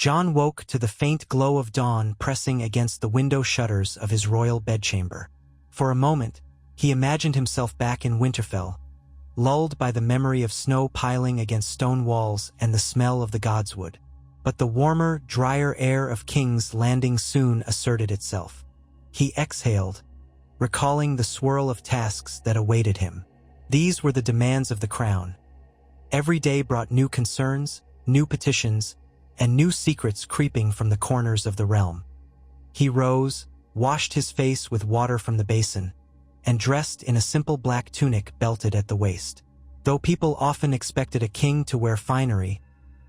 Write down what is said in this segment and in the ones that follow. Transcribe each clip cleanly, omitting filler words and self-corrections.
Jon woke to the faint glow of dawn pressing against the window shutters of his royal bedchamber. For a moment, he imagined himself back in Winterfell, lulled by the memory of snow piling against stone walls and the smell of the godswood. But the warmer, drier air of King's Landing soon asserted itself. He exhaled, recalling the swirl of tasks that awaited him. These were the demands of the crown. Every day brought new concerns, new petitions, and new secrets creeping from the corners of the realm. He rose, washed his face with water from the basin, and dressed in a simple black tunic belted at the waist. Though people often expected a king to wear finery,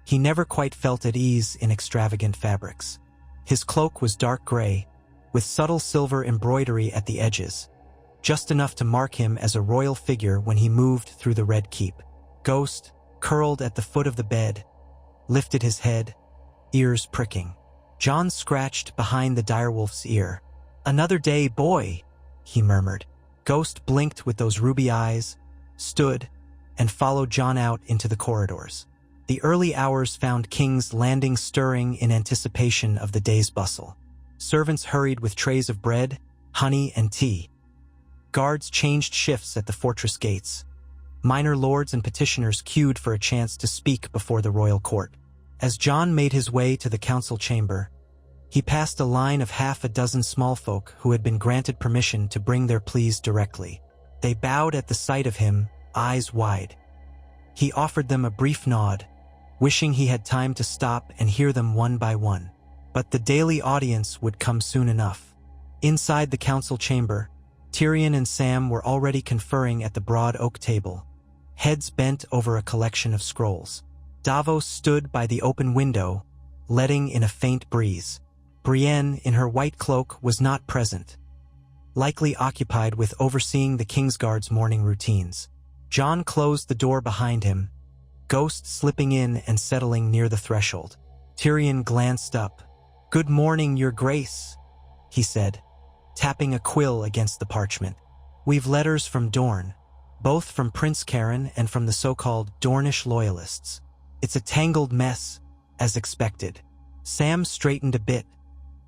he never quite felt at ease in extravagant fabrics. His cloak was dark gray, with subtle silver embroidery at the edges, just enough to mark him as a royal figure when he moved through the Red Keep. Ghost, curled at the foot of the bed, lifted his head, ears pricking. Jon scratched behind the direwolf's ear. "Another day, boy," he murmured. Ghost blinked with those ruby eyes, stood, and followed Jon out into the corridors. The early hours found King's Landing stirring in anticipation of the day's bustle. Servants hurried with trays of bread, honey, and tea. Guards changed shifts at the fortress gates. Minor lords and petitioners queued for a chance to speak before the royal court. As Jon made his way to the council chamber, he passed a line of half a dozen small folk who had been granted permission to bring their pleas directly. They bowed at the sight of him, eyes wide. He offered them a brief nod, wishing he had time to stop and hear them one by one. But the daily audience would come soon enough. Inside the council chamber, Tyrion and Sam were already conferring at the broad oak table, heads bent over a collection of scrolls. Davos stood by the open window, letting in a faint breeze. Brienne, in her white cloak, was not present, likely occupied with overseeing the Kingsguard's morning routines. Jon closed the door behind him, Ghost slipping in and settling near the threshold. Tyrion glanced up. "Good morning, Your Grace," he said, tapping a quill against the parchment. "We've letters from Dorne, both from Prince Caron and from the so-called Dornish loyalists. It's a tangled mess, as expected." Sam straightened a bit,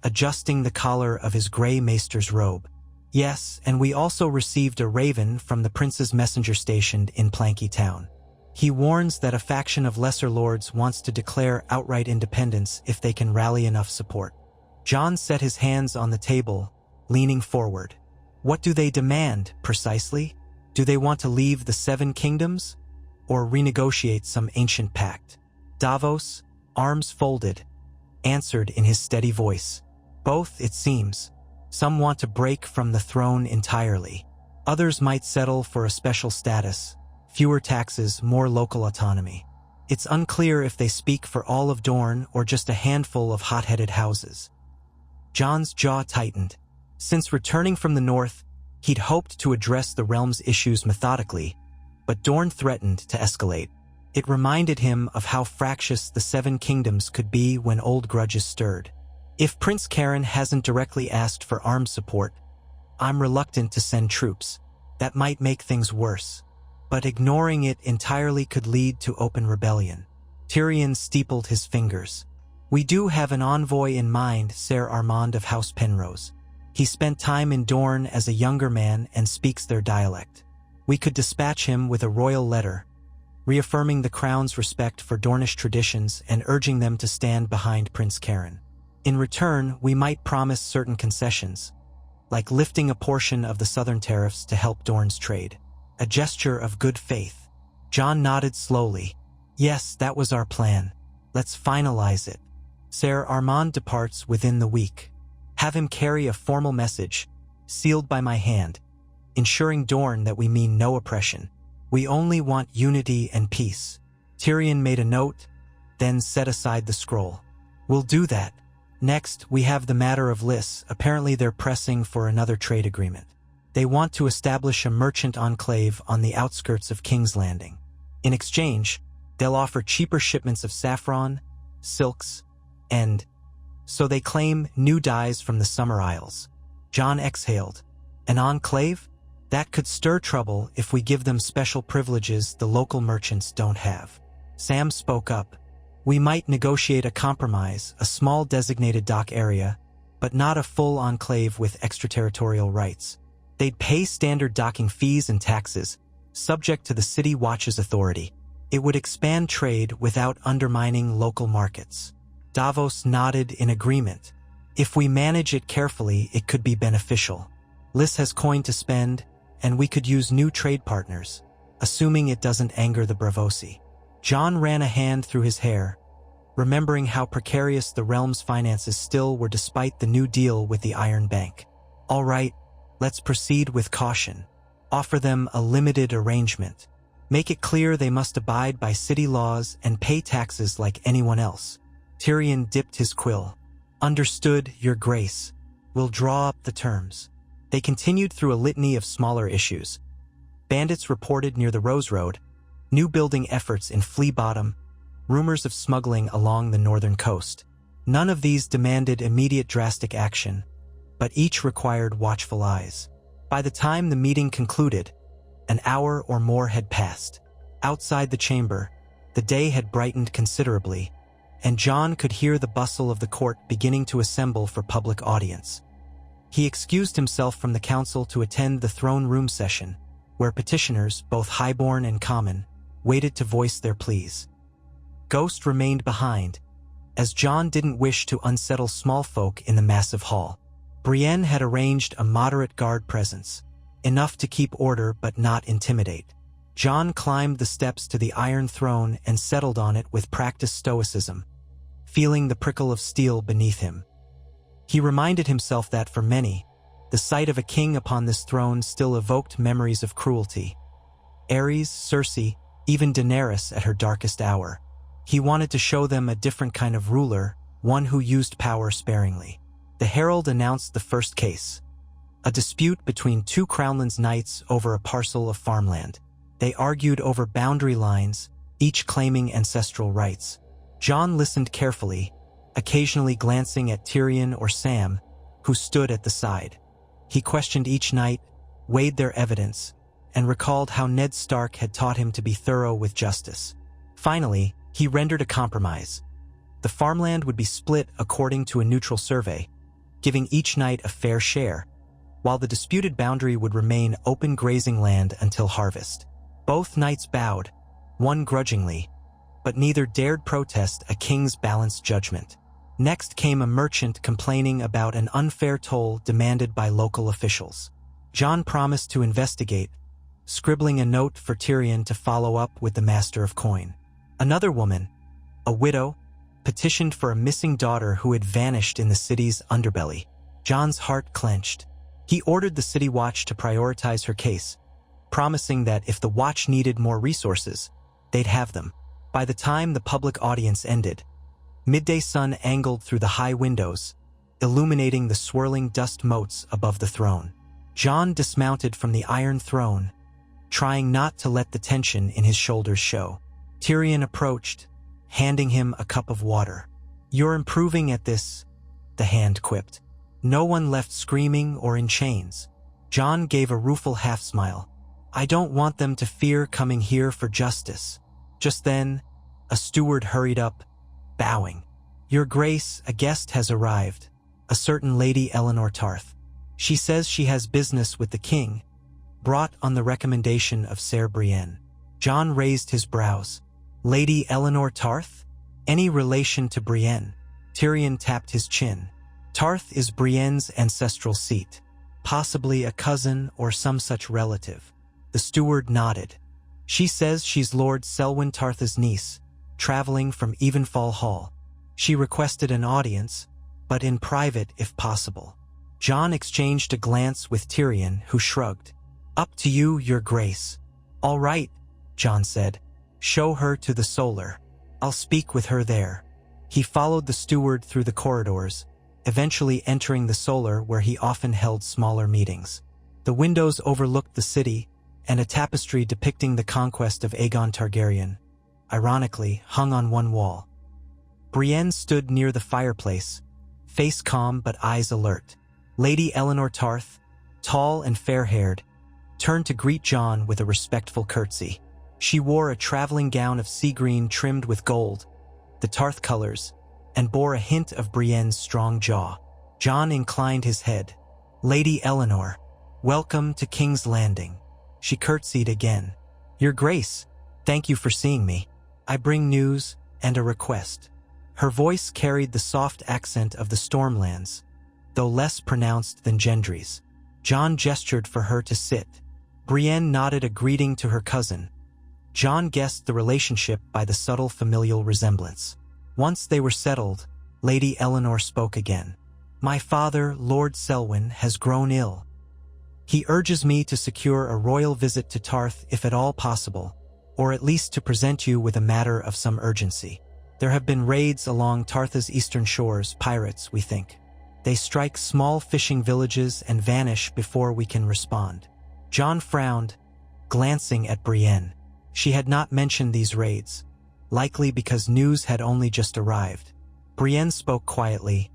adjusting the collar of his gray maester's robe. "Yes, and we also received a raven from the prince's messenger stationed in Planky Town. He warns that a faction of lesser lords wants to declare outright independence if they can rally enough support." Jon set his hands on the table, leaning forward. "What do they demand, precisely? Do they want to leave the Seven Kingdoms, or renegotiate some ancient pact?" Davos, arms folded, answered in his steady voice. "Both, it seems. Some want to break from the throne entirely. Others might settle for a special status, fewer taxes, more local autonomy. It's unclear if they speak for all of Dorne or just a handful of hot-headed houses." Jon's jaw tightened. Since returning from the north, he'd hoped to address the realm's issues methodically, but Dorne threatened to escalate. It reminded him of how fractious the Seven Kingdoms could be when old grudges stirred. "If Prince Caron hasn't directly asked for armed support, I'm reluctant to send troops. That might make things worse. But ignoring it entirely could lead to open rebellion." Tyrion steepled his fingers. "We do have an envoy in mind, Ser Armand of House Penrose. He spent time in Dorne as a younger man and speaks their dialect. We could dispatch him with a royal letter, reaffirming the crown's respect for Dornish traditions and urging them to stand behind Prince Caron. In return, we might promise certain concessions, like lifting a portion of the southern tariffs to help Dorne's trade. A gesture of good faith." Jon nodded slowly. "Yes, that was our plan. Let's finalize it. Ser Armand departs within the week. Have him carry a formal message, sealed by my hand, ensuring Dorne that we mean no oppression. We only want unity and peace." Tyrion made a note, then set aside the scroll. "We'll do that. Next, we have the matter of Lys. Apparently they're pressing for another trade agreement. They want to establish a merchant enclave on the outskirts of King's Landing. In exchange, they'll offer cheaper shipments of saffron, silks, and, so they claim, new dyes from the Summer Isles." Jon exhaled. "An enclave? That could stir trouble if we give them special privileges the local merchants don't have." Sam spoke up. We might negotiate a compromise, a small designated dock area, but not a full enclave with extraterritorial rights. They'd pay standard docking fees and taxes, subject to the city watch's authority. It would expand trade without undermining local markets. Davos nodded in agreement. If we manage it carefully, it could be beneficial. Lys has coin to spend, and we could use new trade partners, assuming it doesn't anger the Bravosi. Jon ran a hand through his hair, remembering how precarious the realm's finances still were despite the new deal with the Iron Bank. All right, let's proceed with caution. Offer them a limited arrangement. Make it clear they must abide by city laws and pay taxes like anyone else. Tyrion dipped his quill. Understood, Your Grace. We'll draw up the terms. They continued through a litany of smaller issues. Bandits reported near the Rose Road, new building efforts in Flea Bottom, rumors of smuggling along the northern coast. None of these demanded immediate drastic action, but each required watchful eyes. By the time the meeting concluded, an hour or more had passed. Outside the chamber, the day had brightened considerably, and Jon could hear the bustle of the court beginning to assemble for public audience. He excused himself from the council to attend the throne room session, where petitioners, both highborn and common, waited to voice their pleas. Ghost remained behind, as Jon didn't wish to unsettle small folk in the massive hall. Brienne had arranged a moderate guard presence, enough to keep order but not intimidate. Jon climbed the steps to the Iron Throne and settled on it with practiced stoicism, feeling the prickle of steel beneath him. He reminded himself that for many, the sight of a king upon this throne still evoked memories of cruelty. Aerys, Cersei, even Daenerys at her darkest hour. He wanted to show them a different kind of ruler, one who used power sparingly. The herald announced the first case. A dispute between two Crownlands knights over a parcel of farmland. They argued over boundary lines, each claiming ancestral rights. Jon listened carefully, occasionally glancing at Tyrion or Sam, who stood at the side. He questioned each knight, weighed their evidence, and recalled how Ned Stark had taught him to be thorough with justice. Finally, he rendered a compromise. The farmland would be split according to a neutral survey, giving each knight a fair share, while the disputed boundary would remain open grazing land until harvest. Both knights bowed, one grudgingly, but neither dared protest a king's balanced judgment. Next came a merchant complaining about an unfair toll demanded by local officials. Jon promised to investigate, scribbling a note for Tyrion to follow up with the Master of Coin. Another woman, a widow, petitioned for a missing daughter who had vanished in the city's underbelly. Jon's heart clenched. He ordered the City Watch to prioritize her case, promising that if the Watch needed more resources, they'd have them. By the time the public audience ended, midday sun angled through the high windows, illuminating the swirling dust motes above the throne. Jon dismounted from the Iron Throne, trying not to let the tension in his shoulders show. Tyrion approached, handing him a cup of water. "You're improving at this," the hand quipped. "No one left screaming or in chains." Jon gave a rueful half-smile. "I don't want them to fear coming here for justice." Just then, a steward hurried up, bowing. "Your Grace, a guest has arrived, a certain Lady Eleanor Tarth. She says she has business with the king, brought on the recommendation of Ser Brienne." Jon raised his brows. "Lady Eleanor Tarth? Any relation to Brienne?" Tyrion tapped his chin. "Tarth is Brienne's ancestral seat, possibly a cousin or some such relative." The steward nodded. "She says she's Lord Selwyn Tarth's niece, traveling from Evenfall Hall. She requested an audience, but in private if possible." Jon exchanged a glance with Tyrion, who shrugged. "Up to you, Your Grace." "All right," Jon said. "Show her to the Solar. I'll speak with her there." He followed the steward through the corridors, eventually entering the Solar where he often held smaller meetings. The windows overlooked the city, and a tapestry depicting the conquest of Aegon Targaryen, ironically, hung on one wall. Brienne stood near the fireplace, face calm but eyes alert. Lady Eleanor Tarth, tall and fair-haired, turned to greet Jon with a respectful curtsy. She wore a traveling gown of sea green trimmed with gold, the Tarth colors, and bore a hint of Brienne's strong jaw. Jon inclined his head. "Lady Eleanor, welcome to King's Landing." She curtsied again. "Your Grace, thank you for seeing me. I bring news and a request." Her voice carried the soft accent of the Stormlands, though less pronounced than Gendry's. Jon gestured for her to sit. Brienne nodded a greeting to her cousin. Jon guessed the relationship by the subtle familial resemblance. Once they were settled, Lady Eleanor spoke again. "My father, Lord Selwyn, has grown ill. He urges me to secure a royal visit to Tarth if at all possible, or at least to present you with a matter of some urgency. There have been raids along Tarth's eastern shores, pirates, we think. They strike small fishing villages and vanish before we can respond." Jon frowned, glancing at Brienne. She had not mentioned these raids, likely because news had only just arrived. Brienne spoke quietly.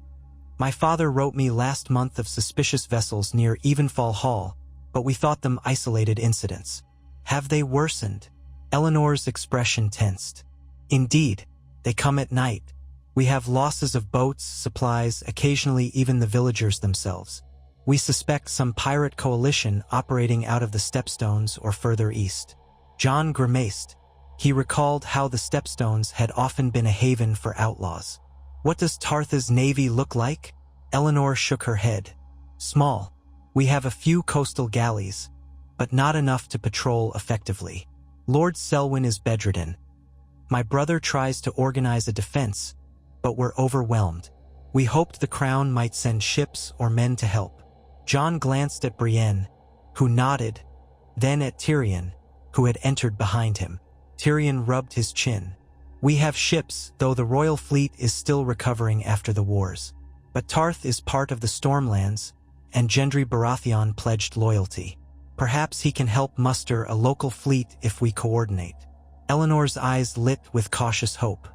"My father wrote me last month of suspicious vessels near Evenfall Hall, but we thought them isolated incidents. Have they worsened?" Eleanor's expression tensed. "Indeed, they come at night. We have losses of boats, supplies, occasionally even the villagers themselves. We suspect some pirate coalition operating out of the Stepstones or further east." Jon grimaced. He recalled how the Stepstones had often been a haven for outlaws. "What does Tarth's navy look like?" Eleanor shook her head. "Small. We have a few coastal galleys, but not enough to patrol effectively. Lord Selwyn is bedridden. My brother tries to organize a defense, but we're overwhelmed. We hoped the Crown might send ships or men to help." Jon glanced at Brienne, who nodded, then at Tyrion, who had entered behind him. Tyrion rubbed his chin. "We have ships, though the royal fleet is still recovering after the wars. But Tarth is part of the Stormlands, and Gendry Baratheon pledged loyalty. Perhaps he can help muster a local fleet if we coordinate." Eleanor's eyes lit with cautious hope.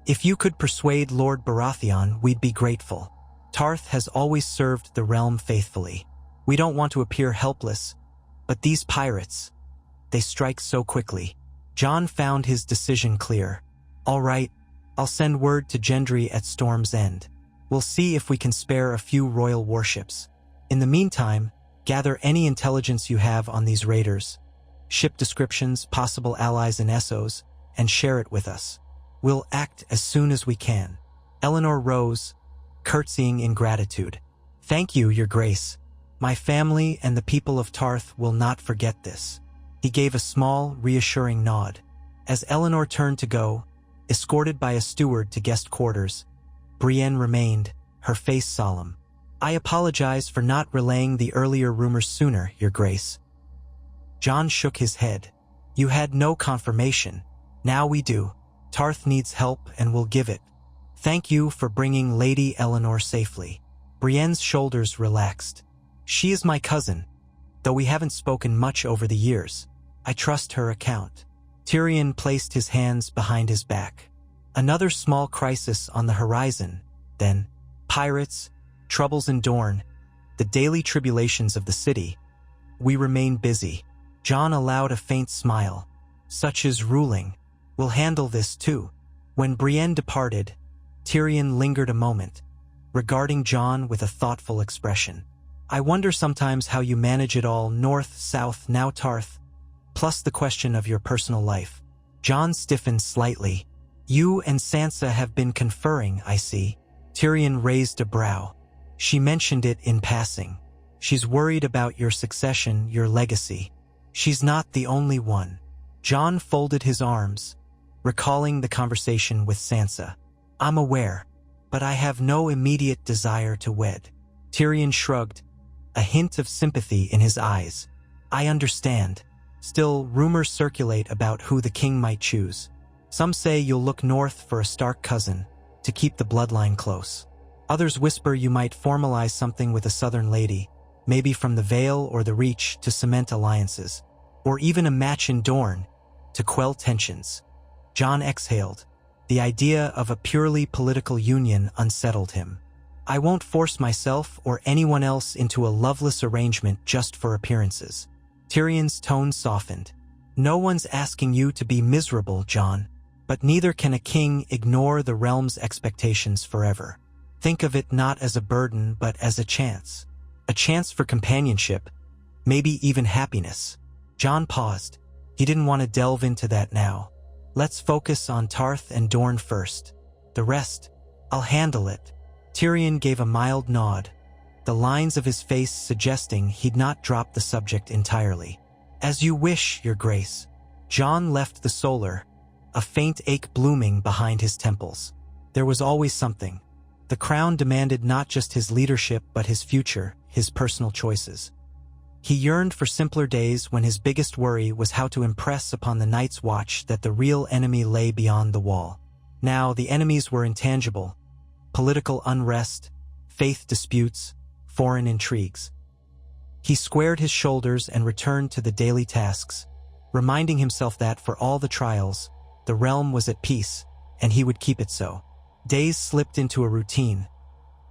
"If you could persuade Lord Baratheon, we'd be grateful. Tarth has always served the realm faithfully. We don't want to appear helpless, but these pirates, they strike so quickly." Jon found his decision clear. "All right, I'll send word to Gendry at Storm's End. We'll see if we can spare a few royal warships. In the meantime, gather any intelligence you have on these raiders, ship descriptions, possible allies in Essos, and share it with us. We'll act as soon as we can." Eleanor rose, curtsying in gratitude. "Thank you, Your Grace. My family and the people of Tarth will not forget this." He gave a small, reassuring nod. As Eleanor turned to go, escorted by a steward to guest quarters, Brienne remained, her face solemn. "I apologize for not relaying the earlier rumors sooner, Your Grace." Jon shook his head. "You had no confirmation. Now we do. Tarth needs help and we'll give it. Thank you for bringing Lady Eleanor safely." Brienne's shoulders relaxed. "She is my cousin, though we haven't spoken much over the years. I trust her account." Tyrion placed his hands behind his back. Another small crisis on the horizon, then. Pirates, troubles in Dorne, the daily tribulations of the city. We remain busy. Jon allowed a faint smile. "Such is ruling. We'll handle this too." When Brienne departed, Tyrion lingered a moment, regarding Jon with a thoughtful expression. "I wonder sometimes how you manage it all, north, south, now Tarth, plus the question of your personal life." Jon stiffened slightly. "You and Sansa have been conferring, I see." Tyrion raised a brow. "She mentioned it in passing. She's worried about your succession, your legacy. She's not the only one." Jon folded his arms, recalling the conversation with Sansa. "I'm aware, but I have no immediate desire to wed." Tyrion shrugged, a hint of sympathy in his eyes. "I understand. Still, rumors circulate about who the king might choose. Some say you'll look north for a Stark cousin, to keep the bloodline close. Others whisper you might formalize something with a southern lady, maybe from the Vale or the Reach to cement alliances, or even a match in Dorne to quell tensions." Jon exhaled. The idea of a purely political union unsettled him. "I won't force myself or anyone else into a loveless arrangement just for appearances." Tyrion's tone softened. "No one's asking you to be miserable, Jon, But neither can a king ignore the realm's expectations forever. Think of it not as a burden but as a chance. A chance for companionship, maybe even happiness. Jon paused. He didn't want to delve into that now. Let's focus on Tarth and Dorne first. The rest, I'll handle it. Tyrion gave a mild nod, the lines of his face suggesting he'd not dropped the subject entirely. As you wish, Your Grace. Jon left the solar, a faint ache blooming behind his temples. There was always something. The crown demanded not just his leadership but his future, his personal choices. He yearned for simpler days when his biggest worry was how to impress upon the Night's Watch that the real enemy lay beyond the wall. Now the enemies were intangible: political unrest, faith disputes, foreign intrigues. He squared his shoulders and returned to the daily tasks, reminding himself that for all the trials, the realm was at peace, and he would keep it so. Days slipped into a routine.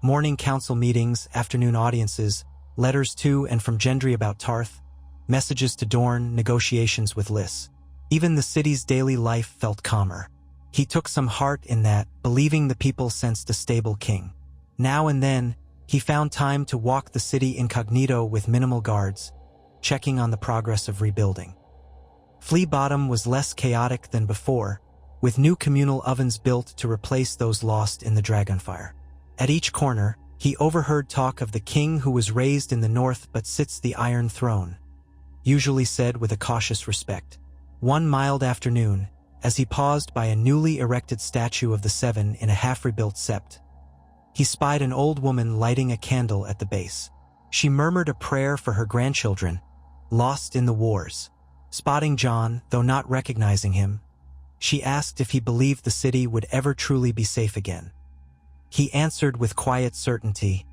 Morning council meetings, afternoon audiences, letters to and from Gendry about Tarth, messages to Dorne, negotiations with Lys. Even the city's daily life felt calmer. He took some heart in that, believing the people sensed a stable king. Now and then, he found time to walk the city incognito with minimal guards, checking on the progress of rebuilding. Flea Bottom was less chaotic than before, with new communal ovens built to replace those lost in the Dragonfire. At each corner, he overheard talk of the king who was raised in the north but sits the Iron Throne, usually said with a cautious respect. One mild afternoon, as he paused by a newly erected statue of the Seven in a half-rebuilt sept, he spied an old woman lighting a candle at the base. She murmured a prayer for her grandchildren, lost in the wars. Spotting Jon, though not recognizing him, she asked if he believed the city would ever truly be safe again. He answered with quiet certainty,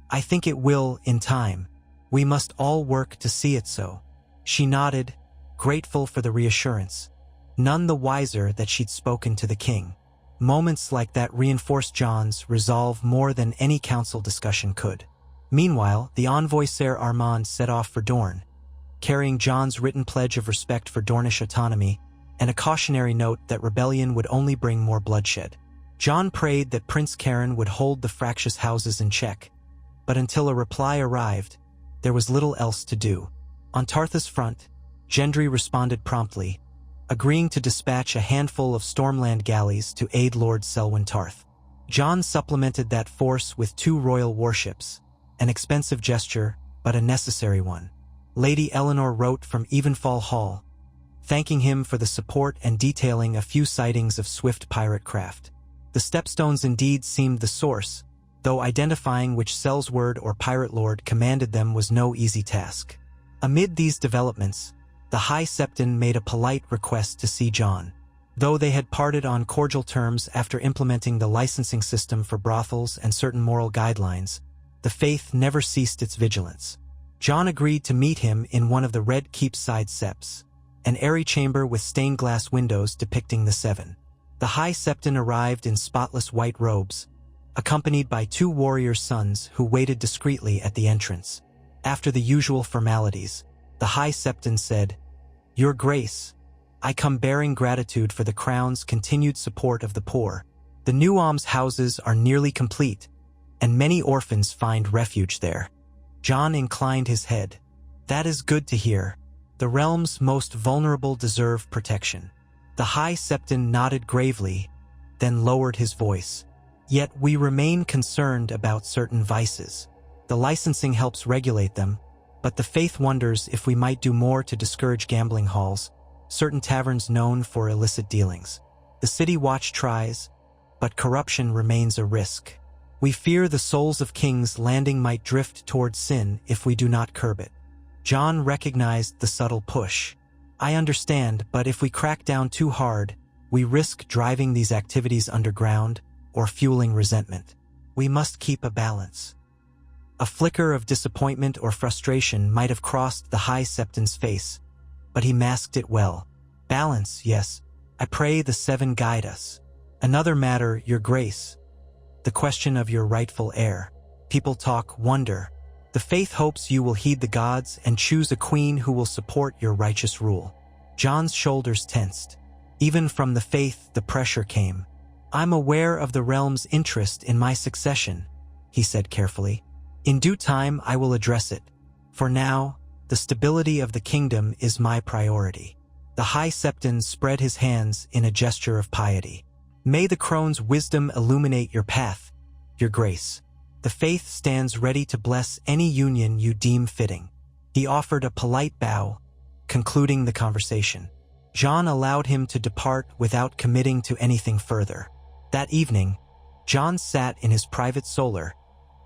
"I think it will, in time. We must all work to see it so." She nodded, grateful for the reassurance, none the wiser that she'd spoken to the king. Moments like that reinforced Jon's resolve more than any council discussion could. Meanwhile, the envoy Ser Armand set off for Dorne, carrying Jon's written pledge of respect for Dornish autonomy and a cautionary note that rebellion would only bring more bloodshed. Jon prayed that Prince Karen would hold the fractious houses in check, but until a reply arrived, there was little else to do. On Tarth's front, Gendry responded promptly, agreeing to dispatch a handful of Stormland galleys to aid Lord Selwyn Tarth. Jon supplemented that force with 2 royal warships, an expensive gesture, but a necessary one. Lady Eleanor wrote from Evenfall Hall, thanking him for the support and detailing a few sightings of swift pirate craft. The Stepstones indeed seemed the source, though identifying which Sellsword or pirate lord commanded them was no easy task. Amid these developments, the High Septon made a polite request to see Jon. Though they had parted on cordial terms after implementing the licensing system for brothels and certain moral guidelines, the faith never ceased its vigilance. Jon agreed to meet him in one of the Red Keep's side septs, an airy chamber with stained glass windows depicting the Seven. The High Septon arrived in spotless white robes, accompanied by 2 warriors' sons who waited discreetly at the entrance. After the usual formalities, the High Septon said, "Your Grace, I come bearing gratitude for the Crown's continued support of the poor. The new almshouses are nearly complete, and many orphans find refuge there." Jon inclined his head. "That is good to hear. The realm's most vulnerable deserve protection." The High Septon nodded gravely, then lowered his voice. "Yet we remain concerned about certain vices. The licensing helps regulate them, but the faith wonders if we might do more to discourage gambling halls, certain taverns known for illicit dealings. The City Watch tries, but corruption remains a risk. We fear the souls of King's Landing might drift towards sin if we do not curb it." Jon recognized the subtle push. "I understand, but if we crack down too hard, we risk driving these activities underground or fueling resentment. We must keep a balance." A flicker of disappointment or frustration might have crossed the High Septon's face, but he masked it well. "Balance, yes. I pray the Seven guide us. Another matter, Your Grace. The question of your rightful heir. People talk wonder. The faith hopes you will heed the gods and choose a queen who will support your righteous rule." Jon's shoulders tensed. Even from the faith, the pressure came. "I'm aware of the realm's interest in my succession," he said carefully. "In due time, I will address it. For now, the stability of the kingdom is my priority." The High Septon spread his hands in a gesture of piety. "May the crone's wisdom illuminate your path, your grace. The faith stands ready to bless any union you deem fitting." He offered a polite bow, concluding the conversation. Jon allowed him to depart without committing to anything further. That evening, Jon sat in his private solar,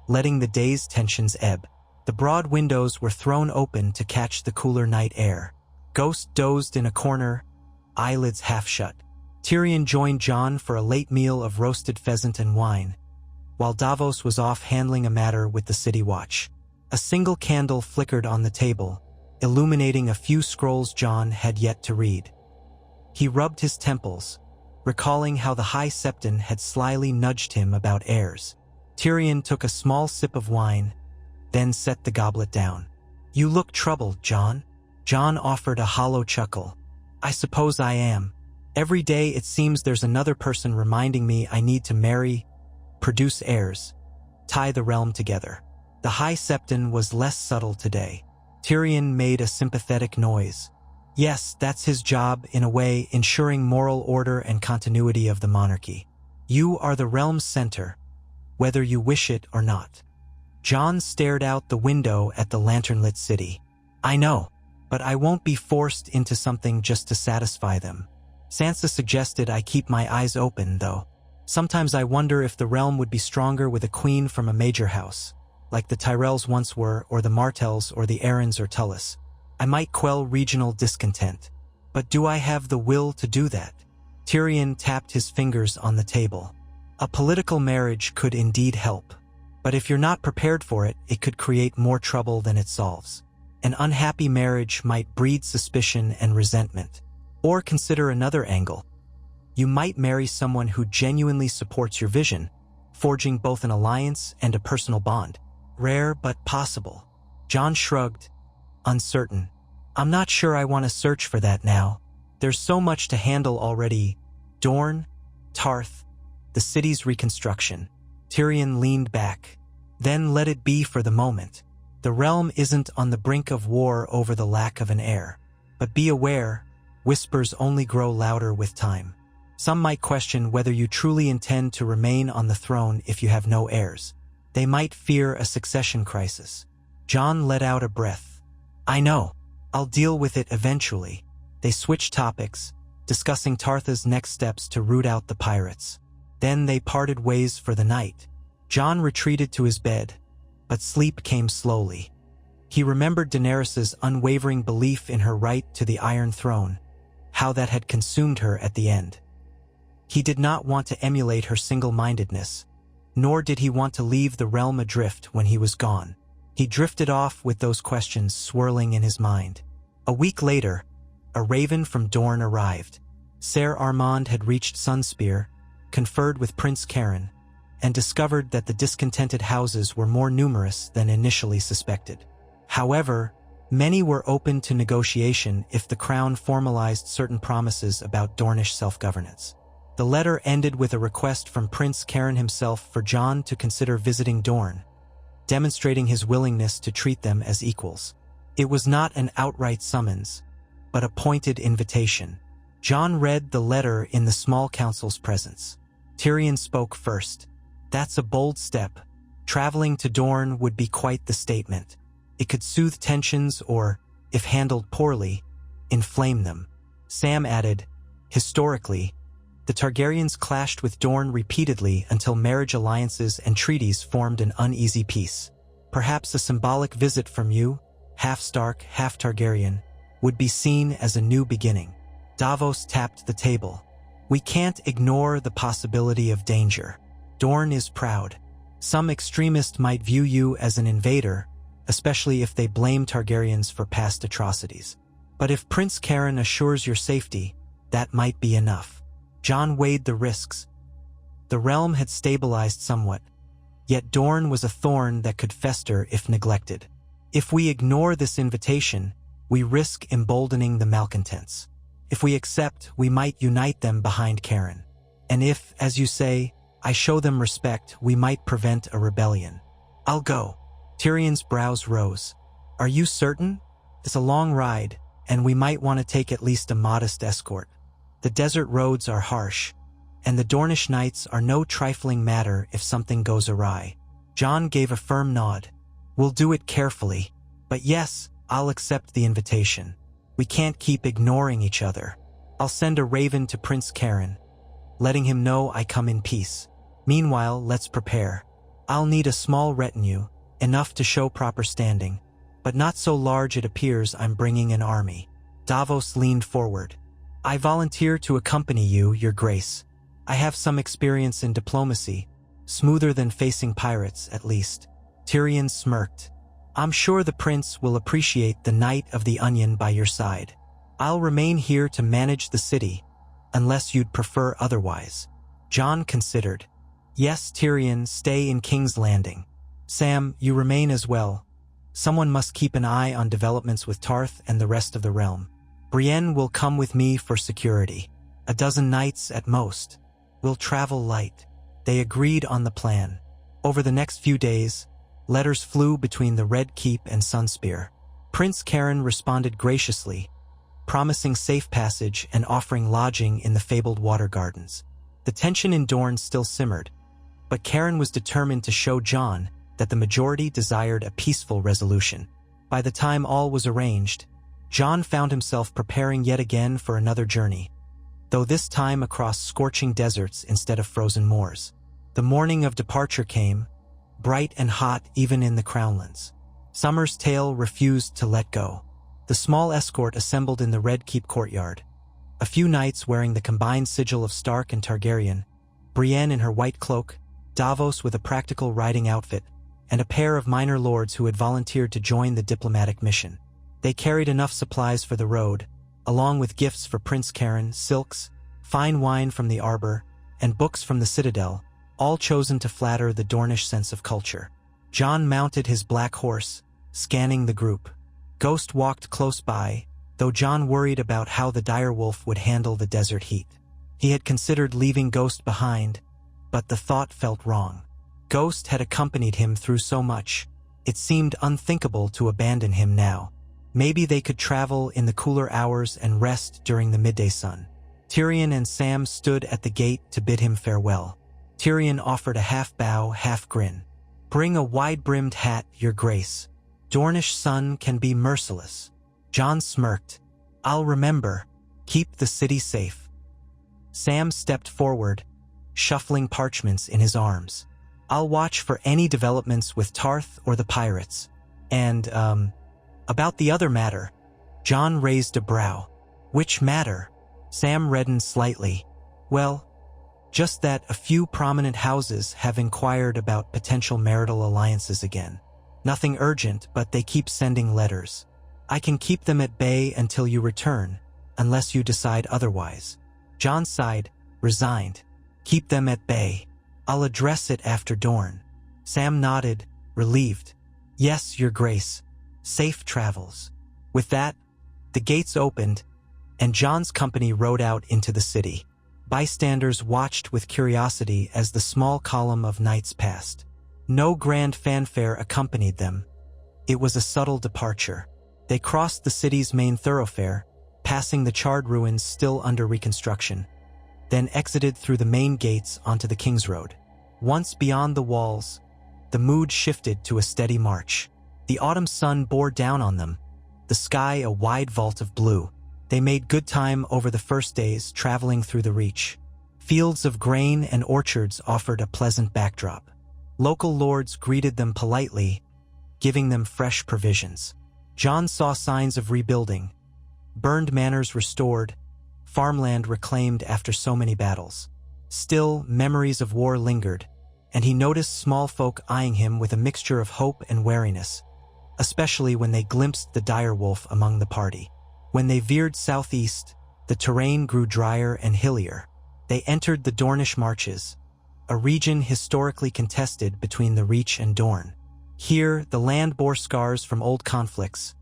letting the day's tensions ebb. The broad windows were thrown open to catch the cooler night air. Ghost dozed in a corner, eyelids half shut. Tyrion joined Jon for a late meal of roasted pheasant and wine, while Davos was off handling a matter with the city watch. A single candle flickered on the table, illuminating a few scrolls Jon had yet to read. He rubbed his temples, recalling how the High Septon had slyly nudged him about heirs. Tyrion took a small sip of wine, then set the goblet down. "You look troubled, Jon." Jon offered a hollow chuckle. "I suppose I am. Every day it seems there's another person reminding me I need to marry, produce heirs, tie the realm together." The High Septon was less subtle today. Tyrion made a sympathetic noise. "Yes, that's his job, in a way, ensuring moral order and continuity of the monarchy. You are the realm's center, whether you wish it or not." Jon stared out the window at the lantern-lit city. "I know, but I won't be forced into something just to satisfy them. Sansa suggested I keep my eyes open, though. Sometimes I wonder if the realm would be stronger with a queen from a major house, like the Tyrells once were, or the Martells, or the Arryns or Tullis. I might quell regional discontent. But do I have the will to do that?" Tyrion tapped his fingers on the table. "A political marriage could indeed help. But if you're not prepared for it, it could create more trouble than it solves. An unhappy marriage might breed suspicion and resentment. Or consider another angle. You might marry someone who genuinely supports your vision, forging both an alliance and a personal bond. Rare but possible." Jon shrugged, uncertain. "I'm not sure I want to search for that now. There's so much to handle already. Dorne, Tarth, the city's reconstruction." Tyrion leaned back. "Then let it be for the moment. The realm isn't on the brink of war over the lack of an heir. But be aware, whispers only grow louder with time. Some might question whether you truly intend to remain on the throne if you have no heirs. They might fear a succession crisis." Jon let out a breath. "I know. I'll deal with it eventually." They switched topics, discussing Tartha's next steps to root out the pirates. Then they parted ways for the night. Jon retreated to his bed, but sleep came slowly. He remembered Daenerys's unwavering belief in her right to the Iron Throne, how that had consumed her at the end. He did not want to emulate her single-mindedness, nor did he want to leave the realm adrift when he was gone. He drifted off with those questions swirling in his mind. A week later, a raven from Dorne arrived. Ser Armand had reached Sunspear, conferred with Prince Karen, and discovered that the discontented houses were more numerous than initially suspected. However, many were open to negotiation if the crown formalized certain promises about Dornish self-governance. The letter ended with a request from Prince Karen himself for Jon to consider visiting Dorne, demonstrating his willingness to treat them as equals. It was not an outright summons, but a pointed invitation. Jon read the letter in the small council's presence. Tyrion spoke first. "That's a bold step. Traveling to Dorne would be quite the statement. It could soothe tensions or, if handled poorly, inflame them." Sam added, "Historically, the Targaryens clashed with Dorne repeatedly until marriage alliances and treaties formed an uneasy peace. Perhaps a symbolic visit from you, half Stark, half Targaryen, would be seen as a new beginning." Davos tapped the table. "We can't ignore the possibility of danger. Dorne is proud. Some extremist might view you as an invader, especially if they blame Targaryens for past atrocities. But if Prince Karen assures your safety, that might be enough." Jon weighed the risks. The realm had stabilized somewhat, yet Dorne was a thorn that could fester if neglected. If we ignore this invitation, we risk emboldening the malcontents. If we accept, we might unite them behind Karen. And if, as you say, I show them respect, we might prevent a rebellion. I'll go. Tyrion's brows rose. Are you certain? It's a long ride, and we might want to take at least a modest escort. The desert roads are harsh, and the Dornish nights are no trifling matter if something goes awry. Jon gave a firm nod. We'll do it carefully. But yes, I'll accept the invitation. We can't keep ignoring each other. I'll send a raven to Prince Karen, letting him know I come in peace. Meanwhile, let's prepare. I'll need a small retinue, enough to show proper standing, but not so large it appears I'm bringing an army. Davos leaned forward. I volunteer to accompany you, Your Grace. I have some experience in diplomacy, smoother than facing pirates, at least. Tyrion smirked. I'm sure the prince will appreciate the Knight of the Onion by your side. I'll remain here to manage the city, unless you'd prefer otherwise. Jon considered. Yes, Tyrion, stay in King's Landing. Sam, you remain as well. Someone must keep an eye on developments with Tarth and the rest of the realm. Brienne will come with me for security. 12 nights at most. We'll travel light. They agreed on the plan. Over the next few days, letters flew between the Red Keep and Sunspear. Prince Karen responded graciously, promising safe passage and offering lodging in the fabled water gardens. The tension in Dorne still simmered, but Karen was determined to show Jon that the majority desired a peaceful resolution. By the time all was arranged, Jon found himself preparing yet again for another journey, though this time across scorching deserts instead of frozen moors. The morning of departure came, bright and hot even in the Crownlands. Summer's Tale refused to let go. The small escort assembled in the Red Keep courtyard. A few knights wearing the combined sigil of Stark and Targaryen, Brienne in her white cloak, Davos with a practical riding outfit, and a pair of minor lords who had volunteered to join the diplomatic mission. They carried enough supplies for the road, along with gifts for Prince Karen, silks, fine wine from the arbor, and books from the Citadel, all chosen to flatter the Dornish sense of culture. Jon mounted his black horse, scanning the group. Ghost walked close by, though Jon worried about how the direwolf would handle the desert heat. He had considered leaving Ghost behind, but the thought felt wrong. Ghost had accompanied him through so much, it seemed unthinkable to abandon him now. Maybe they could travel in the cooler hours and rest during the midday sun. Tyrion and Sam stood at the gate to bid him farewell. Tyrion offered a half-bow, half-grin. Bring a wide-brimmed hat, Your Grace. Dornish sun can be merciless. Jon smirked. I'll remember. Keep the city safe. Sam stepped forward, shuffling parchments in his arms. I'll watch for any developments with Tarth or the pirates. And, about the other matter. Jon raised a brow. Which matter? Sam reddened slightly. Well, just that a few prominent houses have inquired about potential marital alliances again. Nothing urgent, but they keep sending letters. I can keep them at bay until you return, unless you decide otherwise. Jon sighed, resigned. Keep them at bay. I'll address it after Dorne. Sam nodded, relieved. Yes, Your Grace. Safe travels. With that, the gates opened, and Jon's company rode out into the city. Bystanders watched with curiosity as the small column of knights passed. No grand fanfare accompanied them. It was a subtle departure. They crossed the city's main thoroughfare, passing the charred ruins still under reconstruction, then exited through the main gates onto the King's Road. Once beyond the walls, the mood shifted to a steady march. The autumn sun bore down on them, the sky a wide vault of blue. They made good time over the first days, traveling through the Reach. Fields of grain and orchards offered a pleasant backdrop. Local lords greeted them politely, giving them fresh provisions. Jon saw signs of rebuilding, burned manors restored, farmland reclaimed after so many battles. Still, memories of war lingered, and he noticed small folk eyeing him with a mixture of hope and wariness, especially when they glimpsed the direwolf among the party. When they veered southeast, the terrain grew drier and hillier. They entered the Dornish Marches, a region historically contested between the Reach and Dorne. Here, the land bore scars from old conflicts,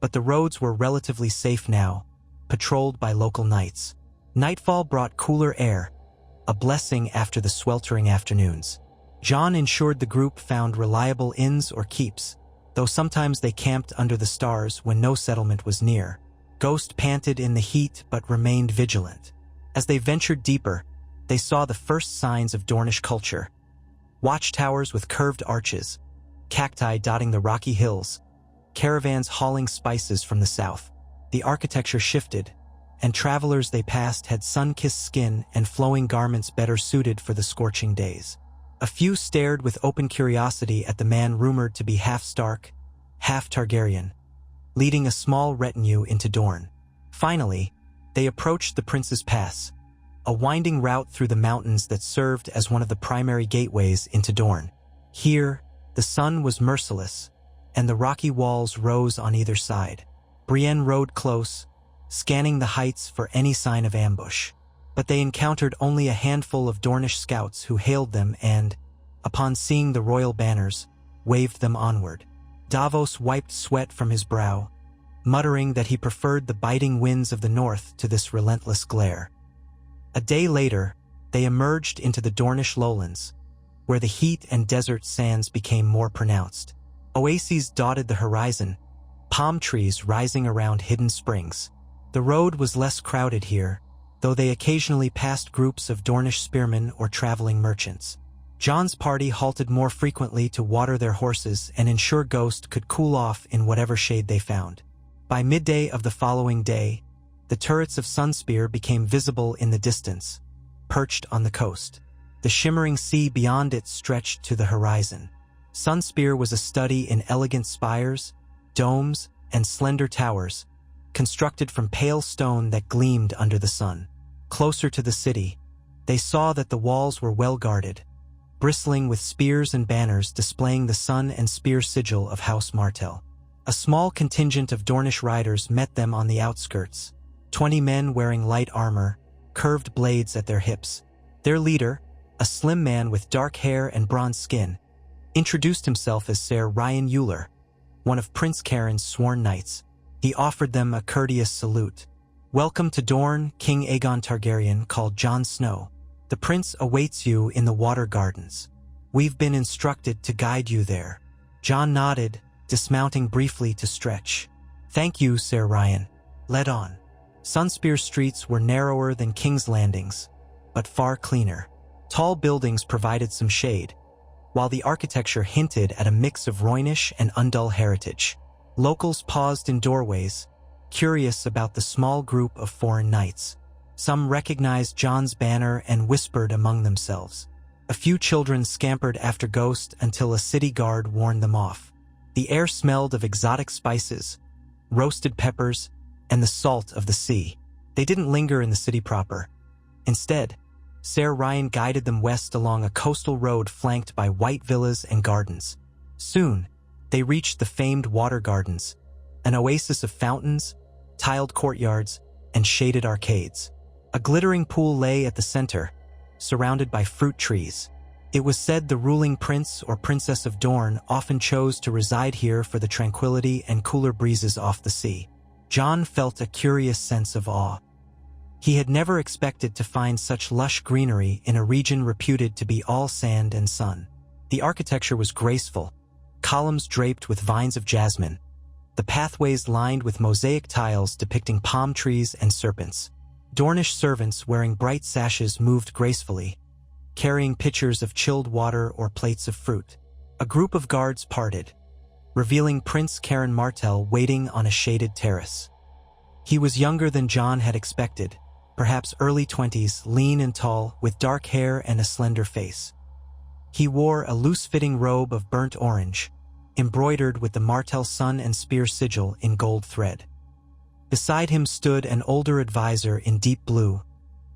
but the roads were relatively safe now, patrolled by local knights. Nightfall brought cooler air, a blessing after the sweltering afternoons. Jon ensured the group found reliable inns or keeps, though sometimes they camped under the stars when no settlement was near. Ghost panted in the heat but remained vigilant. As they ventured deeper, they saw the first signs of Dornish culture. Watchtowers with curved arches, cacti dotting the rocky hills, caravans hauling spices from the south. The architecture shifted, and travelers they passed had sun-kissed skin and flowing garments better suited for the scorching days. A few stared with open curiosity at the man rumored to be half Stark, half Targaryen, leading a small retinue into Dorne. Finally, they approached the Prince's Pass, a winding route through the mountains that served as one of the primary gateways into Dorne. Here, the sun was merciless, and the rocky walls rose on either side. Brienne rode close, scanning the heights for any sign of ambush. But they encountered only a handful of Dornish scouts who hailed them and, upon seeing the royal banners, waved them onward. Davos wiped sweat from his brow, muttering that he preferred the biting winds of the north to this relentless glare. A day later, they emerged into the Dornish lowlands, where the heat and desert sands became more pronounced. Oases dotted the horizon, palm trees rising around hidden springs. The road was less crowded here, though they occasionally passed groups of Dornish spearmen or traveling merchants. Jon's party halted more frequently to water their horses and ensure Ghost could cool off in whatever shade they found. By midday of the following day, the turrets of Sunspear became visible in the distance, perched on the coast. The shimmering sea beyond it stretched to the horizon. Sunspear was a study in elegant spires, domes, and slender towers, constructed from pale stone that gleamed under the sun. Closer to the city, they saw that the walls were well guarded, bristling with spears and banners displaying the sun and spear sigil of House Martell. A small contingent of Dornish riders met them on the outskirts, 20 men wearing light armor, curved blades at their hips. Their leader, a slim man with dark hair and bronze skin, introduced himself as Ser Ryan Euler, one of Prince Caron's sworn knights. He offered them a courteous salute. "Welcome to Dorne, King Aegon Targaryen," called Jon Snow. "The prince awaits you in the water gardens. We've been instructed to guide you there." Jon nodded, dismounting briefly to stretch. "Thank you, Ser Ryan. Led on." Sunspear streets were narrower than King's Landing's, but far cleaner. Tall buildings provided some shade, while the architecture hinted at a mix of Rhoynish and Undul heritage. Locals paused in doorways, curious about the small group of foreign knights. Some recognized Jon's banner and whispered among themselves. A few children scampered after Ghost until a city guard warned them off. The air smelled of exotic spices, roasted peppers, and the salt of the sea. They didn't linger in the city proper. Instead, Ser Ryan guided them west along a coastal road flanked by white villas and gardens. Soon, they reached the famed water gardens, an oasis of fountains, tiled courtyards, and shaded arcades. A glittering pool lay at the center, surrounded by fruit trees. It was said the ruling prince or princess of Dorne often chose to reside here for the tranquility and cooler breezes off the sea. Jon felt a curious sense of awe. He had never expected to find such lush greenery in a region reputed to be all sand and sun. The architecture was graceful, columns draped with vines of jasmine, the pathways lined with mosaic tiles depicting palm trees and serpents. Dornish servants wearing bright sashes moved gracefully, carrying pitchers of chilled water or plates of fruit. A group of guards parted, revealing Prince Caron Martell waiting on a shaded terrace. He was younger than Jon had expected, perhaps early 20s, lean and tall, with dark hair and a slender face. He wore a loose-fitting robe of burnt orange, embroidered with the Martell sun and spear sigil in gold thread. Beside him stood an older advisor in deep blue,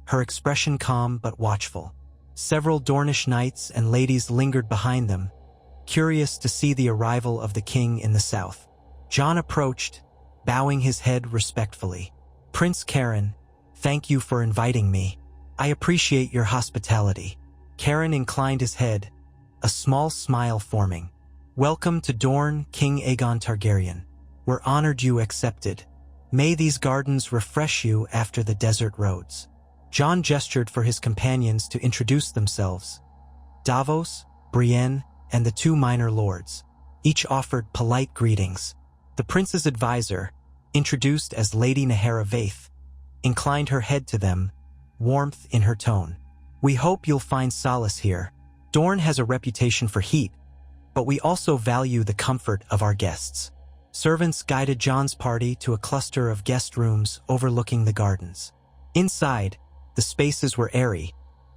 her expression calm but watchful. Several Dornish knights and ladies lingered behind them, curious to see the arrival of the king in the south. Jon approached, bowing his head respectfully. "Prince Caron, thank you for inviting me. I appreciate your hospitality." Caron inclined his head, a small smile forming. "Welcome to Dorne, King Aegon Targaryen. We're honored you accepted." May these gardens refresh you after the desert roads." Jon gestured for his companions to introduce themselves. Davos, Brienne, and the two minor lords. Each offered polite greetings. The prince's advisor, introduced as Lady Nahara Vaith, inclined her head to them, warmth in her tone. "We hope you'll find solace here. Dorne has a reputation for heat, but we also value the comfort of our guests." Servants guided Jon's party to a cluster of guest rooms overlooking the gardens. Inside, the spaces were airy,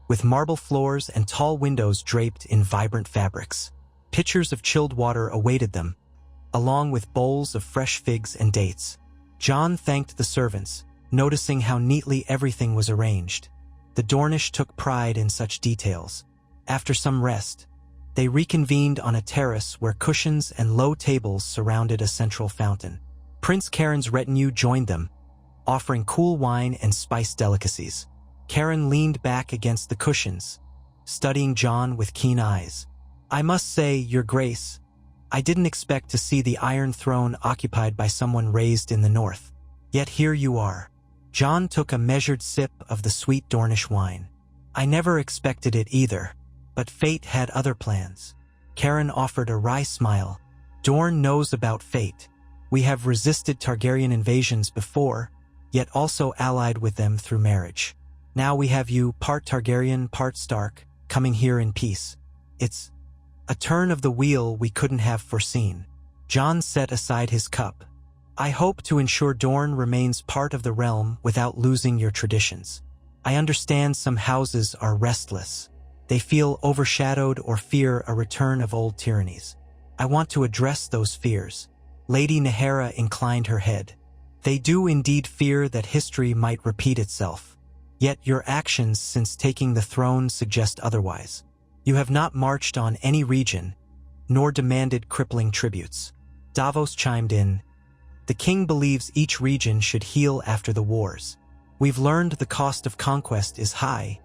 with marble floors and tall windows draped in vibrant fabrics. Pitchers of chilled water awaited them, along with bowls of fresh figs and dates. Jon thanked the servants, noticing how neatly everything was arranged. The Dornish took pride in such details. After some rest, they reconvened on a terrace where cushions and low tables surrounded a central fountain. Prince Caron's retinue joined them, offering cool wine and spiced delicacies. Caron leaned back against the cushions, studying Jon with keen eyes. "I must say, Your Grace, I didn't expect to see the Iron Throne occupied by someone raised in the north. Yet here you are." Jon took a measured sip of the sweet Dornish wine. "I never expected it either, but fate had other plans." Caron offered a wry smile. "Dorne knows about fate. We have resisted Targaryen invasions before, yet also allied with them through marriage. Now we have you, part Targaryen, part Stark, coming here in peace. It's a turn of the wheel we couldn't have foreseen." Jon set aside his cup. "I hope to ensure Dorne remains part of the realm without losing your traditions. I understand some houses are restless. They feel overshadowed or fear a return of old tyrannies. I want to address those fears." Lady Nahara inclined her head. "They do indeed fear that history might repeat itself. Yet your actions since taking the throne suggest otherwise. You have not marched on any region, nor demanded crippling tributes." Davos chimed in. "The king believes each region should heal after the wars. We've learned the cost of conquest is high,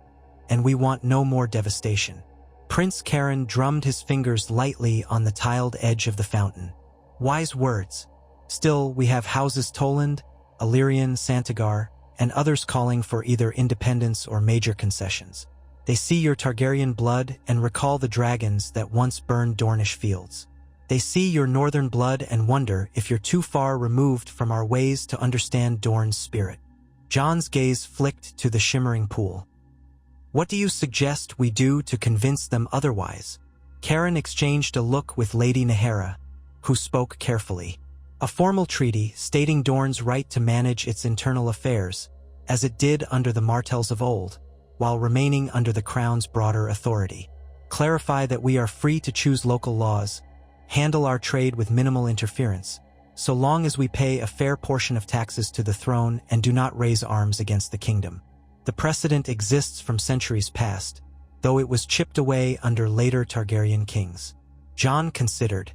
and we want no more devastation." Prince Caron drummed his fingers lightly on the tiled edge of the fountain. "Wise words. Still, we have houses Toland, Illyrian, Santagar, and others calling for either independence or major concessions. They see your Targaryen blood and recall the dragons that once burned Dornish fields. They see your northern blood and wonder if you're too far removed from our ways to understand Dorne's spirit." Jon's gaze flicked to the shimmering pool. "What do you suggest we do to convince them otherwise?" Caron exchanged a look with Lady Nahara, who spoke carefully. "A formal treaty stating Dorne's right to manage its internal affairs, as it did under the Martells of old, while remaining under the Crown's broader authority. Clarify that we are free to choose local laws, handle our trade with minimal interference, so long as we pay a fair portion of taxes to the throne and do not raise arms against the kingdom. The precedent exists from centuries past, though it was chipped away under later Targaryen kings." Jon considered.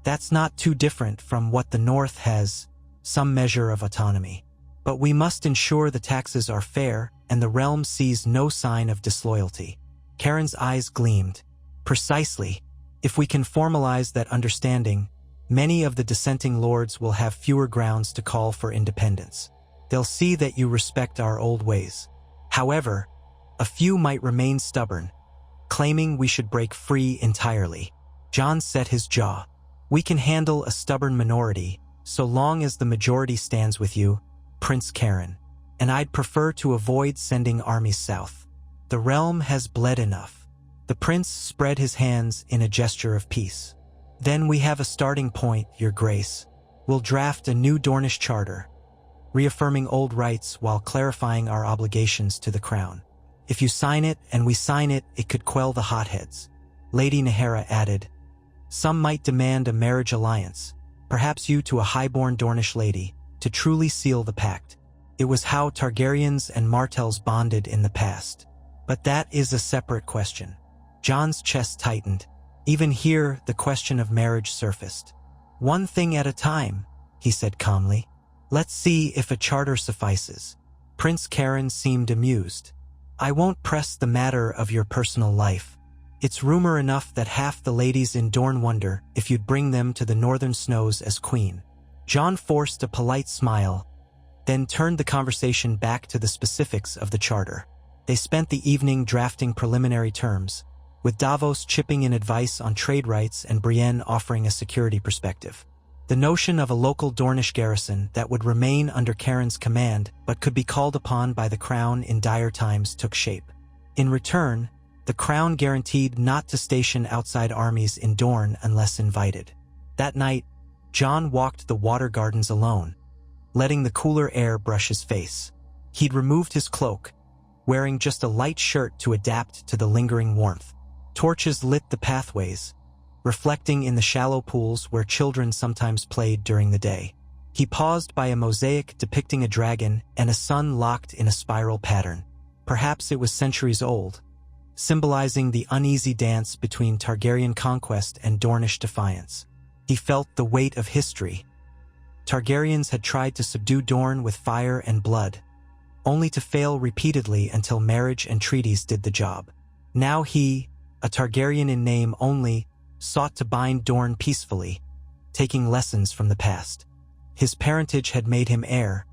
"That's not too different from what the North has, some measure of autonomy. But we must ensure the taxes are fair and the realm sees no sign of disloyalty." Caron's eyes gleamed. "Precisely. If we can formalize that understanding, many of the dissenting lords will have fewer grounds to call for independence. They'll see that you respect our old ways. However, a few might remain stubborn, claiming we should break free entirely." Jon set his jaw. "We can handle a stubborn minority, so long as the majority stands with you, Prince Caron, and I'd prefer to avoid sending armies south. The realm has bled enough." The prince spread his hands in a gesture of peace. "Then we have a starting point, Your Grace. We'll draft a new Dornish charter, reaffirming old rights while clarifying our obligations to the crown. If you sign it and we sign it, it could quell the hotheads." Lady Nahara added, "Some might demand a marriage alliance, perhaps you to a highborn Dornish lady, to truly seal the pact. It was how Targaryens and Martells bonded in the past. But that is a separate question." Jon's chest tightened. Even here, the question of marriage surfaced. "One thing at a time," he said calmly. "Let's see if a charter suffices." Prince Caron seemed amused. "I won't press the matter of your personal life. It's rumor enough that half the ladies in Dorne wonder if you'd bring them to the northern snows as queen." Jon forced a polite smile, then turned the conversation back to the specifics of the charter. They spent the evening drafting preliminary terms, with Davos chipping in advice on trade rights and Brienne offering a security perspective. The notion of a local Dornish garrison that would remain under Karen's command but could be called upon by the Crown in dire times took shape. In return, the Crown guaranteed not to station outside armies in Dorne unless invited. That night, Jon walked the water gardens alone, letting the cooler air brush his face. He'd removed his cloak, wearing just a light shirt to adapt to the lingering warmth. Torches lit the pathways, reflecting in the shallow pools where children sometimes played during the day. He paused by a mosaic depicting a dragon and a sun locked in a spiral pattern. Perhaps it was centuries old, symbolizing the uneasy dance between Targaryen conquest and Dornish defiance. He felt the weight of history. Targaryens had tried to subdue Dorne with fire and blood, only to fail repeatedly until marriage and treaties did the job. Now he, a Targaryen in name only, sought to bind Dorne peacefully, taking lessons from the past. His parentage had made him heir,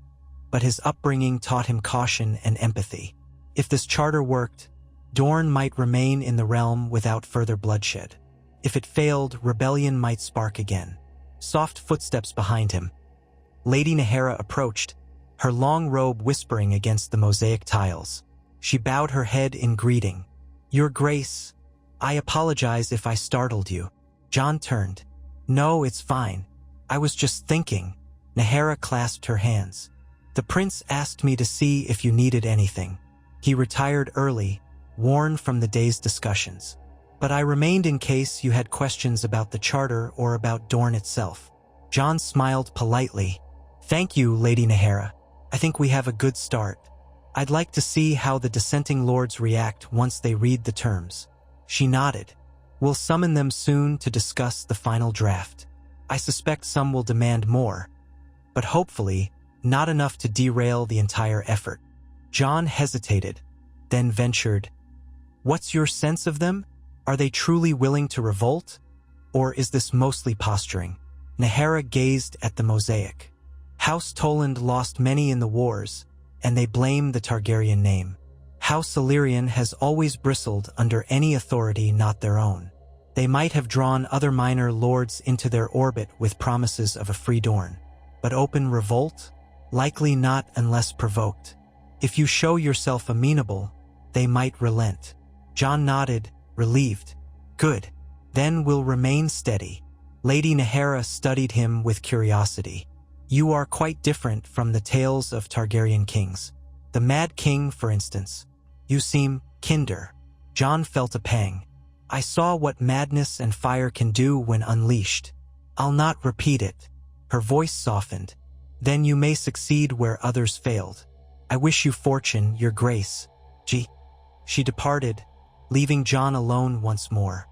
but his upbringing taught him caution and empathy. If this charter worked, Dorne might remain in the realm without further bloodshed. If it failed, rebellion might spark again. Soft footsteps behind him. Lady Nahara approached, her long robe whispering against the mosaic tiles. She bowed her head in greeting. "Your Grace, I apologize if I startled you." Jon turned. "No, it's fine. I was just thinking." Nahara clasped her hands. "The prince asked me to see if you needed anything. He retired early, worn from the day's discussions. But I remained in case you had questions about the charter or about Dorne itself." Jon smiled politely. "Thank you, Lady Nahara. I think we have a good start. I'd like to see how the dissenting lords react once they read the terms." She nodded. "We'll summon them soon to discuss the final draft. I suspect some will demand more, but hopefully not enough to derail the entire effort." Jon hesitated, then ventured, "What's your sense of them? Are they truly willing to revolt? Or is this mostly posturing?" Nahara gazed at the mosaic. "House Toland lost many in the wars, and they blame the Targaryen name. House Illyrian has always bristled under any authority not their own. They might have drawn other minor lords into their orbit with promises of a free Dorne. But open revolt? Likely not unless provoked. If you show yourself amenable, they might relent." Jon nodded, relieved. "Good. Then we'll remain steady." Lady Nahara studied him with curiosity. "You are quite different from the tales of Targaryen kings. The Mad King, for instance. You seem kinder." Jon felt a pang. "I saw what madness and fire can do when unleashed. I'll not repeat it." Her voice softened. "Then you may succeed where others failed. I wish you fortune, Your Grace." She departed, leaving Jon alone once more.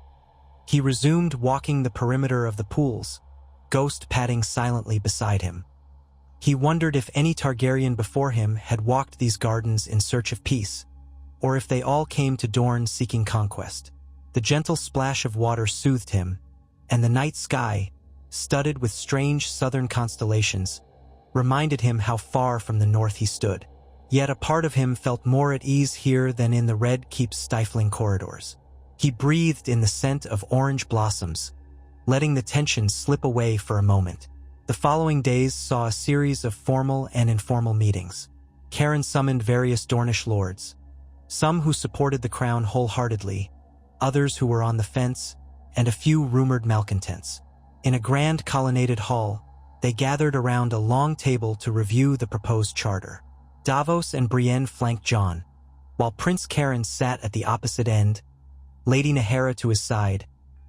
He resumed walking the perimeter of the pools, Ghost padding silently beside him. He wondered if any Targaryen before him had walked these gardens in search of peace, or if they all came to Dorne seeking conquest. The gentle splash of water soothed him, and the night sky, studded with strange southern constellations, reminded him how far from the north he stood. Yet a part of him felt more at ease here than in the Red Keep's stifling corridors. He breathed in the scent of orange blossoms, letting the tension slip away for a moment. The following days saw a series of formal and informal meetings. Karen summoned various Dornish lords, some who supported the crown wholeheartedly, others who were on the fence, and a few rumored malcontents. In a grand colonnaded hall, they gathered around a long table to review the proposed charter. Davos and Brienne flanked Jon, while Prince Karen sat at the opposite end, Lady Nahara to his side,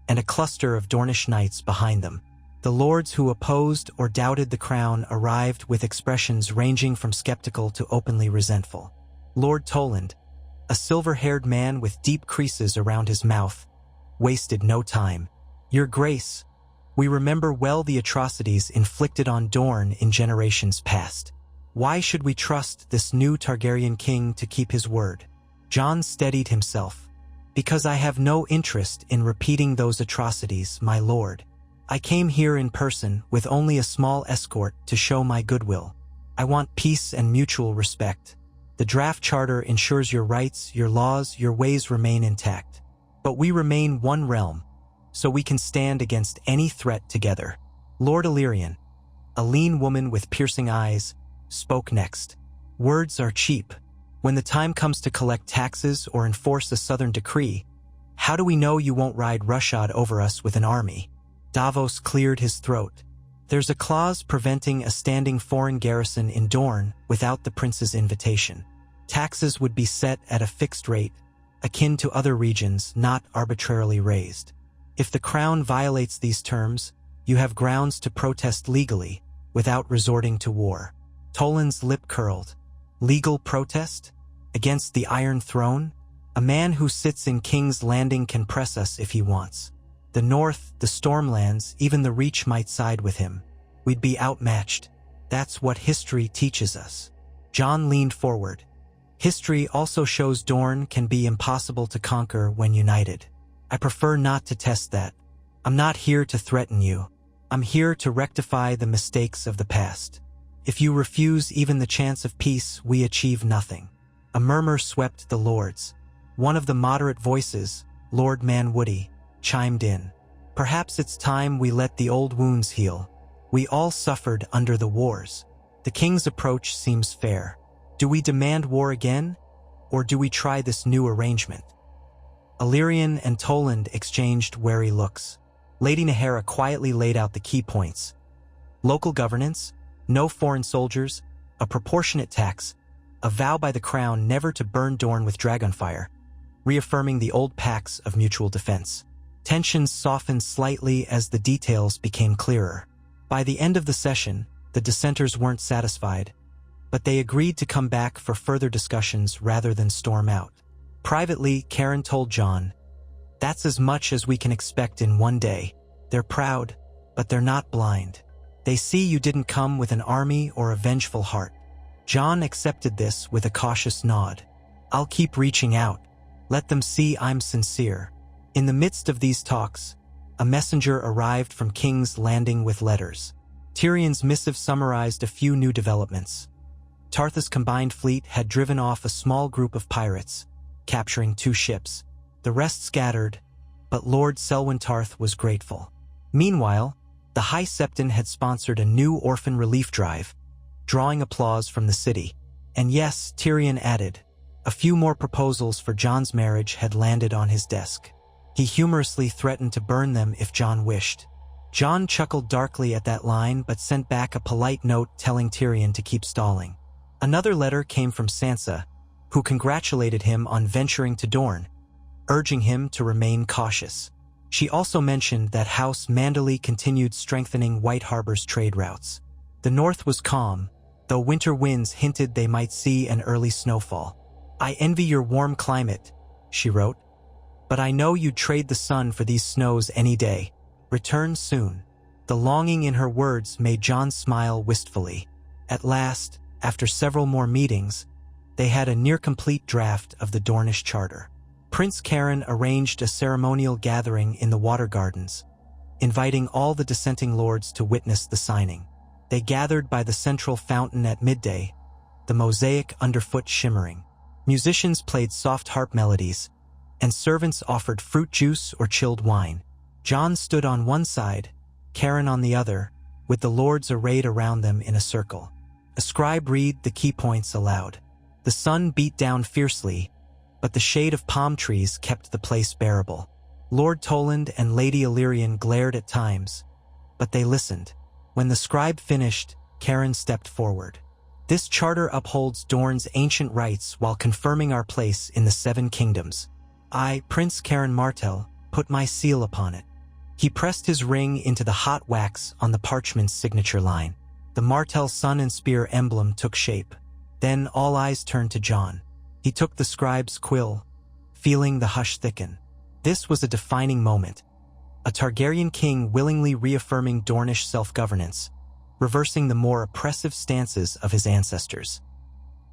and a cluster of Dornish knights behind them. The lords who opposed or doubted the crown arrived with expressions ranging from skeptical to openly resentful. Lord Toland, a silver-haired man with deep creases around his mouth, wasted no time. "Your Grace, we remember well the atrocities inflicted on Dorne in generations past. Why should we trust this new Targaryen king to keep his word?" Jon steadied himself. "Because I have no interest in repeating those atrocities, my lord. I came here in person with only a small escort to show my goodwill. I want peace and mutual respect. The draft charter ensures your rights, your laws, your ways remain intact. But we remain one realm, so we can stand against any threat together. Lord Illyrian, a lean woman with piercing eyes, spoke next. Words are cheap. When the time comes to collect taxes or enforce a southern decree, how do we know you won't ride roughshod over us with an army? Davos cleared his throat. There's a clause preventing a standing foreign garrison in Dorne without the prince's invitation. Taxes would be set at a fixed rate, akin to other regions, not arbitrarily raised. If the crown violates these terms, you have grounds to protest legally, without resorting to war. Toland's lip curled. Legal protest? Against the Iron Throne? A man who sits in King's Landing can press us if he wants. The North, the Stormlands, even the Reach might side with him. We'd be outmatched. That's what history teaches us. Jon leaned forward. History also shows Dorne can be impossible to conquer when united. I prefer not to test that. I'm not here to threaten you. I'm here to rectify the mistakes of the past. If you refuse even the chance of peace, we achieve nothing. A murmur swept the lords. One of the moderate voices, Lord Manwoody, chimed in. Perhaps it's time we let the old wounds heal. We all suffered under the wars. The king's approach seems fair. Do we demand war again, or do we try this new arrangement? Illyrian and Toland exchanged wary looks. Lady Nahara quietly laid out the key points. Local governance, no foreign soldiers, a proportionate tax, a vow by the crown never to burn Dorne with dragonfire, reaffirming the old pacts of mutual defense. Tensions softened slightly as the details became clearer. By the end of the session, the dissenters weren't satisfied, but they agreed to come back for further discussions rather than storm out. Privately, Karen told Jon, "That's as much as we can expect in one day. They're proud, but they're not blind. They see you didn't come with an army or a vengeful heart." Jon accepted this with a cautious nod. "I'll keep reaching out. Let them see I'm sincere." In the midst of these talks, a messenger arrived from King's Landing with letters. Tyrion's missive summarized a few new developments. Tarth's combined fleet had driven off a small group of pirates, capturing 2 ships. The rest scattered, but Lord Selwyn Tarth was grateful. Meanwhile, the High Septon had sponsored a new orphan relief drive, drawing applause from the city. And yes, Tyrion added, a few more proposals for Jon's marriage had landed on his desk. He humorously threatened to burn them if Jon wished. Jon chuckled darkly at that line but sent back a polite note telling Tyrion to keep stalling. Another letter came from Sansa, who congratulated him on venturing to Dorne, urging him to remain cautious. She also mentioned that House Manderley continued strengthening White Harbor's trade routes. The north was calm, though winter winds hinted they might see an early snowfall. "I envy your warm climate," she wrote, "but I know you'd trade the sun for these snows any day. Return soon." The longing in her words made Jon smile wistfully. At last, after several more meetings, they had a near-complete draft of the Dornish Charter. Prince Karen arranged a ceremonial gathering in the Water Gardens, inviting all the dissenting lords to witness the signing. They gathered by the central fountain at midday, the mosaic underfoot shimmering. Musicians played soft harp melodies, and servants offered fruit juice or chilled wine. Jon stood on one side, Karen on the other, with the lords arrayed around them in a circle. A scribe read the key points aloud. The sun beat down fiercely, but the shade of palm trees kept the place bearable. Lord Toland and Lady Illyrian glared at times, but they listened. When the scribe finished, Karen stepped forward. "This charter upholds Dorne's ancient rights while confirming our place in the 7 kingdoms. I, Prince Karen Martell, put my seal upon it." He pressed his ring into the hot wax on the parchment's signature line. The Martell sun and spear emblem took shape. Then all eyes turned to Jon. He took the scribe's quill, feeling the hush thicken. This was a defining moment. A Targaryen king willingly reaffirming Dornish self-governance, reversing the more oppressive stances of his ancestors.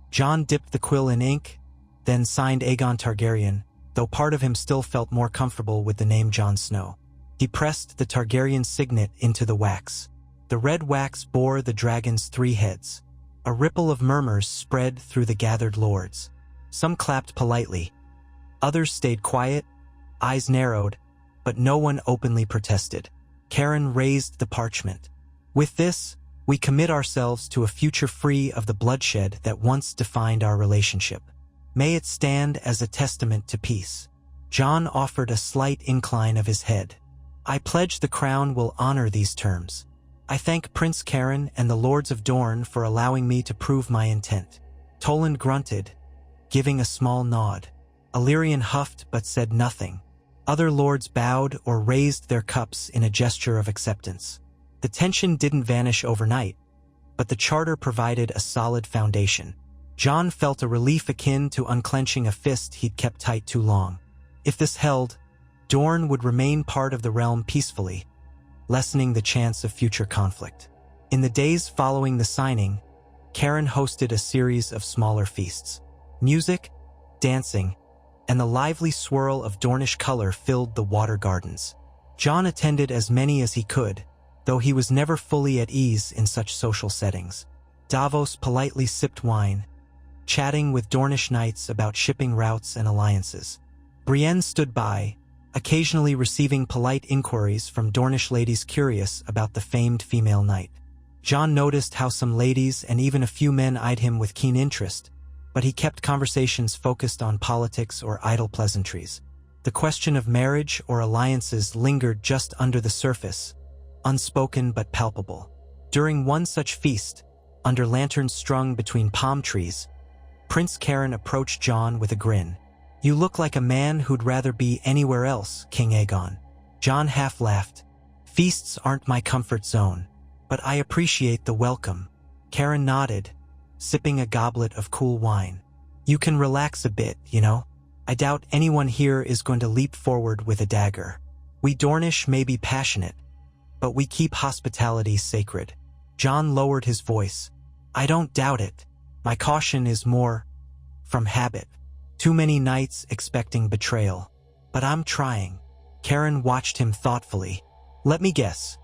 Jon dipped the quill in ink, then signed Aegon Targaryen, though part of him still felt more comfortable with the name Jon Snow. He pressed the Targaryen signet into the wax. The red wax bore the dragon's 3 heads. A ripple of murmurs spread through the gathered lords. Some clapped politely. Others stayed quiet, eyes narrowed, but no one openly protested. Karen raised the parchment. With this, we commit ourselves to a future free of the bloodshed that once defined our relationship. May it stand as a testament to peace. Jon offered a slight incline of his head. I pledge the crown will honor these terms. I thank Prince Karen and the Lords of Dorne for allowing me to prove my intent. Toland grunted, giving a small nod. Illyrian huffed but said nothing. Other lords bowed or raised their cups in a gesture of acceptance. The tension didn't vanish overnight, but the charter provided a solid foundation. Jon felt a relief akin to unclenching a fist he'd kept tight too long. If this held, Dorne would remain part of the realm peacefully, lessening the chance of future conflict. In the days following the signing, Karen hosted a series of smaller feasts. Music, dancing, and the lively swirl of Dornish color filled the water gardens. Jon attended as many as he could, though he was never fully at ease in such social settings. Davos politely sipped wine, chatting with Dornish knights about shipping routes and alliances. Brienne stood by, occasionally receiving polite inquiries from Dornish ladies curious about the famed female knight. Jon noticed how some ladies and even a few men eyed him with keen interest, but he kept conversations focused on politics or idle pleasantries. The question of marriage or alliances lingered just under the surface, unspoken but palpable. During one such feast, under lanterns strung between palm trees, Prince Karen approached Jon with a grin. "You look like a man who'd rather be anywhere else, King Aegon." Jon half laughed. "Feasts aren't my comfort zone, but I appreciate the welcome." Karen nodded, sipping a goblet of cool wine. "You can relax a bit, you know? I doubt anyone here is going to leap forward with a dagger. We Dornish may be passionate, but we keep hospitality sacred." Jon lowered his voice. "I don't doubt it. My caution is more from habit. Too many knights expecting betrayal. But I'm trying." Karen watched him thoughtfully. "Let me guess.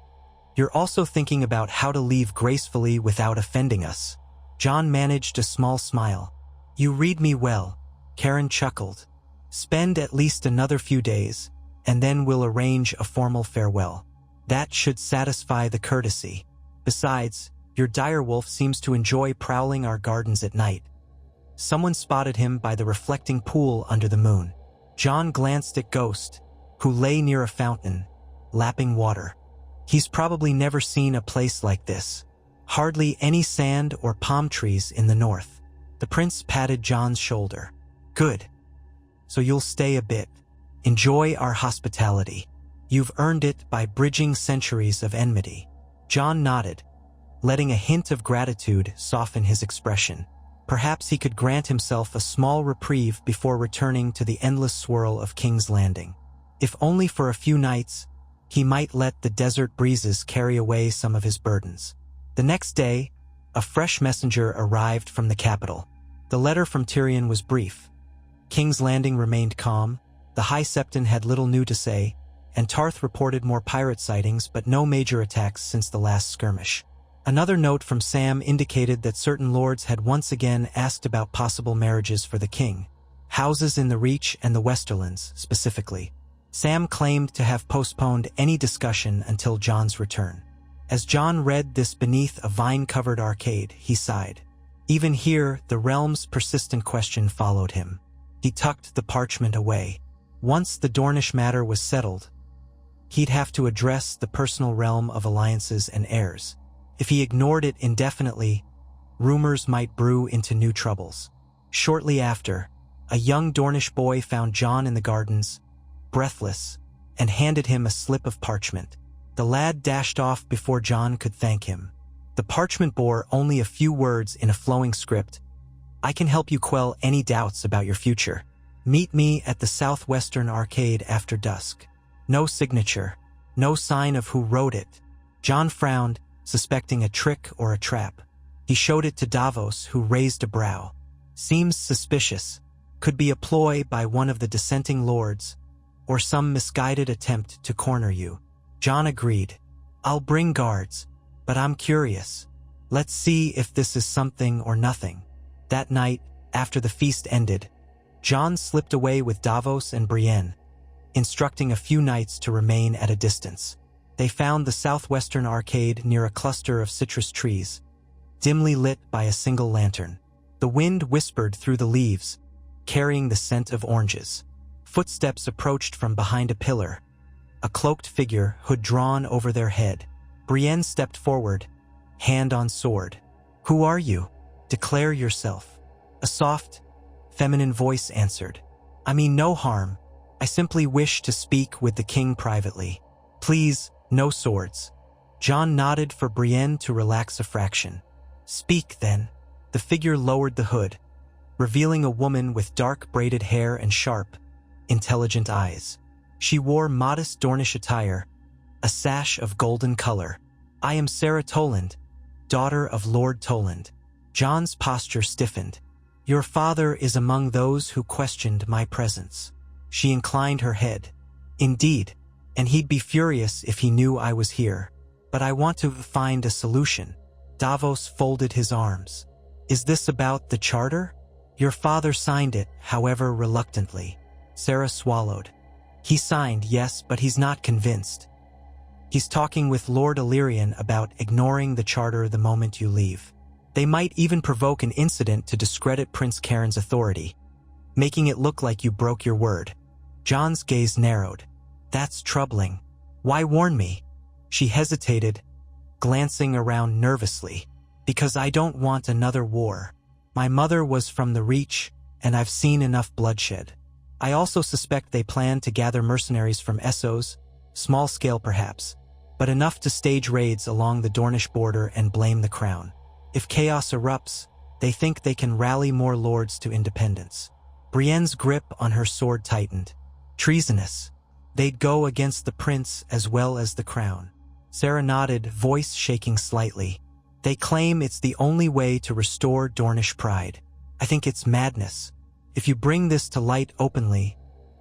You're also thinking about how to leave gracefully without offending us." Jon managed a small smile. "You read me well." Karen chuckled. "Spend at least another few days, and then we'll arrange a formal farewell. That should satisfy the courtesy. Besides, your direwolf seems to enjoy prowling our gardens at night." Someone spotted him by the reflecting pool under the moon. Jon glanced at Ghost, who lay near a fountain, lapping water. He's probably never seen a place like this. Hardly any sand or palm trees in the north. The prince patted Jon's shoulder. "Good. So you'll stay a bit. Enjoy our hospitality. You've earned it by bridging centuries of enmity." Jon nodded, letting a hint of gratitude soften his expression. Perhaps he could grant himself a small reprieve before returning to the endless swirl of King's Landing. If only for a few nights, he might let the desert breezes carry away some of his burdens. The next day, a fresh messenger arrived from the capital. The letter from Tyrion was brief. King's Landing remained calm, the High Septon had little new to say, and Tarth reported more pirate sightings but no major attacks since the last skirmish. Another note from Sam indicated that certain lords had once again asked about possible marriages for the king. Houses in the Reach and the Westerlands, specifically. Sam claimed to have postponed any discussion until Jon's return. As Jon read this beneath a vine-covered arcade, he sighed. Even here, the realm's persistent question followed him. He tucked the parchment away. Once the Dornish matter was settled, he'd have to address the personal realm of alliances and heirs. If he ignored it indefinitely, rumors might brew into new troubles. Shortly after, a young Dornish boy found Jon in the gardens, breathless, and handed him a slip of parchment. The lad dashed off before Jon could thank him. The parchment bore only a few words in a flowing script. "I can help you quell any doubts about your future. Meet me at the southwestern arcade after dusk." No signature, no sign of who wrote it. Jon frowned, suspecting a trick or a trap. He showed it to Davos, who raised a brow. "Seems suspicious. Could be a ploy by one of the dissenting lords, or some misguided attempt to corner you." Jon agreed. "I'll bring guards, but I'm curious. Let's see if this is something or nothing. That night, after the feast ended, Jon slipped away with Davos and Brienne, instructing a few knights to remain at a distance. They found the southwestern arcade near a cluster of citrus trees, dimly lit by a single lantern. The wind whispered through the leaves, carrying the scent of oranges. Footsteps approached from behind a pillar, a cloaked figure, hood drawn over their head. Brienne stepped forward, hand on sword. "Who are you? Declare yourself." A soft, feminine voice answered. "I mean no harm. I simply wish to speak with the king privately. Please, no swords." Jon nodded for Brienne to relax a fraction. "Speak, then." The figure lowered the hood, revealing a woman with dark braided hair and sharp, intelligent eyes. She wore modest Dornish attire, a sash of golden color. "I am Sarah Toland, daughter of Lord Toland." Jon's posture stiffened. "Your father is among those who questioned my presence." She inclined her head. "Indeed, and he'd be furious if he knew I was here. But I want to find a solution." Davos folded his arms. "Is this about the charter? Your father signed it, however reluctantly." Sarah swallowed. "He signed, yes, but he's not convinced. He's talking with Lord Illyrian about ignoring the charter the moment you leave. They might even provoke an incident to discredit Prince Karen's authority, making it look like you broke your word." Jon's gaze narrowed. "That's troubling. Why warn me?" She hesitated, glancing around nervously. "Because I don't want another war. My mother was from the Reach, and I've seen enough bloodshed. I also suspect they plan to gather mercenaries from Essos, small scale perhaps, but enough to stage raids along the Dornish border and blame the crown. If chaos erupts, they think they can rally more lords to independence." Brienne's grip on her sword tightened. "Treasonous. They'd go against the prince as well as the crown." Sarah nodded, voice shaking slightly. "They claim it's the only way to restore Dornish pride. I think it's madness. If you bring this to light openly,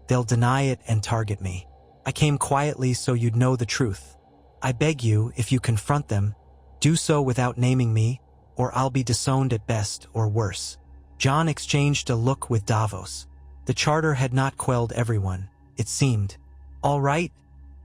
they'll deny it and target me. I came quietly so you'd know the truth. I beg you, if you confront them, do so without naming me, or I'll be disowned at best or worse." Jon exchanged a look with Davos. The charter had not quelled everyone, it seemed. "All right,"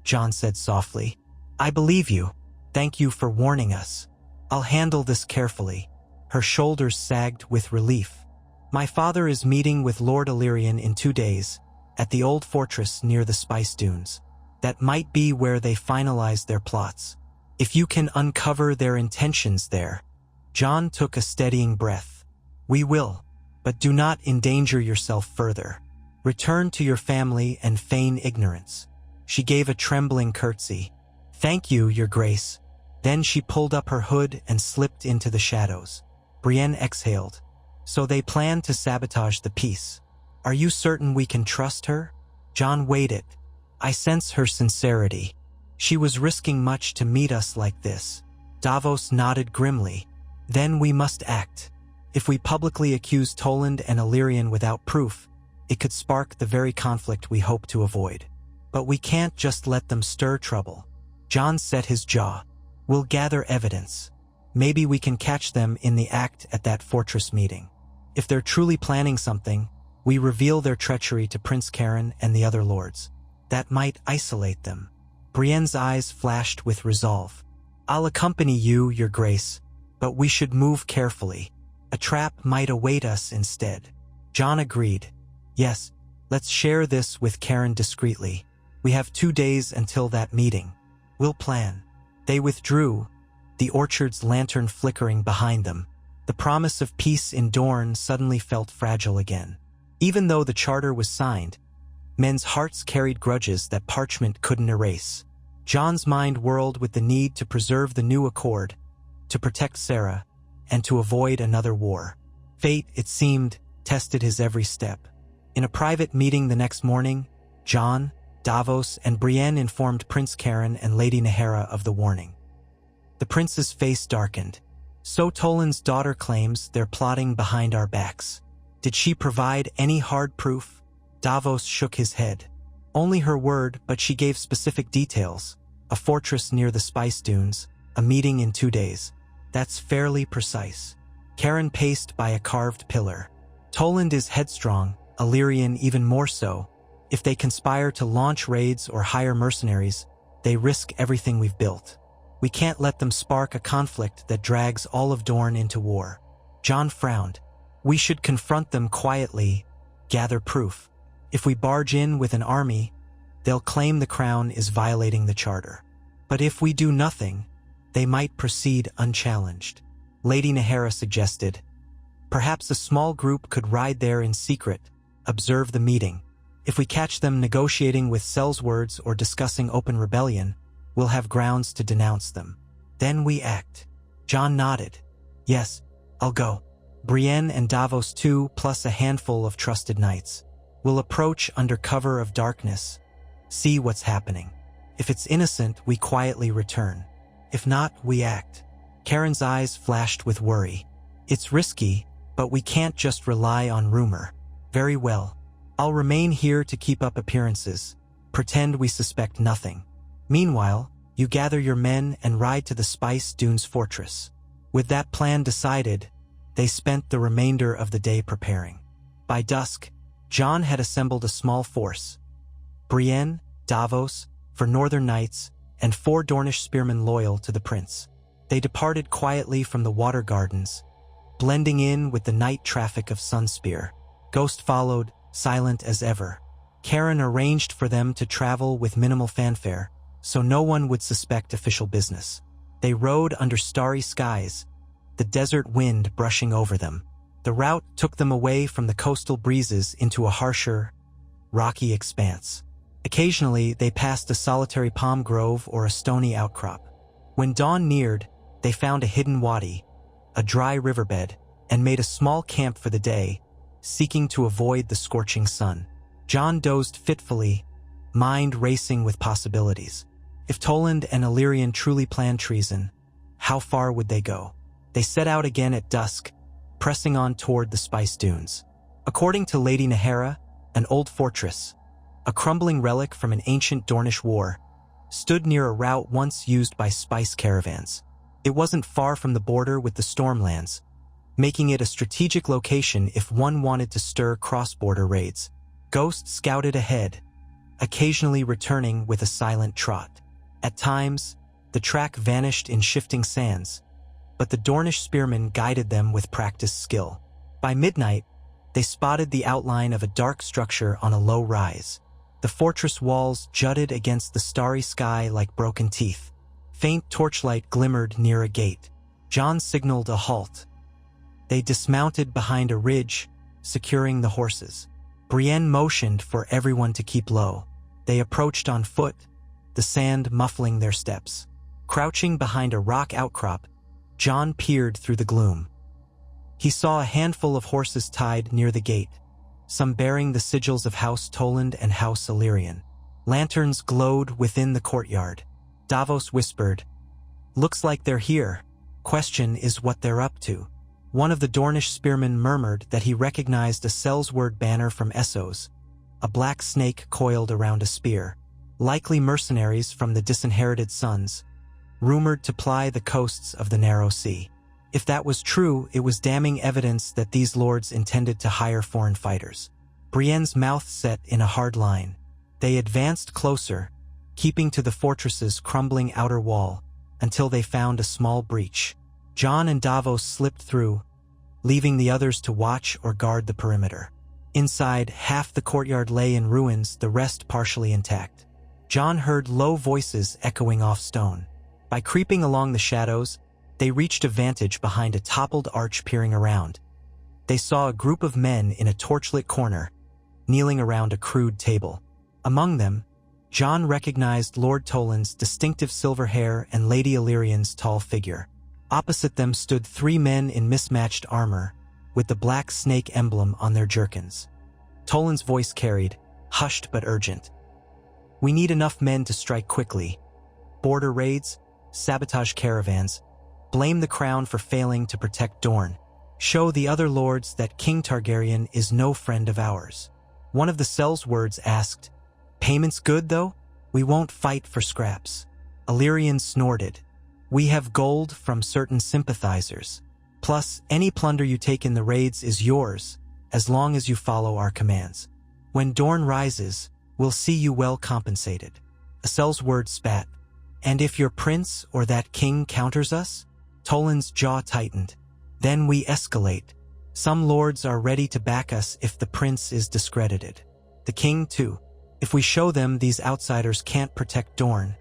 Jon said softly. "I believe you. Thank you for warning us. I'll handle this carefully." Her shoulders sagged with relief. "My father is meeting with Lord Illyrian in 2 days, at the old fortress near the Spice Dunes. That might be where they finalize their plots. If you can uncover their intentions there." Jon took a steadying breath. "We will, but do not endanger yourself further. Return to your family and feign ignorance." She gave a trembling curtsy. "Thank you, Your Grace." Then she pulled up her hood and slipped into the shadows. Brienne exhaled. "So they plan to sabotage the peace. Are you certain we can trust her?" Jon waited. "I sense her sincerity. She was risking much to meet us like this." Davos nodded grimly. "Then we must act. If we publicly accuse Toland and Illyrian without proof, it could spark the very conflict we hope to avoid. But we can't just let them stir trouble." Jon set his jaw. "We'll gather evidence. Maybe we can catch them in the act at that fortress meeting. If they're truly planning something, we reveal their treachery to Prince Karen and the other lords. That might isolate them." Brienne's eyes flashed with resolve. "I'll accompany you, Your Grace, but we should move carefully. A trap might await us instead." Jon agreed. "Yes, let's share this with Karen discreetly. We have 2 days until that meeting. We'll plan." They withdrew, the orchard's lantern flickering behind them. The promise of peace in Dorne suddenly felt fragile again. Even though the charter was signed, men's hearts carried grudges that parchment couldn't erase. Jon's mind whirled with the need to preserve the new accord, to protect Sarah, and to avoid another war. Fate, it seemed, tested his every step. In a private meeting the next morning, Jon, Davos, and Brienne informed Prince Karen and Lady Nahara of the warning. The prince's face darkened. "So Toland's daughter claims they're plotting behind our backs. Did she provide any hard proof?" Davos shook his head. "Only her word, but she gave specific details. A fortress near the Spice Dunes, a meeting in 2 days. That's fairly precise. Karen paced by a carved pillar. Toland is headstrong, Illyrian even more so. If they conspire to launch raids or hire mercenaries, they risk everything we've built. We can't let them spark a conflict that drags all of Dorne into war. Jon frowned. We should confront them quietly, gather proof. If we barge in with an army, they'll claim the crown is violating the charter. But if we do nothing, they might proceed unchallenged. Lady Nahara suggested. Perhaps a small group could ride there in secret, observe the meeting. If we catch them negotiating with sellswords or discussing open rebellion, we'll have grounds to denounce them. Then we act. Jon nodded. Yes, I'll go. Brienne and Davos too, plus a handful of trusted knights. We'll approach under cover of darkness, see what's happening. If it's innocent, we quietly return. If not, we act. Karen's eyes flashed with worry. It's risky, but we can't just rely on rumor. Very well. I'll remain here to keep up appearances. Pretend we suspect nothing. Meanwhile, you gather your men and ride to the Spice Dunes fortress. With that plan decided, they spent the remainder of the day preparing. By dusk, Jon had assembled a small force. Brienne, Davos, for Northern Knights, and 4 Dornish spearmen loyal to the prince. They departed quietly from the water gardens, blending in with the night traffic of Sunspear. Ghost followed, silent as ever. Karen arranged for them to travel with minimal fanfare, so no one would suspect official business. They rode under starry skies, the desert wind brushing over them. The route took them away from the coastal breezes into a harsher, rocky expanse. Occasionally, they passed a solitary palm grove or a stony outcrop. When dawn neared, they found a hidden wadi, a dry riverbed, and made a small camp for the day, seeking to avoid the scorching sun. Jon dozed fitfully, mind racing with possibilities. If Toland and Illyrian truly planned treason, how far would they go? They set out again at dusk, pressing on toward the Spice Dunes. According to Lady Nahara, an old fortress, a crumbling relic from an ancient Dornish war, stood near a route once used by spice caravans. It wasn't far from the border with the Stormlands, making it a strategic location if one wanted to stir cross-border raids. Ghost scouted ahead, occasionally returning with a silent trot. At times, the track vanished in shifting sands, but the Dornish spearmen guided them with practiced skill. By midnight, they spotted the outline of a dark structure on a low rise. The fortress walls jutted against the starry sky like broken teeth. Faint torchlight glimmered near a gate. Jon signaled a halt. They dismounted behind a ridge, securing the horses. Brienne motioned for everyone to keep low. They approached on foot, the sand muffling their steps. Crouching behind a rock outcrop, Jon peered through the gloom. He saw a handful of horses tied near the gate, some bearing the sigils of House Toland and House Illyrian. Lanterns glowed within the courtyard. Davos whispered, "Looks like they're here. Question is what they're up to." One of the Dornish spearmen murmured that he recognized a sellsword banner from Essos, a black snake coiled around a spear. Likely mercenaries from the Disinherited Sons, rumored to ply the coasts of the Narrow Sea. If that was true, it was damning evidence that these lords intended to hire foreign fighters. Brienne's mouth set in a hard line. They advanced closer, keeping to the fortress's crumbling outer wall, until they found a small breach. Jon and Davos slipped through, leaving the others to watch or guard the perimeter. Inside, half the courtyard lay in ruins, the rest partially intact. Jon heard low voices echoing off stone. By creeping along the shadows, they reached a vantage behind a toppled arch peering around. They saw a group of men in a torchlit corner, kneeling around a crude table. Among them, Jon recognized Lord Toland's distinctive silver hair and Lady Illyrian's tall figure. Opposite them stood 3 men in mismatched armor, with the black snake emblem on their jerkins. Toland's voice carried, hushed but urgent. "We need enough men to strike quickly. Border raids, sabotage caravans, blame the crown for failing to protect Dorne. Show the other lords that King Targaryen is no friend of ours." One of the sellswords asked, "Payments good, though? We won't fight for scraps." Illyrian snorted. We have gold from certain sympathizers. Plus, any plunder you take in the raids is yours, as long as you follow our commands. When dawn rises, we'll see you well compensated. Asel's word spat. And if your prince or that king counters us? Toland's jaw tightened. Then we escalate. Some lords are ready to back us if the prince is discredited. The king, too. If we show them these outsiders can't protect Dorne,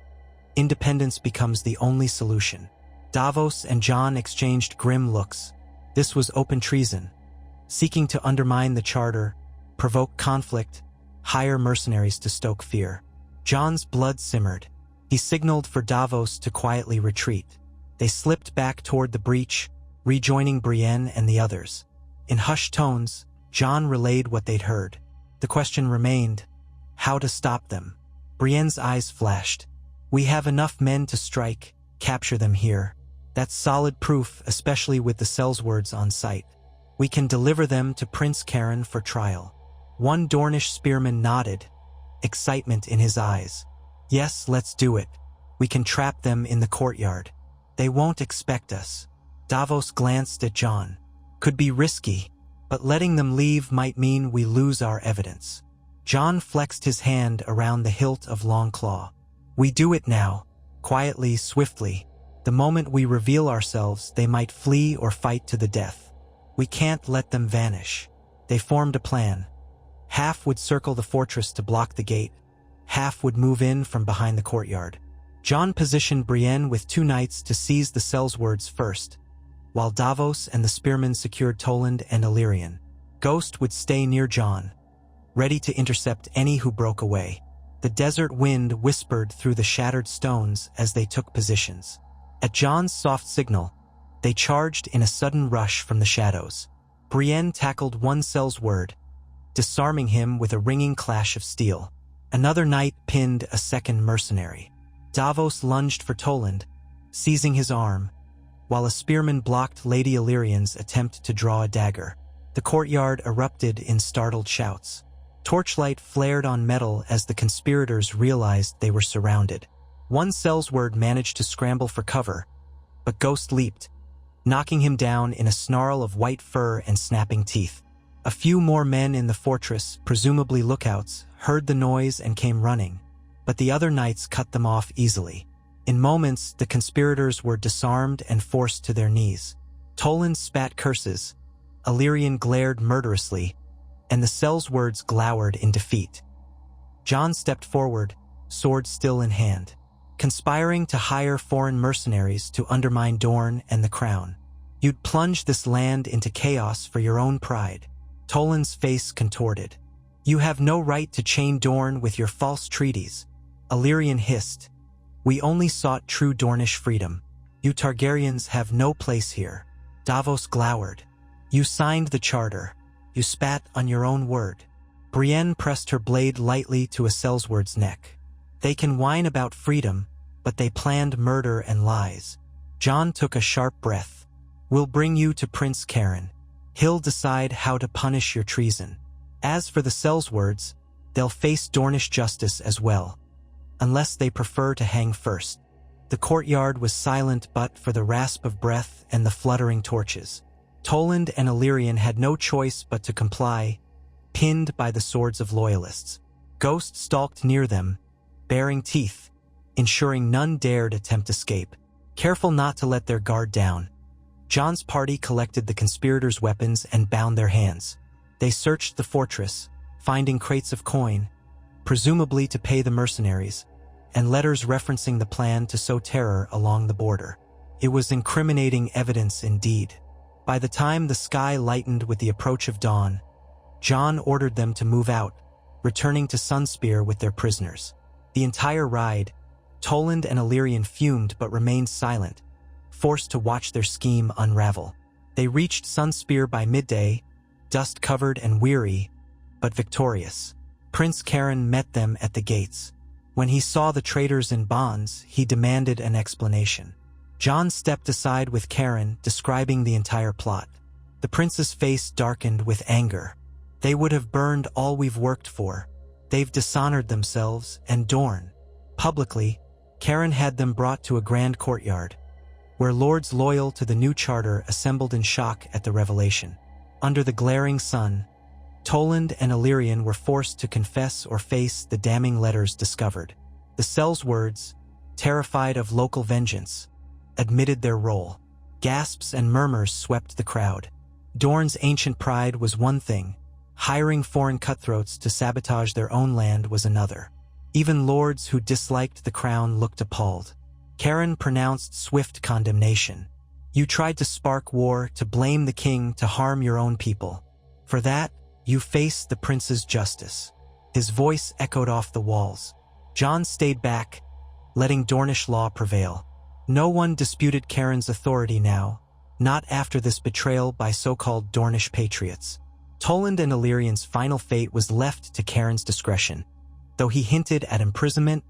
independence becomes the only solution. Davos and Jon exchanged grim looks. This was open treason. Seeking to undermine the charter, provoke conflict, hire mercenaries to stoke fear. Jon's blood simmered. He signaled for Davos to quietly retreat. They slipped back toward the breach, rejoining Brienne and the others. In hushed tones, Jon relayed what they'd heard. The question remained, how to stop them? Brienne's eyes flashed. We have enough men to strike, capture them here. That's solid proof, especially with the Sellswords on site. We can deliver them to Prince Karen for trial. One Dornish spearman nodded, excitement in his eyes. Yes, let's do it. We can trap them in the courtyard. They won't expect us. Davos glanced at Jon. Could be risky, but letting them leave might mean we lose our evidence. Jon flexed his hand around the hilt of Longclaw. We do it now, quietly, swiftly. The moment we reveal ourselves, they might flee or fight to the death. We can't let them vanish. They formed a plan. Half would circle the fortress to block the gate. Half would move in from behind the courtyard. Jon positioned Brienne with 2 knights to seize the Sellswords first, while Davos and the spearmen secured Toland and Illyrian. Ghost would stay near Jon, ready to intercept any who broke away. The desert wind whispered through the shattered stones as they took positions. At Jon's soft signal, they charged in a sudden rush from the shadows. Brienne tackled one Sellsword, disarming him with a ringing clash of steel. Another knight pinned a second mercenary. Davos lunged for Toland, seizing his arm, while a spearman blocked Lady Illyrian's attempt to draw a dagger. The courtyard erupted in startled shouts. Torchlight flared on metal as the conspirators realized they were surrounded. One Sellsword managed to scramble for cover, but Ghost leaped, knocking him down in a snarl of white fur and snapping teeth. A few more men in the fortress, presumably lookouts, heard the noise and came running, but the other knights cut them off easily. In moments, the conspirators were disarmed and forced to their knees. Toland spat curses, Illyrian glared murderously, and the Sellswords glowered in defeat. Jon stepped forward, sword still in hand, conspiring to hire foreign mercenaries to undermine Dorne and the crown. You'd plunge this land into chaos for your own pride. Toland's face contorted. You have no right to chain Dorne with your false treaties. Illyrian hissed. We only sought true Dornish freedom. You Targaryens have no place here. Davos glowered. You signed the charter. You spat on your own word. Brienne pressed her blade lightly to a Sellsword's neck. They can whine about freedom, but they planned murder and lies. Jon took a sharp breath. We'll bring you to Prince Karen. He'll decide how to punish your treason. As for the Sellswords, they'll face Dornish justice as well, unless they prefer to hang first. The courtyard was silent but for the rasp of breath and the fluttering torches. Toland and Illyrian had no choice but to comply, pinned by the swords of loyalists. Ghost stalked near them, baring teeth, ensuring none dared attempt escape, careful not to let their guard down. Jon's party collected the conspirators' weapons and bound their hands. They searched the fortress, finding crates of coin, presumably to pay the mercenaries, and letters referencing the plan to sow terror along the border. It was incriminating evidence indeed. By the time the sky lightened with the approach of dawn, Jon ordered them to move out, returning to Sunspear with their prisoners. The entire ride, Toland and Illyrian fumed but remained silent, forced to watch their scheme unravel. They reached Sunspear by midday, dust-covered and weary, but victorious. Prince Karen met them at the gates. When he saw the traitors in bonds, he demanded an explanation. Jon stepped aside with Karen, describing the entire plot. The prince's face darkened with anger. They would have burned all we've worked for. They've dishonored themselves and Dorne. Publicly, Karen had them brought to a grand courtyard. where lords loyal to the new charter assembled in shock at the revelation. Under the glaring sun, Toland and Illyrian were forced to confess or face the damning letters discovered. The cell's words, terrified of local vengeance, admitted their role. Gasps and murmurs swept the crowd. Dorne's ancient pride was one thing, hiring foreign cutthroats to sabotage their own land was another. Even lords who disliked the crown looked appalled. Karen pronounced swift condemnation. You tried to spark war, to blame the king, to harm your own people. For that, you face the prince's justice. His voice echoed off the walls. Jon stayed back, letting Dornish law prevail. No one disputed Karen's authority now, not after this betrayal by so-called Dornish patriots. Toland and Illyrian's final fate was left to Karen's discretion, though he hinted at imprisonment,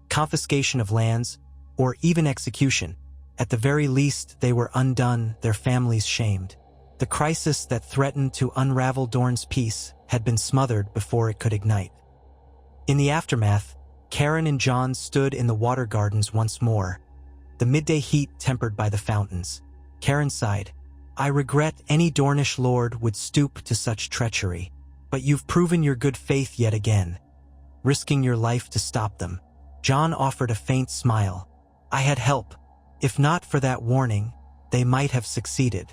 confiscation of lands, or even execution. At the very least, they were undone, their families shamed. The crisis that threatened to unravel Dorne's peace had been smothered before it could ignite. In the aftermath, Karen and Jon stood in the water gardens once more, the midday heat tempered by the fountains. Karen sighed. I regret any Dornish lord would stoop to such treachery, but you've proven your good faith yet again, risking your life to stop them. Jon offered a faint smile. I had help. If not for that warning, they might have succeeded.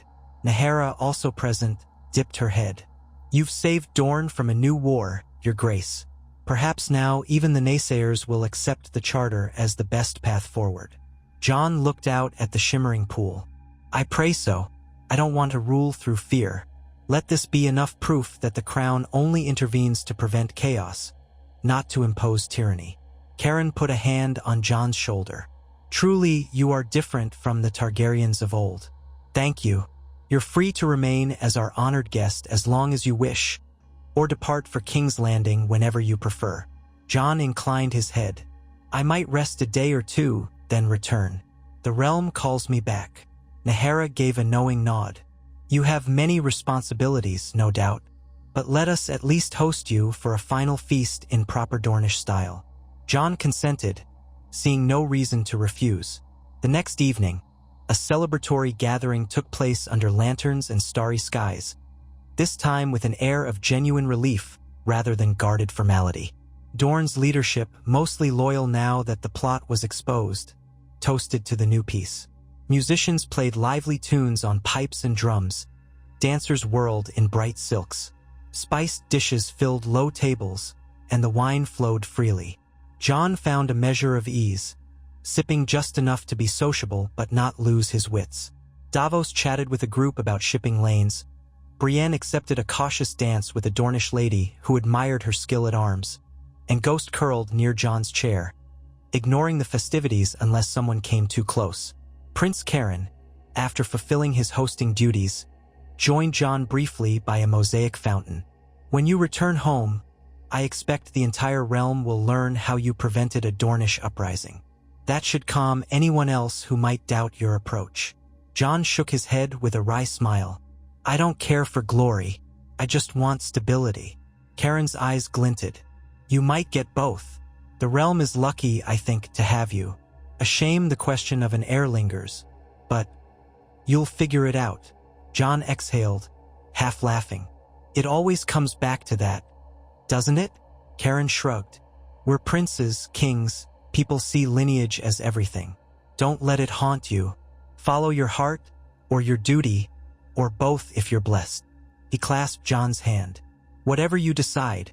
Nahara, also present, dipped her head. You've saved Dorne from a new war, your grace. Perhaps now even the naysayers will accept the charter as the best path forward. Jon looked out at the shimmering pool. I pray so. I don't want to rule through fear. Let this be enough proof that the crown only intervenes to prevent chaos, not to impose tyranny. Karen put a hand on Jon's shoulder. Truly, you are different from the Targaryens of old. Thank you. You're free to remain as our honored guest as long as you wish, or depart for King's Landing whenever you prefer. Jon inclined his head. I might rest a day or two, then return. The realm calls me back. Nahara gave a knowing nod. You have many responsibilities, no doubt, but let us at least host you for a final feast in proper Dornish style. Jon consented, seeing no reason to refuse. The next evening, a celebratory gathering took place under lanterns and starry skies, this time with an air of genuine relief rather than guarded formality. Dorne's leadership, mostly loyal now that the plot was exposed, toasted to the new peace. Musicians played lively tunes on pipes and drums. Dancers whirled in bright silks. Spiced dishes filled low tables, and the wine flowed freely. Jon found a measure of ease, sipping just enough to be sociable but not lose his wits. Davos chatted with a group about shipping lanes. Brienne accepted a cautious dance with a Dornish lady who admired her skill at arms, and Ghost curled near Jon's chair, ignoring the festivities unless someone came too close. Prince Karen, after fulfilling his hosting duties, joined Jon briefly by a mosaic fountain. When you return home, I expect the entire realm will learn how you prevented a Dornish uprising. That should calm anyone else who might doubt your approach. Jon shook his head with a wry smile. I don't care for glory. I just want stability. Karen's eyes glinted. You might get both. The realm is lucky, I think, to have you. A shame the question of an heir lingers, but you'll figure it out. Jon exhaled, half laughing. It always comes back to that, doesn't it? Karen shrugged. We're princes, kings. People see lineage as everything. Don't let it haunt you. Follow your heart, or your duty, or both if you're blessed. He clasped Jon's hand. Whatever you decide,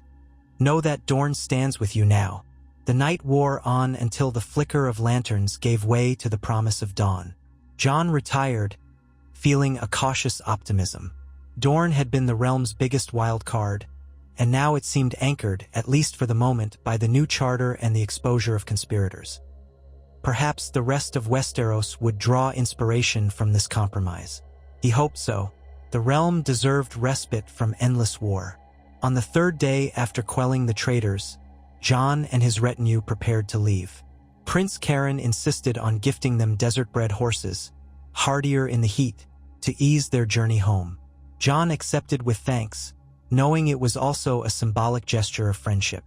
know that Dorne stands with you now. The night wore on until the flicker of lanterns gave way to the promise of dawn. Jon retired, feeling a cautious optimism. Dorne had been the realm's biggest wild card, and now it seemed anchored, at least for the moment, by the new charter and the exposure of conspirators. Perhaps the rest of Westeros would draw inspiration from this compromise. He hoped so. The realm deserved respite from endless war. On the third day after quelling the traitors, Jon and his retinue prepared to leave. Prince Karen insisted on gifting them desert-bred horses, hardier in the heat, to ease their journey home. Jon accepted with thanks, knowing it was also a symbolic gesture of friendship.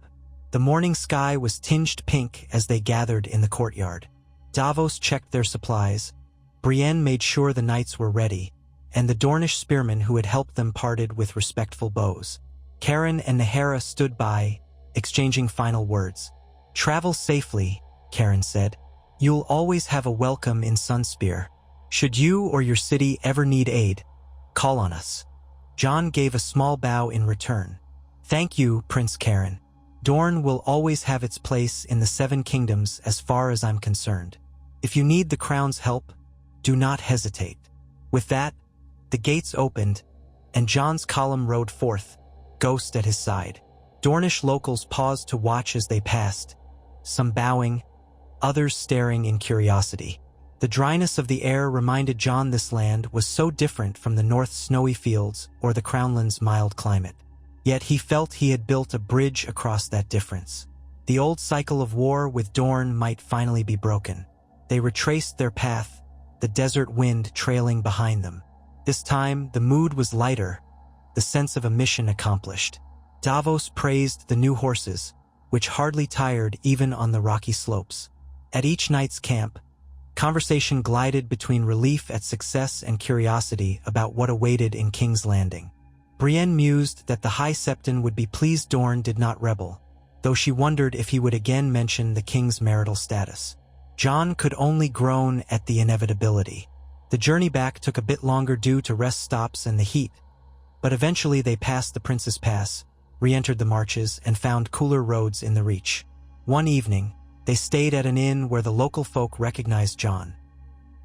The morning sky was tinged pink as they gathered in the courtyard. Davos checked their supplies, Brienne made sure the knights were ready, and the Dornish spearmen who had helped them parted with respectful bows. Karen and Nahara stood by, exchanging final words. "Travel safely," Karen said. "You'll always have a welcome in Sunspear. Should you or your city ever need aid, call on us." Jon gave a small bow in return. "Thank you, Prince Karen. Dorne will always have its place in the Seven Kingdoms as far as I'm concerned. If you need the crown's help, do not hesitate." With that, the gates opened, and Jon's column rode forth, Ghost at his side. Dornish locals paused to watch as they passed, some bowing, others staring in curiosity. The dryness of the air reminded Jon this land was so different from the north's snowy fields or the Crownland's mild climate. Yet he felt he had built a bridge across that difference. The old cycle of war with Dorne might finally be broken. They retraced their path, the desert wind trailing behind them. This time, the mood was lighter, the sense of a mission accomplished. Davos praised the new horses, which hardly tired even on the rocky slopes. At each night's camp, conversation glided between relief at success and curiosity about what awaited in King's Landing. Brienne mused that the High Septon would be pleased Dorne did not rebel, though she wondered if he would again mention the king's marital status. Jon could only groan at the inevitability. The journey back took a bit longer due to rest stops and the heat, but eventually they passed the Prince's Pass, re-entered the marches, and found cooler roads in the Reach. One evening, they stayed at an inn where the local folk recognized Jon.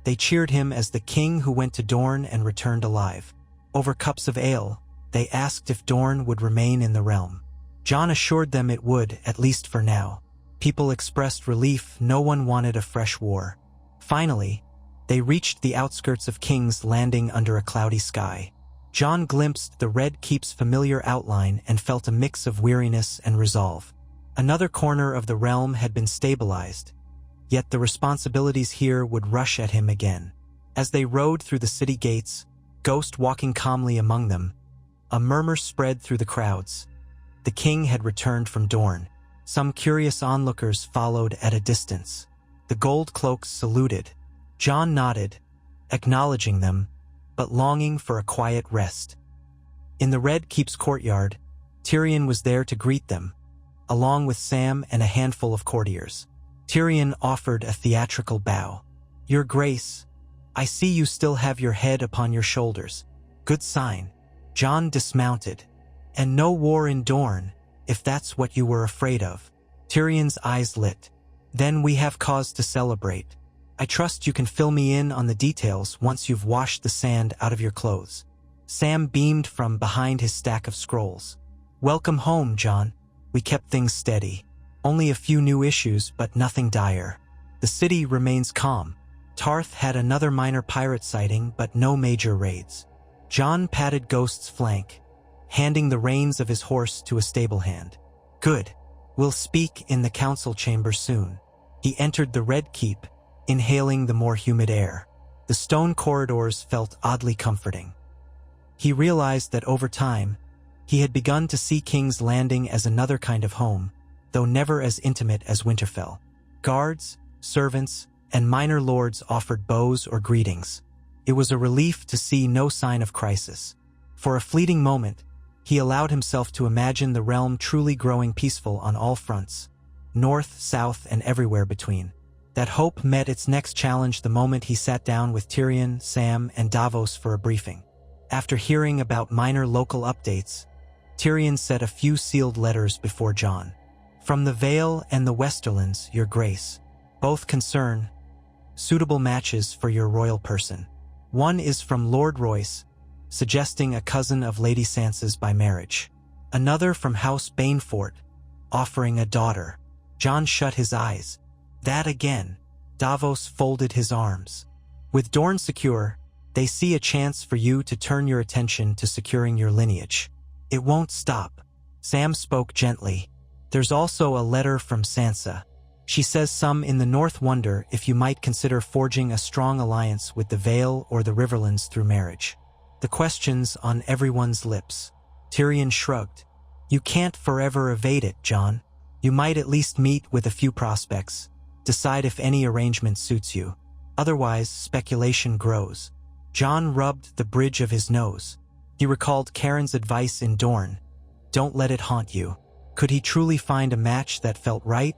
They cheered him as the king who went to Dorne and returned alive. Over cups of ale, they asked if Dorne would remain in the realm. Jon assured them it would, at least for now. People expressed relief no one wanted a fresh war. Finally, they reached the outskirts of King's Landing under a cloudy sky. Jon glimpsed the Red Keep's familiar outline and felt a mix of weariness and resolve. Another corner of the realm had been stabilized, yet the responsibilities here would rush at him again. As they rode through the city gates, Ghost walking calmly among them, a murmur spread through the crowds. The king had returned from Dorne. Some curious onlookers followed at a distance. The gold cloaks saluted. Jon nodded, acknowledging them, but longing for a quiet rest. In the Red Keep's courtyard, Tyrion was there to greet them, along with Sam and a handful of courtiers. Tyrion offered a theatrical bow. "Your Grace, I see you still have your head upon your shoulders. Good sign." Jon dismounted. "And no war in Dorne, if that's what you were afraid of." Tyrion's eyes lit. "Then we have cause to celebrate. I trust you can fill me in on the details once you've washed the sand out of your clothes." Sam beamed from behind his stack of scrolls. "Welcome home, Jon. We kept things steady. Only a few new issues, but nothing dire. The city remains calm. Tarth had another minor pirate sighting, but no major raids." Jon patted Ghost's flank, handing the reins of his horse to a stable hand. "Good. We'll speak in the council chamber soon." He entered the Red Keep, inhaling the more humid air. The stone corridors felt oddly comforting. He realized that over time, he had begun to see King's Landing as another kind of home, though never as intimate as Winterfell. Guards, servants, and minor lords offered bows or greetings. It was a relief to see no sign of crisis. For a fleeting moment, he allowed himself to imagine the realm truly growing peaceful on all fronts, north, south, and everywhere between. That hope met its next challenge the moment he sat down with Tyrion, Sam, and Davos for a briefing. After hearing about minor local updates, Tyrion set a few sealed letters before Jon. "From the Vale and the Westerlands, Your Grace. Both concern suitable matches for your royal person. One is from Lord Royce, suggesting a cousin of Lady Sansa's by marriage. Another from House Banefort, offering a daughter." Jon shut his eyes. "That again." Davos folded his arms. "With Dorne secure, they see a chance for you to turn your attention to securing your lineage. It won't stop." Sam spoke gently. "There's also a letter from Sansa. She says some in the North wonder if you might consider forging a strong alliance with the Vale or the Riverlands through marriage." The question's on everyone's lips. Tyrion shrugged. "You can't forever evade it, Jon. You might at least meet with a few prospects, decide if any arrangement suits you. Otherwise, speculation grows. Jon rubbed the bridge of his nose. He recalled Karen's advice in Dorne. Don't let it haunt you. Could he truly find a match that felt right?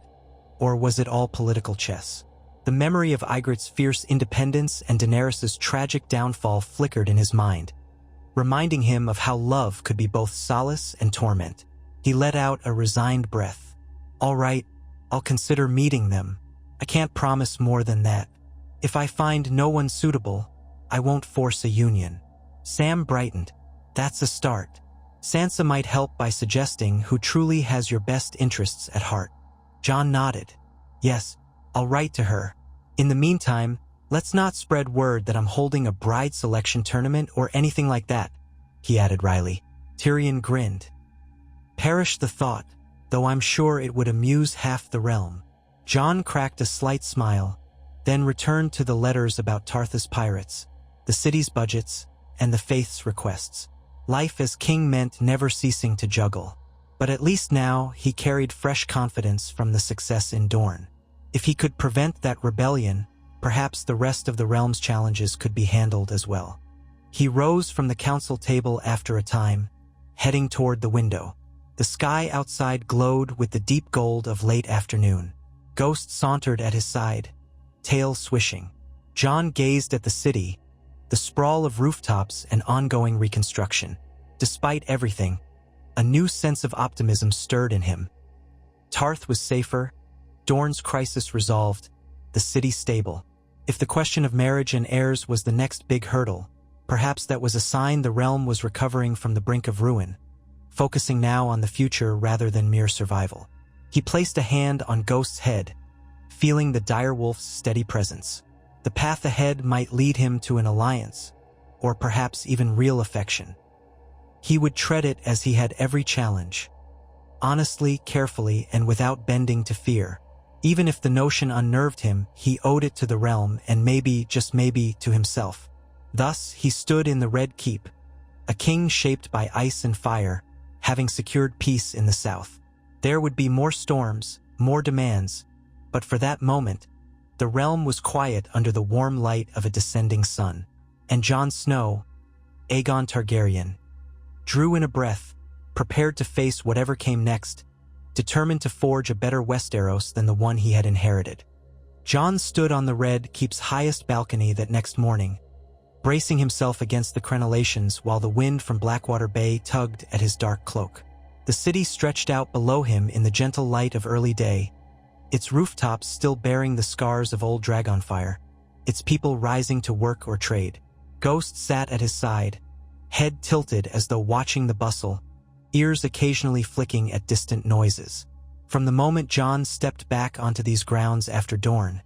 Or was it all political chess? The memory of Ygritte's fierce independence and Daenerys's tragic downfall flickered in his mind, reminding him of how love could be both solace and torment. He let out a resigned breath. All right, I'll consider meeting them. I can't promise more than that. If I find no one suitable, I won't force a union. Sam brightened. That's a start. Sansa might help by suggesting who truly has your best interests at heart. Jon nodded. Yes, I'll write to her. In the meantime, let's not spread word that I'm holding a bride selection tournament or anything like that, he added wryly. Tyrion grinned. Perish the thought, though I'm sure it would amuse half the realm. Jon cracked a slight smile, then returned to the letters about Tarth's pirates, the city's budgets, and the faith's requests. Life as king meant never ceasing to juggle. But at least now he carried fresh confidence from the success in Dorne. If he could prevent that rebellion, perhaps the rest of the realm's challenges could be handled as well. He rose from the council table after a time, heading toward the window. The sky outside glowed with the deep gold of late afternoon. Ghost sauntered at his side, tail swishing. Jon gazed at the city, the sprawl of rooftops and ongoing reconstruction. Despite everything, a new sense of optimism stirred in him. Tarth was safer, Dorne's crisis resolved, the city stable. If the question of marriage and heirs was the next big hurdle, perhaps that was a sign the realm was recovering from the brink of ruin, focusing now on the future rather than mere survival. He placed a hand on Ghost's head, feeling the direwolf's steady presence. The path ahead might lead him to an alliance, or perhaps even real affection. He would tread it as he had every challenge, honestly, carefully, and without bending to fear. Even if the notion unnerved him, he owed it to the realm and maybe, just maybe, to himself. Thus, he stood in the Red Keep, a king shaped by ice and fire, having secured peace in the south. There would be more storms, more demands, but for that moment, the realm was quiet under the warm light of a descending sun. And Jon Snow, Aegon Targaryen, drew in a breath, prepared to face whatever came next, determined to forge a better Westeros than the one he had inherited. Jon stood on the Red Keep's highest balcony that next morning, bracing himself against the crenellations while the wind from Blackwater Bay tugged at his dark cloak. The city stretched out below him in the gentle light of early day, its rooftops still bearing the scars of old Dragonfire, its people rising to work or trade. Ghost sat at his side, head tilted as though watching the bustle, ears occasionally flicking at distant noises. From the moment Jon stepped back onto these grounds after Dorne,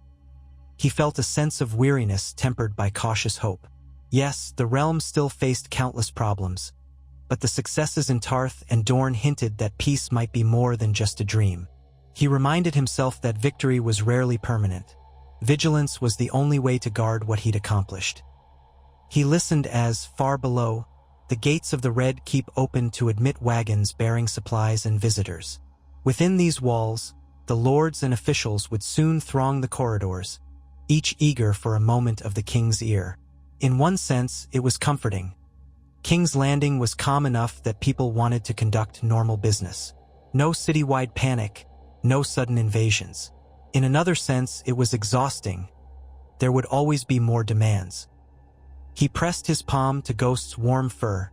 he felt a sense of weariness tempered by cautious hope. Yes, the realm still faced countless problems, but the successes in Tarth and Dorne hinted that peace might be more than just a dream. He reminded himself that victory was rarely permanent. Vigilance was the only way to guard what he'd accomplished. He listened as, far below, the gates of the Red Keep opened to admit wagons bearing supplies and visitors. Within these walls, the lords and officials would soon throng the corridors, each eager for a moment of the king's ear. In one sense, it was comforting. King's Landing was calm enough that people wanted to conduct normal business. No citywide panic, no sudden invasions. In another sense, it was exhausting. There would always be more demands. He pressed his palm to Ghost's warm fur,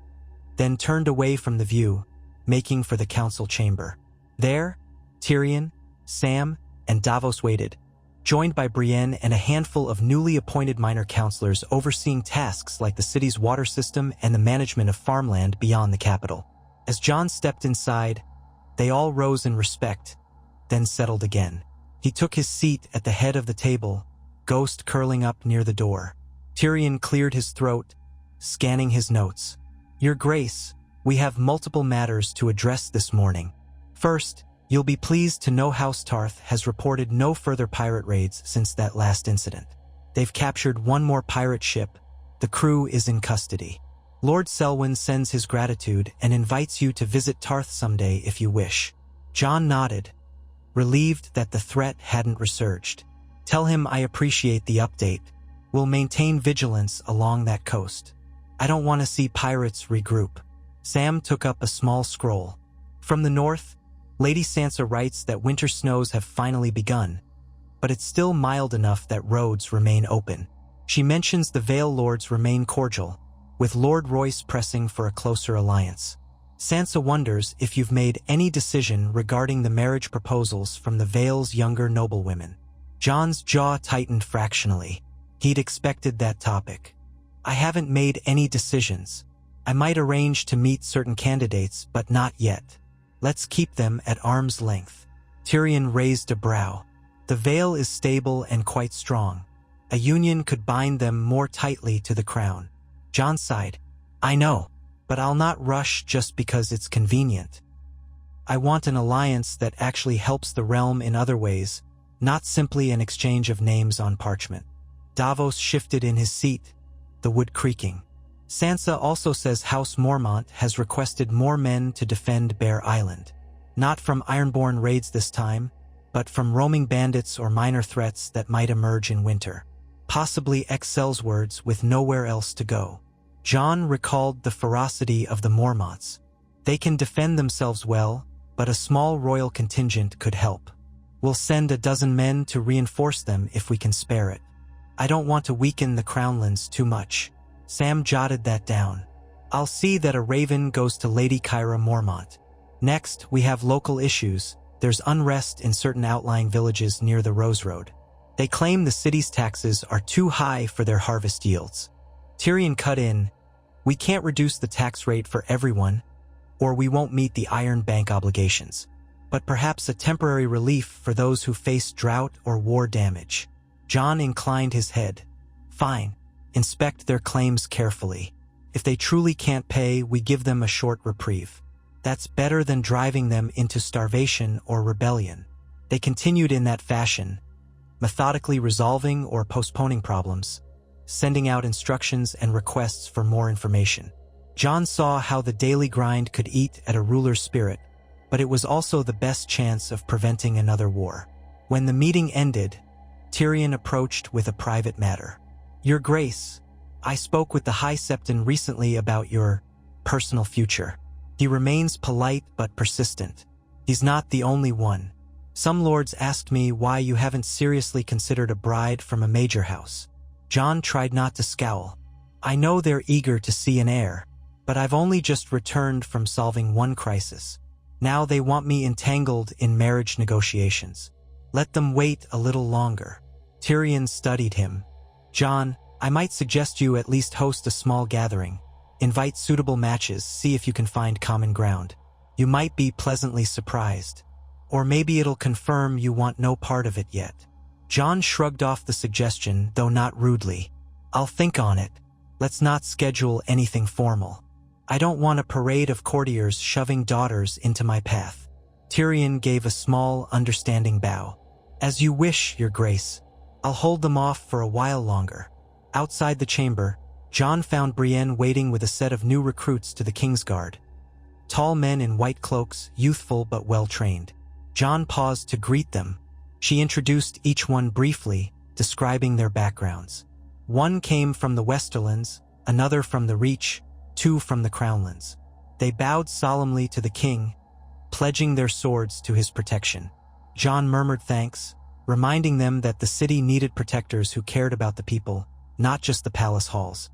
then turned away from the view, making for the council chamber. There, Tyrion, Sam, and Davos waited, joined by Brienne and a handful of newly appointed minor councilors overseeing tasks like the city's water system and the management of farmland beyond the capital. As Jon stepped inside, they all rose in respect, then settled again. He took his seat at the head of the table, Ghost curling up near the door. Tyrion cleared his throat, scanning his notes. Your Grace, we have multiple matters to address this morning. First, you'll be pleased to know House Tarth has reported no further pirate raids since that last incident. They've captured one more pirate ship. The crew is in custody. Lord Selwyn sends his gratitude and invites you to visit Tarth someday if you wish. Jon nodded, relieved that the threat hadn't resurged. Tell him I appreciate the update, We'll maintain vigilance along that coast. I don't want to see pirates regroup." Sam took up a small scroll. From the north, Lady Sansa writes that winter snows have finally begun, but it's still mild enough that roads remain open. She mentions the Vale Lords remain cordial, with Lord Royce pressing for a closer alliance. Sansa wonders if you've made any decision regarding the marriage proposals from the Vale's younger noblewomen. Jon's jaw tightened fractionally. He'd expected that topic. "I haven't made any decisions. I might arrange to meet certain candidates, but not yet. Let's keep them at arm's length." Tyrion raised a brow. "The Vale is stable and quite strong. A union could bind them more tightly to the crown." Jon sighed. "I know, but I'll not rush just because it's convenient. I want an alliance that actually helps the realm in other ways, not simply an exchange of names on parchment." Davos shifted in his seat, the wood creaking. "Sansa also says House Mormont has requested more men to defend Bear Island. Not from Ironborn raids this time, but from roaming bandits or minor threats that might emerge in winter. Possibly ex-Sellswords with nowhere else to go." Jon recalled the ferocity of the Mormonts. "They can defend themselves well, but a small royal contingent could help. We'll send a dozen men to reinforce them if we can spare it. I don't want to weaken the Crownlands too much." Sam jotted that down. "I'll see that a raven goes to Lady Kyra Mormont. Next, we have local issues. There's unrest in certain outlying villages near the Rose Road. They claim the city's taxes are too high for their harvest yields." Tyrion cut in, "We can't reduce the tax rate for everyone, or we won't meet the Iron Bank obligations. But perhaps a temporary relief for those who face drought or war damage." Jon inclined his head. "Fine. Inspect their claims carefully. If they truly can't pay, we give them a short reprieve. That's better than driving them into starvation or rebellion." They continued in that fashion, methodically resolving or postponing problems, sending out instructions and requests for more information. Jon saw how the daily grind could eat at a ruler's spirit, but it was also the best chance of preventing another war. When the meeting ended, Tyrion approached with a private matter. "Your Grace, I spoke with the High Septon recently about your personal future. He remains polite but persistent. He's not the only one. Some lords asked me why you haven't seriously considered a bride from a major house." Jon tried not to scowl. "I know they're eager to see an heir, but I've only just returned from solving one crisis. Now they want me entangled in marriage negotiations. Let them wait a little longer." Tyrion studied him. "Jon, I might suggest you at least host a small gathering. Invite suitable matches, see if you can find common ground. You might be pleasantly surprised. Or maybe it'll confirm you want no part of it yet." Jon shrugged off the suggestion, though not rudely. "I'll think on it. Let's not schedule anything formal. I don't want a parade of courtiers shoving daughters into my path." Tyrion gave a small, understanding bow. "As you wish, Your Grace. I'll hold them off for a while longer." Outside the chamber, Jon found Brienne waiting with a set of new recruits to the Kingsguard. Tall men in white cloaks, youthful but well-trained. Jon paused to greet them. She introduced each one briefly, describing their backgrounds. One came from the Westerlands, another from the Reach, two from the Crownlands. They bowed solemnly to the king, pledging their swords to his protection. Jon murmured thanks, reminding them that the city needed protectors who cared about the people, not just the palace halls.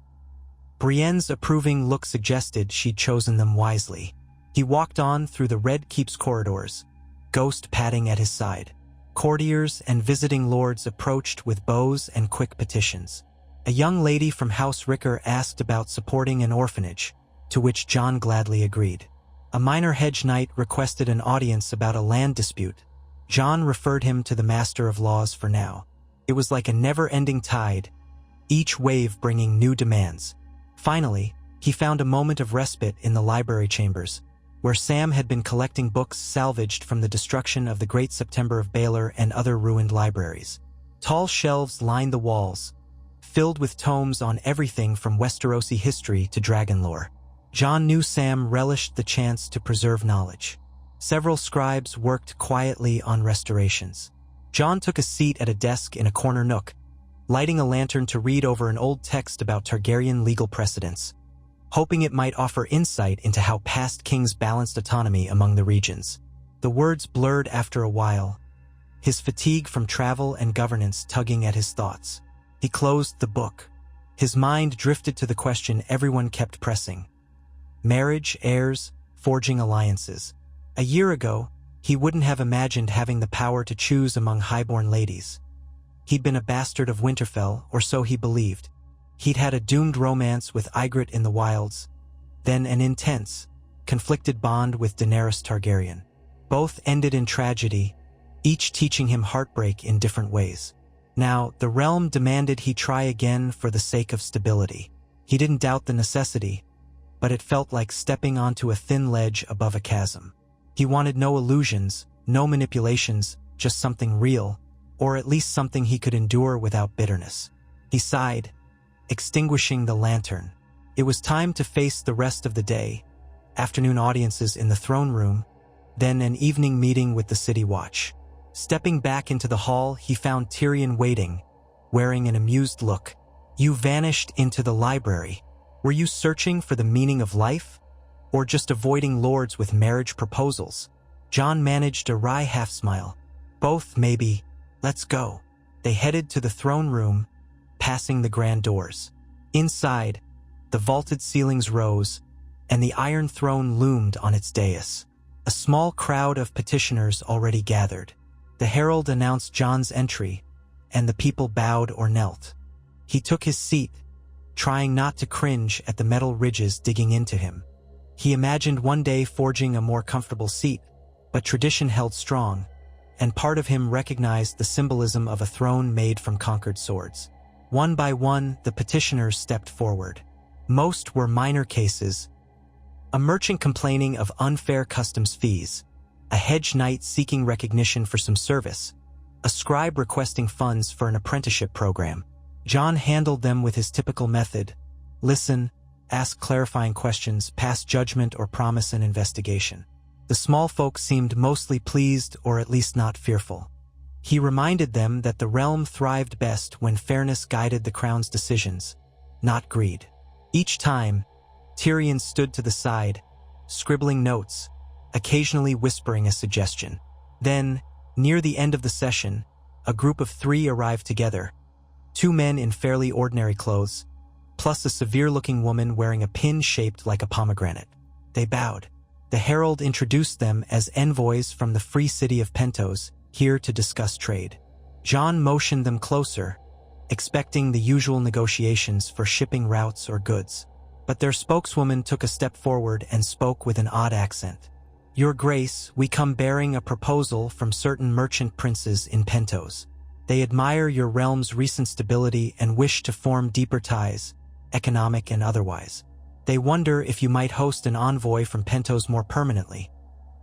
Brienne's approving look suggested she'd chosen them wisely. He walked on through the Red Keep's corridors, Ghost padding at his side. Courtiers and visiting lords approached with bows and quick petitions. A young lady from House Ricker asked about supporting an orphanage, to which Jon gladly agreed. A minor hedge knight requested an audience about a land dispute. Jon referred him to the Master of Laws for now. It was like a never-ending tide, each wave bringing new demands. Finally, he found a moment of respite in the library chambers, where Sam had been collecting books salvaged from the destruction of the Great September of Baelor and other ruined libraries. Tall shelves lined the walls, filled with tomes on everything from Westerosi history to dragon lore. Jon knew Sam relished the chance to preserve knowledge. Several scribes worked quietly on restorations. Jon took a seat at a desk in a corner nook, lighting a lantern to read over an old text about Targaryen legal precedents, hoping it might offer insight into how past kings balanced autonomy among the regions. The words blurred after a while, his fatigue from travel and governance tugging at his thoughts. He closed the book. His mind drifted to the question everyone kept pressing. Marriage, heirs, forging alliances. A year ago, he wouldn't have imagined having the power to choose among highborn ladies. He'd been a bastard of Winterfell, or so he believed. He'd had a doomed romance with Ygritte in the wilds, then an intense, conflicted bond with Daenerys Targaryen. Both ended in tragedy, each teaching him heartbreak in different ways. Now, the realm demanded he try again for the sake of stability. He didn't doubt the necessity, but it felt like stepping onto a thin ledge above a chasm. He wanted no illusions, no manipulations, just something real, or at least something he could endure without bitterness. He sighed, extinguishing the lantern. It was time to face the rest of the day, afternoon audiences in the throne room, then an evening meeting with the City Watch. Stepping back into the hall, he found Tyrion waiting, wearing an amused look. "You vanished into the library. Were you searching for the meaning of life? Or just avoiding lords with marriage proposals?" Jon managed a wry half-smile. "Both, maybe. Let's go." They headed to the throne room, passing the grand doors. Inside, the vaulted ceilings rose, and the Iron Throne loomed on its dais. A small crowd of petitioners already gathered. The herald announced Jon's entry, and the people bowed or knelt. He took his seat, trying not to cringe at the metal ridges digging into him. He imagined one day forging a more comfortable seat, but tradition held strong, and part of him recognized the symbolism of a throne made from conquered swords. One by one, the petitioners stepped forward. Most were minor cases: a merchant complaining of unfair customs fees, a hedge knight seeking recognition for some service, a scribe requesting funds for an apprenticeship program. Jon handled them with his typical method: listen, ask clarifying questions, pass judgment, or promise an investigation. The small folk seemed mostly pleased, or at least not fearful. He reminded them that the realm thrived best when fairness guided the crown's decisions, not greed. Each time, Tyrion stood to the side, scribbling notes, occasionally whispering a suggestion. Then, near the end of the session, a group of 3 arrived together: 2 men in fairly ordinary clothes, plus a severe-looking woman wearing a pin shaped like a pomegranate. They bowed. The herald introduced them as envoys from the free city of Pentos, here to discuss trade. Jon motioned them closer, expecting the usual negotiations for shipping routes or goods. But their spokeswoman took a step forward and spoke with an odd accent. "Your Grace, we come bearing a proposal from certain merchant princes in Pentos. They admire your realm's recent stability and wish to form deeper ties, economic and otherwise. They wonder if you might host an envoy from Pentos more permanently.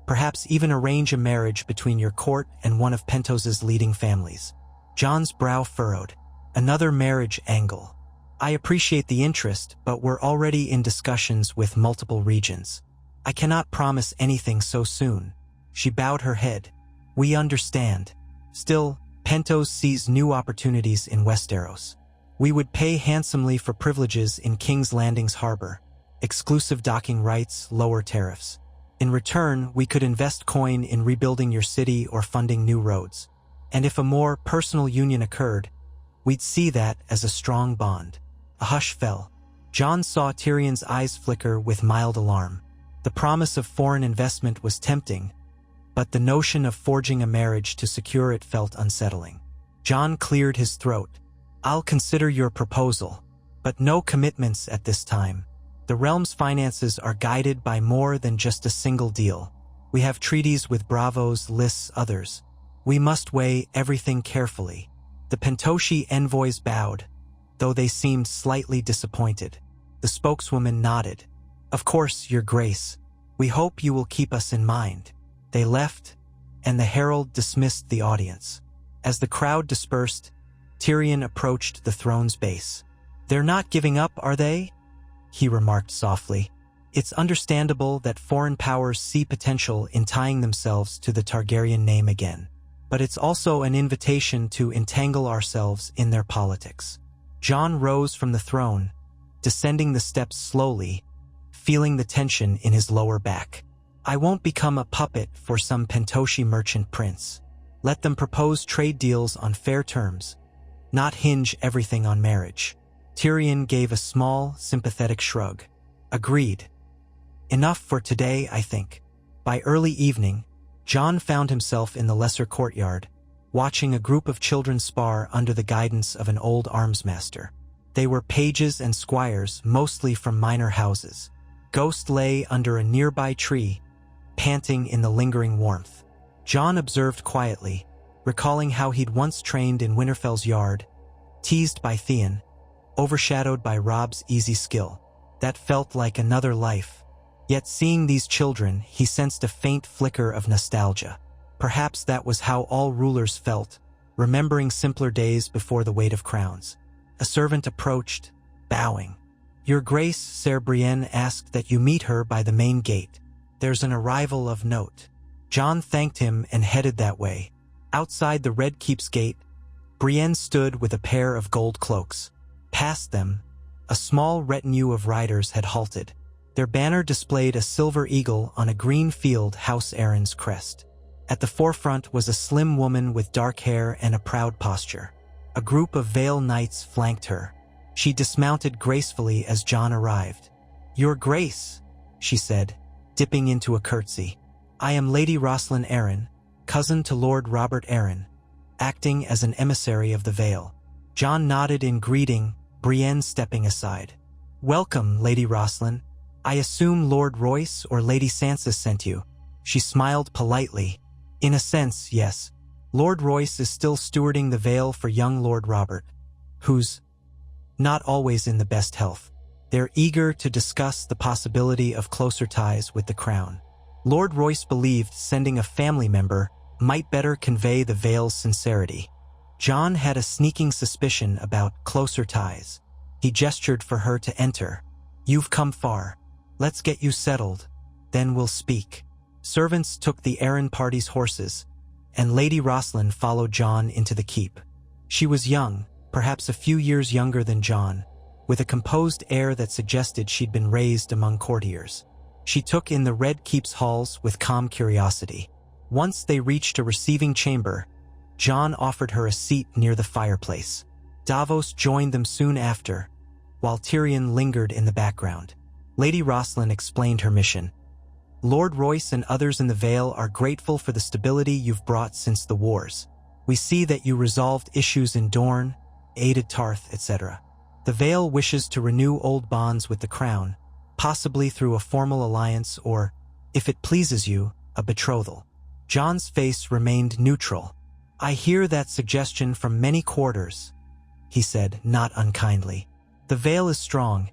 Perhaps even arrange a marriage between your court and one of Pentos's leading families." Jon's brow furrowed. Another marriage angle. "I appreciate the interest, but we're already in discussions with multiple regions. I cannot promise anything so soon." She bowed her head. "We understand. Still, Pentos sees new opportunities in Westeros. We would pay handsomely for privileges in King's Landing's harbor, exclusive docking rights, lower tariffs. In return, we could invest coin in rebuilding your city or funding new roads. And if a more personal union occurred, we'd see that as a strong bond." A hush fell. Jon saw Tyrion's eyes flicker with mild alarm. The promise of foreign investment was tempting, but the notion of forging a marriage to secure it felt unsettling. Jon cleared his throat. "I'll consider your proposal, but no commitments at this time. The realm's finances are guided by more than just a single deal. We have treaties with Bravos, lists, others. We must weigh everything carefully." The Pentoshi envoys bowed, though they seemed slightly disappointed. The spokeswoman nodded. "Of course, Your Grace. We hope you will keep us in mind." They left, and the herald dismissed the audience. As the crowd dispersed, Tyrion approached the throne's base. "They're not giving up, are they?" he remarked softly. "It's understandable that foreign powers see potential in tying themselves to the Targaryen name again. but it's also an invitation to entangle ourselves in their politics. Jon rose from the throne, descending the steps slowly, feeling the tension in his lower back. I won't become a puppet for some Pentoshi merchant prince. Let them propose trade deals on fair terms, not hinge everything on marriage. Tyrion gave a small, sympathetic shrug. Agreed. Enough for today, I think. By early evening, Jon found himself in the lesser courtyard, watching a group of children spar under the guidance of an old armsmaster. They were pages and squires, mostly from minor houses. Ghost lay under a nearby tree, panting in the lingering warmth. Jon observed quietly, recalling how he'd once trained in Winterfell's yard, teased by Theon, overshadowed by Robb's easy skill. That felt like another life. Yet seeing these children, he sensed a faint flicker of nostalgia. Perhaps that was how all rulers felt, remembering simpler days before the weight of crowns. A servant approached, bowing. "Your Grace, Ser Brienne asked that you meet her by the main gate. There's an arrival of note." Jon thanked him and headed that way. Outside the Red Keep's gate, Brienne stood with a pair of gold cloaks. Past them, a small retinue of riders had halted. Their banner displayed a silver eagle on a green field House Aaron's crest. At the forefront was a slim woman with dark hair and a proud posture. A group of Vale knights flanked her. She dismounted gracefully as Jon arrived. "Your Grace," she said, dipping into a curtsy. "I am Lady Rosalind Arryn, cousin to Lord Robert Arryn, acting as an emissary of the Vale." Jon nodded in greeting, Brienne stepping aside. "Welcome, Lady Rosalind. I assume Lord Royce or Lady Sansa sent you." She smiled politely. "In a sense, yes. Lord Royce is still stewarding the Vale for young Lord Robert, who's not always in the best health. They're eager to discuss the possibility of closer ties with the crown. Lord Royce believed sending a family member might better convey the Vale's sincerity." Jon had a sneaking suspicion about closer ties. He gestured for her to enter. "You've come far. Let's get you settled, then we'll speak." Servants took the Arryn party's horses, and Lady Rosalind followed Jon into the keep. She was young, perhaps a few years younger than Jon, with a composed air that suggested she'd been raised among courtiers. She took in the Red Keep's halls with calm curiosity. Once they reached a receiving chamber, Jon offered her a seat near the fireplace. Davos joined them soon after, while Tyrion lingered in the background. Lady Rosalind explained her mission. "Lord Royce and others in the Vale are grateful for the stability you've brought since the wars. We see that you resolved issues in Dorne, aided Tarth, etc. The Vale wishes to renew old bonds with the crown, possibly through a formal alliance or, if it pleases you, a betrothal." Jon's face remained neutral. "I hear that suggestion from many quarters," he said, not unkindly. "The Vale is strong,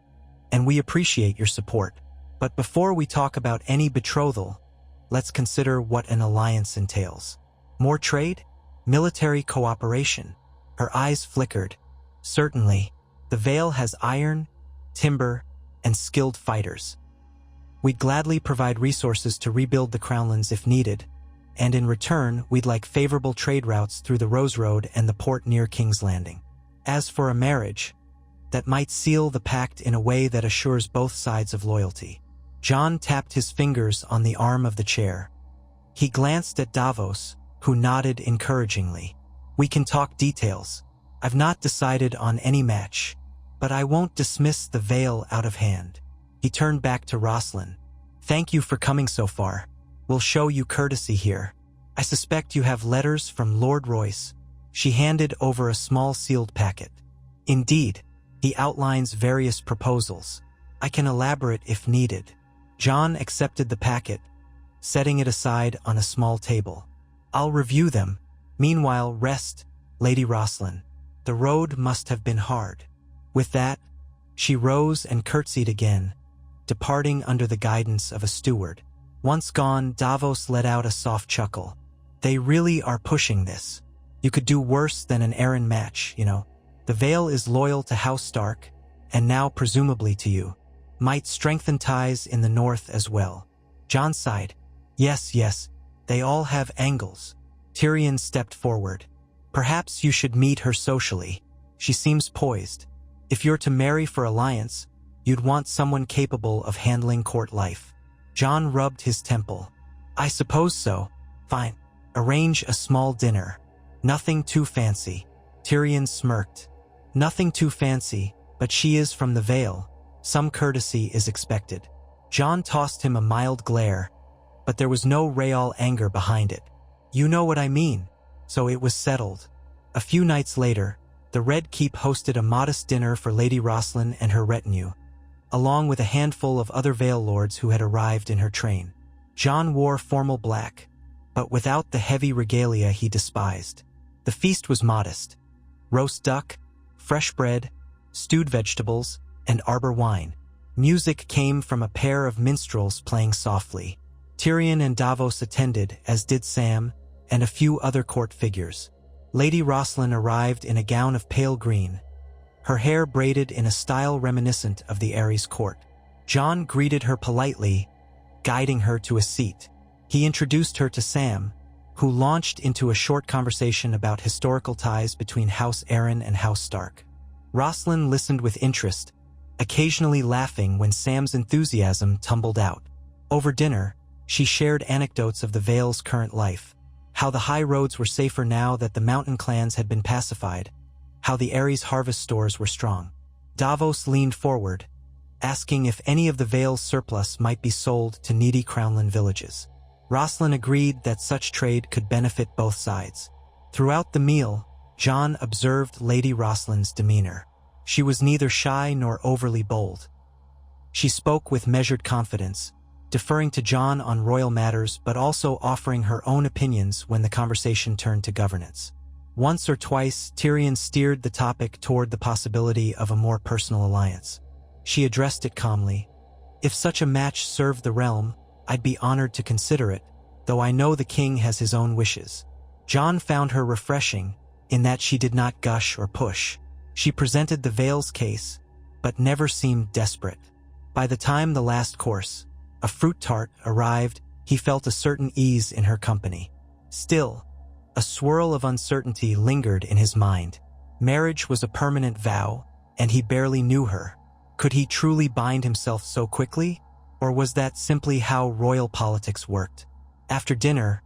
and we appreciate your support. But before we talk about any betrothal, let's consider what an alliance entails. More trade? Military cooperation?" Her eyes flickered. "Certainly. The Vale has iron, timber, and skilled fighters. We'd gladly provide resources to rebuild the Crownlands if needed, and in return, we'd like favorable trade routes through the Rose Road and the port near King's Landing. As for a marriage, that might seal the pact in a way that assures both sides of loyalty." Jon tapped his fingers on the arm of the chair. He glanced at Davos, who nodded encouragingly. "We can talk details. I've not decided on any match, but I won't dismiss the Vale out of hand." He turned back to Rosalind. "Thank you for coming so far. We'll show you courtesy here. I suspect you have letters from Lord Royce." She handed over a small sealed packet. "Indeed. He outlines various proposals. I can elaborate if needed." Jon accepted the packet, setting it aside on a small table. "I'll review them. Meanwhile, rest, Lady Rosalind. The road must have been hard." With that, she rose and curtsied again, departing under the guidance of a steward. Once gone, Davos let out a soft chuckle. "They really are pushing this. You could do worse than an Arryn match, you know. The Vale is loyal to House Stark, and now presumably to you. Might strengthen ties in the north as well." Jon sighed. Yes, they all have angles." Tyrion stepped forward. Perhaps you should meet her socially. She seems poised. If you're to marry for alliance, you'd want someone capable of handling court life. Jon rubbed his temple. I suppose so. Fine. Arrange a small dinner. Nothing too fancy. Tyrion smirked. Nothing too fancy, but she is from the Vale. Some courtesy is expected. Jon tossed him a mild glare, but there was no real anger behind it. You know what I mean. So it was settled. A few nights later, the Red Keep hosted a modest dinner for Lady Rosalind and her retinue, along with a handful of other Vale lords who had arrived in her train. Jon wore formal black, but without the heavy regalia he despised. The feast was modest. Roast duck, fresh bread, stewed vegetables, and arbor wine. Music came from a pair of minstrels playing softly. Tyrion and Davos attended, as did Sam, and a few other court figures. Lady Rosalind arrived in a gown of pale green, her hair braided in a style reminiscent of the Ares court. Jon greeted her politely, guiding her to a seat. He introduced her to Sam, who launched into a short conversation about historical ties between House Arryn and House Stark. Rosalind listened with interest, occasionally laughing when Sam's enthusiasm tumbled out. Over dinner, she shared anecdotes of the Vale's current life, how the high roads were safer now that the mountain clans had been pacified, how the Ares harvest stores were strong. Davos leaned forward, asking if any of the Vale's surplus might be sold to needy Crownland villages. Rosalind agreed that such trade could benefit both sides. Throughout the meal, Jon observed Lady Rosalind's demeanor. She was neither shy nor overly bold. She spoke with measured confidence, deferring to Jon on royal matters but also offering her own opinions when the conversation turned to governance. Once or twice, Tyrion steered the topic toward the possibility of a more personal alliance. She addressed it calmly. If such a match served the realm, I'd be honored to consider it, though I know the king has his own wishes. Jon found her refreshing, in that she did not gush or push. She presented the Vale's case, but never seemed desperate. By the time the last course, a fruit tart, arrived, he felt a certain ease in her company. Still, a swirl of uncertainty lingered in his mind. Marriage was a permanent vow, and he barely knew her. Could he truly bind himself so quickly? Or was that simply how royal politics worked? After dinner,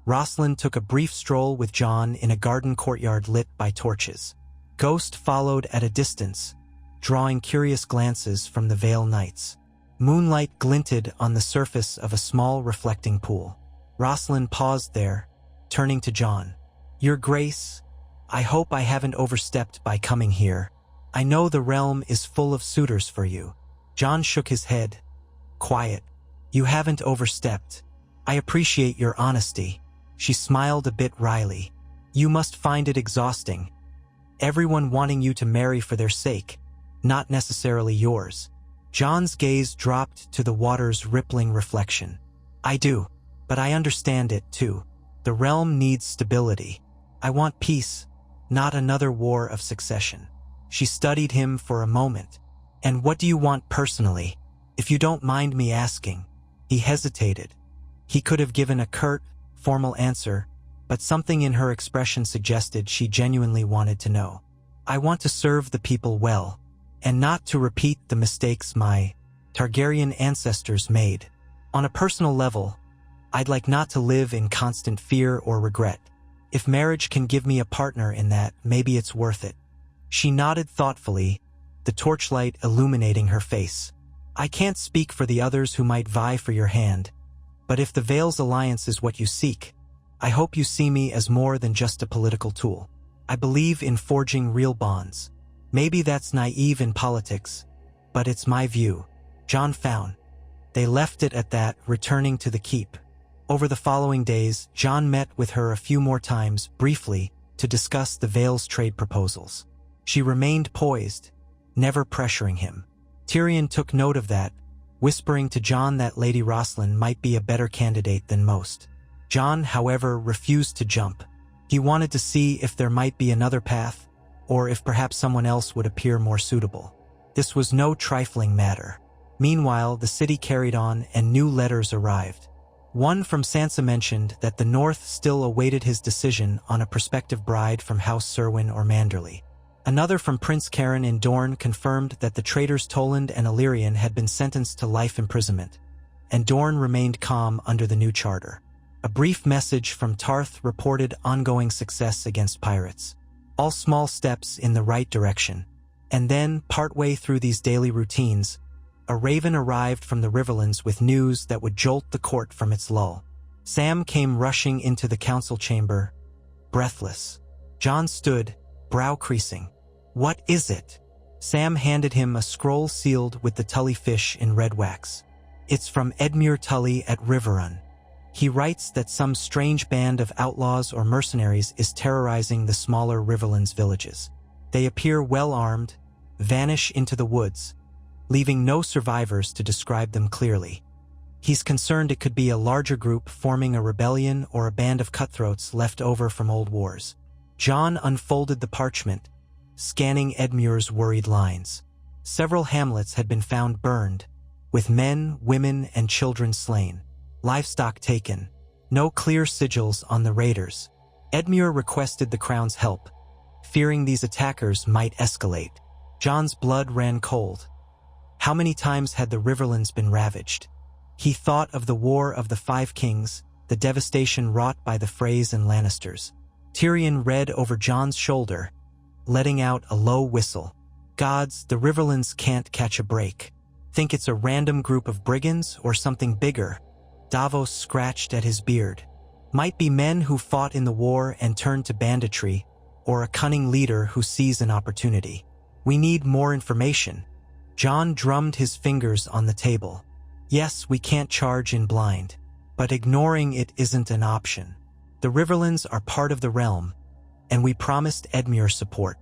Rosalind took a brief stroll with Jon in a garden courtyard lit by torches. Ghost followed at a distance, drawing curious glances from the Vale knights. Moonlight glinted on the surface of a small reflecting pool. Rosalind paused there, turning to Jon. Your Grace, I hope I haven't overstepped by coming here. I know the realm is full of suitors for you. Jon shook his head. Quiet. You haven't overstepped. I appreciate your honesty. She smiled a bit wryly. You must find it exhausting. Everyone wanting you to marry for their sake, not necessarily yours. Jon's gaze dropped to the water's rippling reflection. I do, but I understand it too. The realm needs stability. I want peace, not another war of succession. She studied him for a moment. And what do you want personally? If you don't mind me asking. He hesitated. He could have given a curt, formal answer, but something in her expression suggested she genuinely wanted to know. I want to serve the people well, and not to repeat the mistakes my Targaryen ancestors made. On a personal level, I'd like not to live in constant fear or regret. If marriage can give me a partner in that, maybe it's worth it. She nodded thoughtfully, the torchlight illuminating her face. I can't speak for the others who might vie for your hand, but if the Vale's alliance is what you seek, I hope you see me as more than just a political tool. I believe in forging real bonds. Maybe that's naive in politics, but it's my view. Jon frowned. They left it at that, returning to the keep. Over the following days, Jon met with her a few more times, briefly, to discuss the Vale's trade proposals. She remained poised, never pressuring him. Tyrion took note of that, whispering to Jon that Lady Rosalind might be a better candidate than most. Jon, however, refused to jump. He wanted to see if there might be another path, or if perhaps someone else would appear more suitable. This was no trifling matter. Meanwhile, the city carried on and new letters arrived. One from Sansa mentioned that the North still awaited his decision on a prospective bride from House Serwyn or Manderley. Another from Prince Karen in Dorne confirmed that the traitors Toland and Illyrian had been sentenced to life imprisonment, and Dorne remained calm under the new charter. A brief message from Tarth reported ongoing success against pirates. All small steps in the right direction. And then, partway through these daily routines, a raven arrived from the Riverlands with news that would jolt the court from its lull. Sam came rushing into the council chamber, breathless. Jon stood, brow creasing. "What is it?" Sam handed him a scroll sealed with the Tully fish in red wax. "It's from Edmure Tully at Riverrun. He writes that some strange band of outlaws or mercenaries is terrorizing the smaller Riverlands villages. They appear well-armed, vanish into the woods, leaving no survivors to describe them clearly. He's concerned it could be a larger group forming a rebellion or a band of cutthroats left over from old wars." Jon unfolded the parchment, scanning Edmure's worried lines. Several hamlets had been found burned, with men, women, and children slain. Livestock taken. No clear sigils on the raiders. Edmure requested the crown's help, fearing these attackers might escalate. Jon's blood ran cold. How many times had the Riverlands been ravaged? He thought of the War of the Five Kings, the devastation wrought by the Freys and Lannisters. Tyrion read over Jon's shoulder, letting out a low whistle. "Gods, the Riverlands can't catch a break. Think it's a random group of brigands or something bigger?" Davos scratched at his beard. "Might be men who fought in the war and turned to banditry, or a cunning leader who sees an opportunity. We need more information." Jon drummed his fingers on the table. "Yes, we can't charge in blind, but ignoring it isn't an option. The Riverlands are part of the realm, and we promised Edmure support."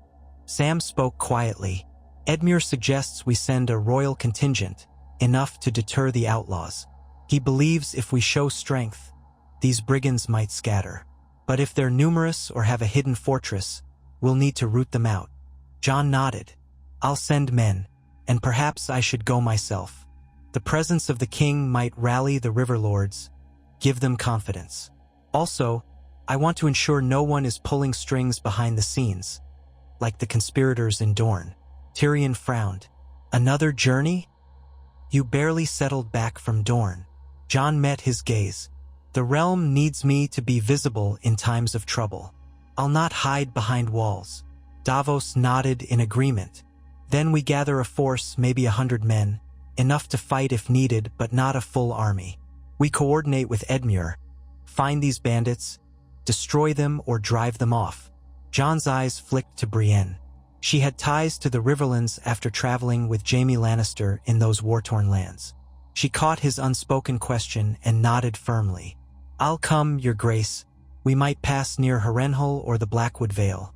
Sam spoke quietly. "Edmure suggests we send a royal contingent, enough to deter the outlaws. He believes if we show strength, these brigands might scatter. But if they're numerous or have a hidden fortress, we'll need to root them out." Jon nodded. "I'll send men, and perhaps I should go myself. The presence of the king might rally the river lords, give them confidence. Also, I want to ensure no one is pulling strings behind the scenes, like the conspirators in Dorne." Tyrion frowned. "Another journey? You barely settled back from Dorne." Jon met his gaze. "The realm needs me to be visible in times of trouble. I'll not hide behind walls." Davos nodded in agreement. "Then we gather a force, maybe 100 men, enough to fight if needed but not a full army. We coordinate with Edmure, find these bandits, destroy them or drive them off." Jon's eyes flicked to Brienne. She had ties to the Riverlands after traveling with Jaime Lannister in those war-torn lands. She caught his unspoken question and nodded firmly. "I'll come, Your Grace. We might pass near Harrenhal or the Blackwood Vale.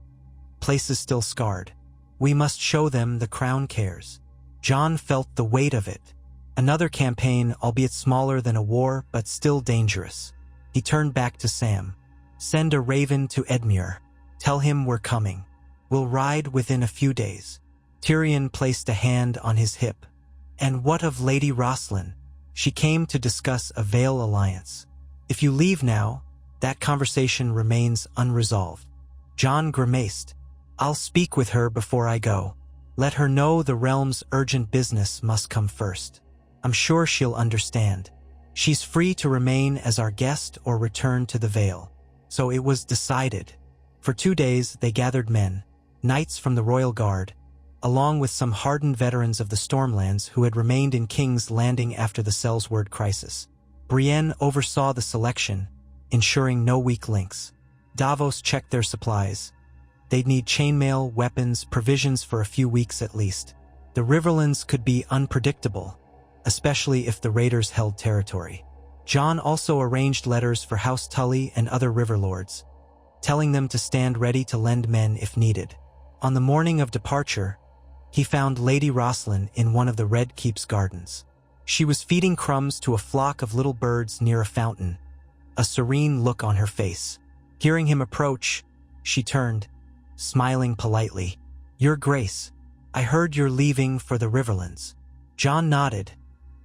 Places still scarred. We must show them the crown cares." Jon felt the weight of it. Another campaign, albeit smaller than a war, but still dangerous. He turned back to Sam. "Send a raven to Edmure. Tell him we're coming. We'll ride within a few days." Tyrion placed a hand on his hip. "And what of Lady Rosslyn? She came to discuss a Vale alliance. If you leave now, that conversation remains unresolved." Jon grimaced. "I'll speak with her before I go. Let her know the realm's urgent business must come first. I'm sure she'll understand. She's free to remain as our guest or return to the Vale." So it was decided. For 2 days they gathered men, knights from the Royal Guard, along with some hardened veterans of the Stormlands who had remained in King's Landing after the Sellsword crisis. Brienne oversaw the selection, ensuring no weak links. Davos checked their supplies. They'd need chainmail, weapons, provisions for a few weeks at least. The Riverlands could be unpredictable, especially if the raiders held territory. Jon also arranged letters for House Tully and other river lords, telling them to stand ready to lend men if needed. On the morning of departure, he found Lady Rosslyn in one of the Red Keep's gardens. She was feeding crumbs to a flock of little birds near a fountain, a serene look on her face. Hearing him approach, she turned, smiling politely. "Your Grace, I heard you're leaving for the Riverlands." Jon nodded,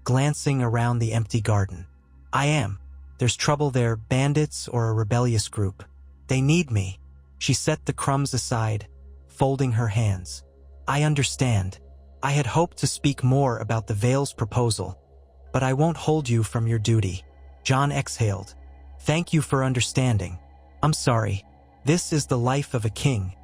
glancing around the empty garden. "I am. There's trouble there, bandits or a rebellious group. They need me. She set the crumbs aside, folding her hands. I understand. I had hoped to speak more about the Vale's proposal, but I won't hold you from your duty. Jon exhaled. Thank you for understanding. I'm sorry. This is the life of a king,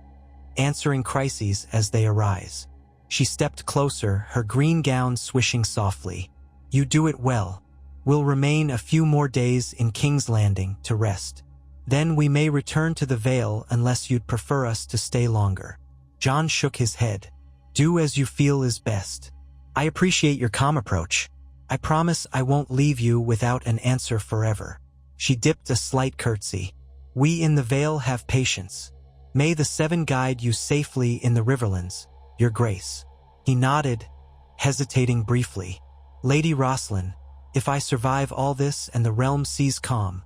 answering crises as they arise. She stepped closer, her green gown swishing softly. You do it well. We'll remain a few more days in King's Landing to rest. Then we may return to the Vale unless you'd prefer us to stay longer. Jon shook his head. Do as you feel is best. I appreciate your calm approach. I promise I won't leave you without an answer forever. She dipped a slight curtsy. We in the Vale have patience. May the Seven guide you safely in the Riverlands, Your Grace. He nodded, hesitating briefly. Lady Rosalind, if I survive all this and the realm sees calm,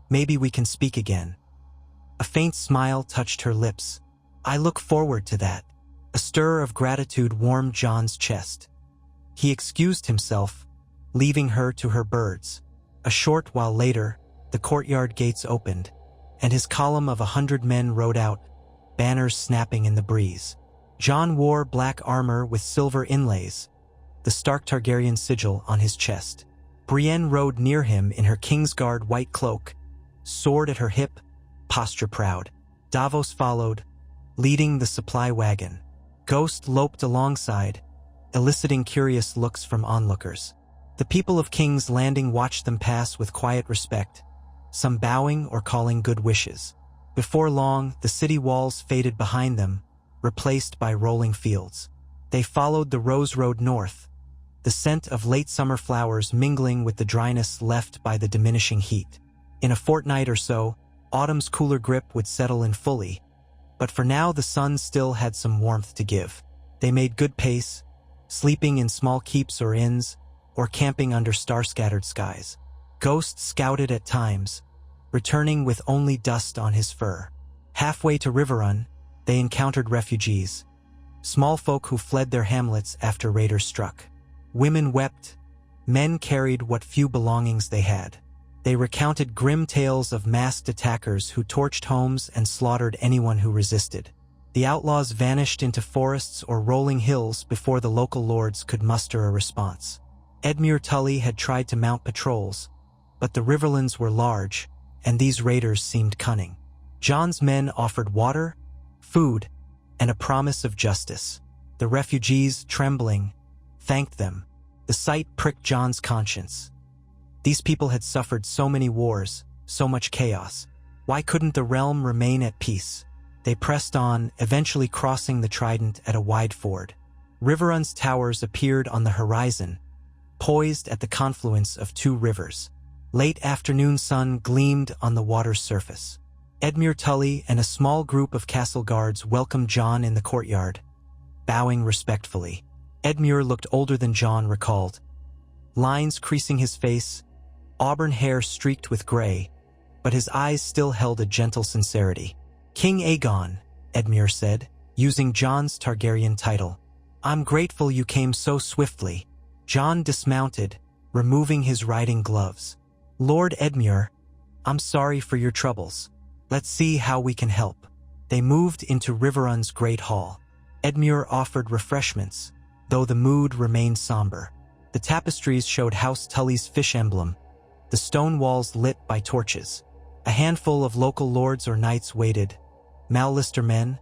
maybe we can speak again. A faint smile touched her lips. I look forward to that. A stir of gratitude warmed Jon's chest. He excused himself, leaving her to her birds. A short while later, the courtyard gates opened, and his column of 100 men rode out, banners snapping in the breeze. Jon wore black armor with silver inlays, the Stark Targaryen sigil on his chest. Brienne rode near him in her Kingsguard white cloak, sword at her hip, posture proud. Davos followed, leading the supply wagon. Ghost loped alongside, eliciting curious looks from onlookers. The people of King's Landing watched them pass with quiet respect, some bowing or calling good wishes. Before long, the city walls faded behind them, replaced by rolling fields. They followed the Rose Road north, the scent of late summer flowers mingling with the dryness left by the diminishing heat. In a fortnight or so, autumn's cooler grip would settle in fully, but for now the sun still had some warmth to give. They made good pace, sleeping in small keeps or inns, or camping under star-scattered skies. Ghost scouted at times, returning with only dust on his fur. Halfway to Riverrun, they encountered refugees, small folk who fled their hamlets after raiders struck. Women wept, men carried what few belongings they had. They recounted grim tales of masked attackers who torched homes and slaughtered anyone who resisted. The outlaws vanished into forests or rolling hills before the local lords could muster a response. Edmure Tully had tried to mount patrols, but the Riverlands were large, and these raiders seemed cunning. Jon's men offered water, food, and a promise of justice. The refugees, trembling, thanked them. The sight pricked Jon's conscience. These people had suffered so many wars, so much chaos. Why couldn't the realm remain at peace? They pressed on, eventually crossing the Trident at a wide ford. Riverrun's towers appeared on the horizon, poised at the confluence of two rivers. Late afternoon sun gleamed on the water's surface. Edmure Tully and a small group of castle guards welcomed Jon in the courtyard, bowing respectfully. Edmure looked older than Jon recalled, lines creasing his face, auburn hair streaked with gray, but his eyes still held a gentle sincerity. King Aegon, Edmure said, using Jon's Targaryen title. I'm grateful you came so swiftly. Jon dismounted, removing his riding gloves. Lord Edmure, I'm sorry for your troubles. Let's see how we can help. They moved into Riverrun's great hall. Edmure offered refreshments, though the mood remained somber. The tapestries showed House Tully's fish emblem, the stone walls lit by torches. A handful of local lords or knights waited, Mallister men,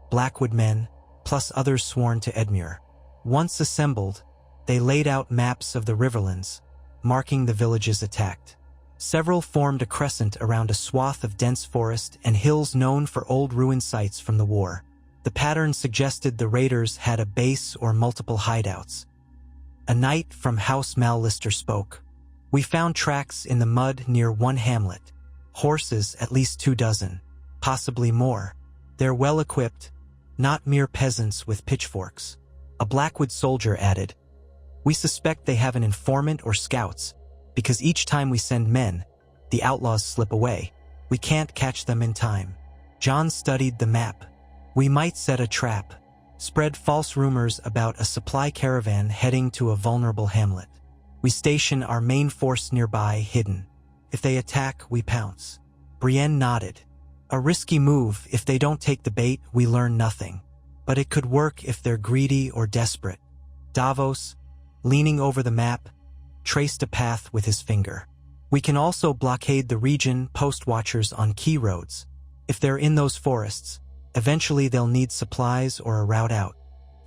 Blackwood men, plus others sworn to Edmure. Once assembled, they laid out maps of the Riverlands, marking the villages attacked. Several formed a crescent around a swath of dense forest and hills known for old ruin sites from the war. The pattern suggested the raiders had a base or multiple hideouts. A knight from House Mallister spoke. We found tracks in the mud near one hamlet. Horses at least 24, possibly more. They're well equipped, not mere peasants with pitchforks. A Blackwood soldier added, we suspect they have an informant or scouts, because each time we send men, the outlaws slip away. We can't catch them in time. Jon studied the map. We might set a trap, spread false rumors about a supply caravan heading to a vulnerable hamlet. We station our main force nearby, hidden. If they attack, we pounce. Brienne nodded. A risky move. If they don't take the bait, we learn nothing. But it could work if they're greedy or desperate. Davos, leaning over the map, traced a path with his finger. We can also blockade the region, post watchers on key roads. If they're in those forests, eventually they'll need supplies or a route out.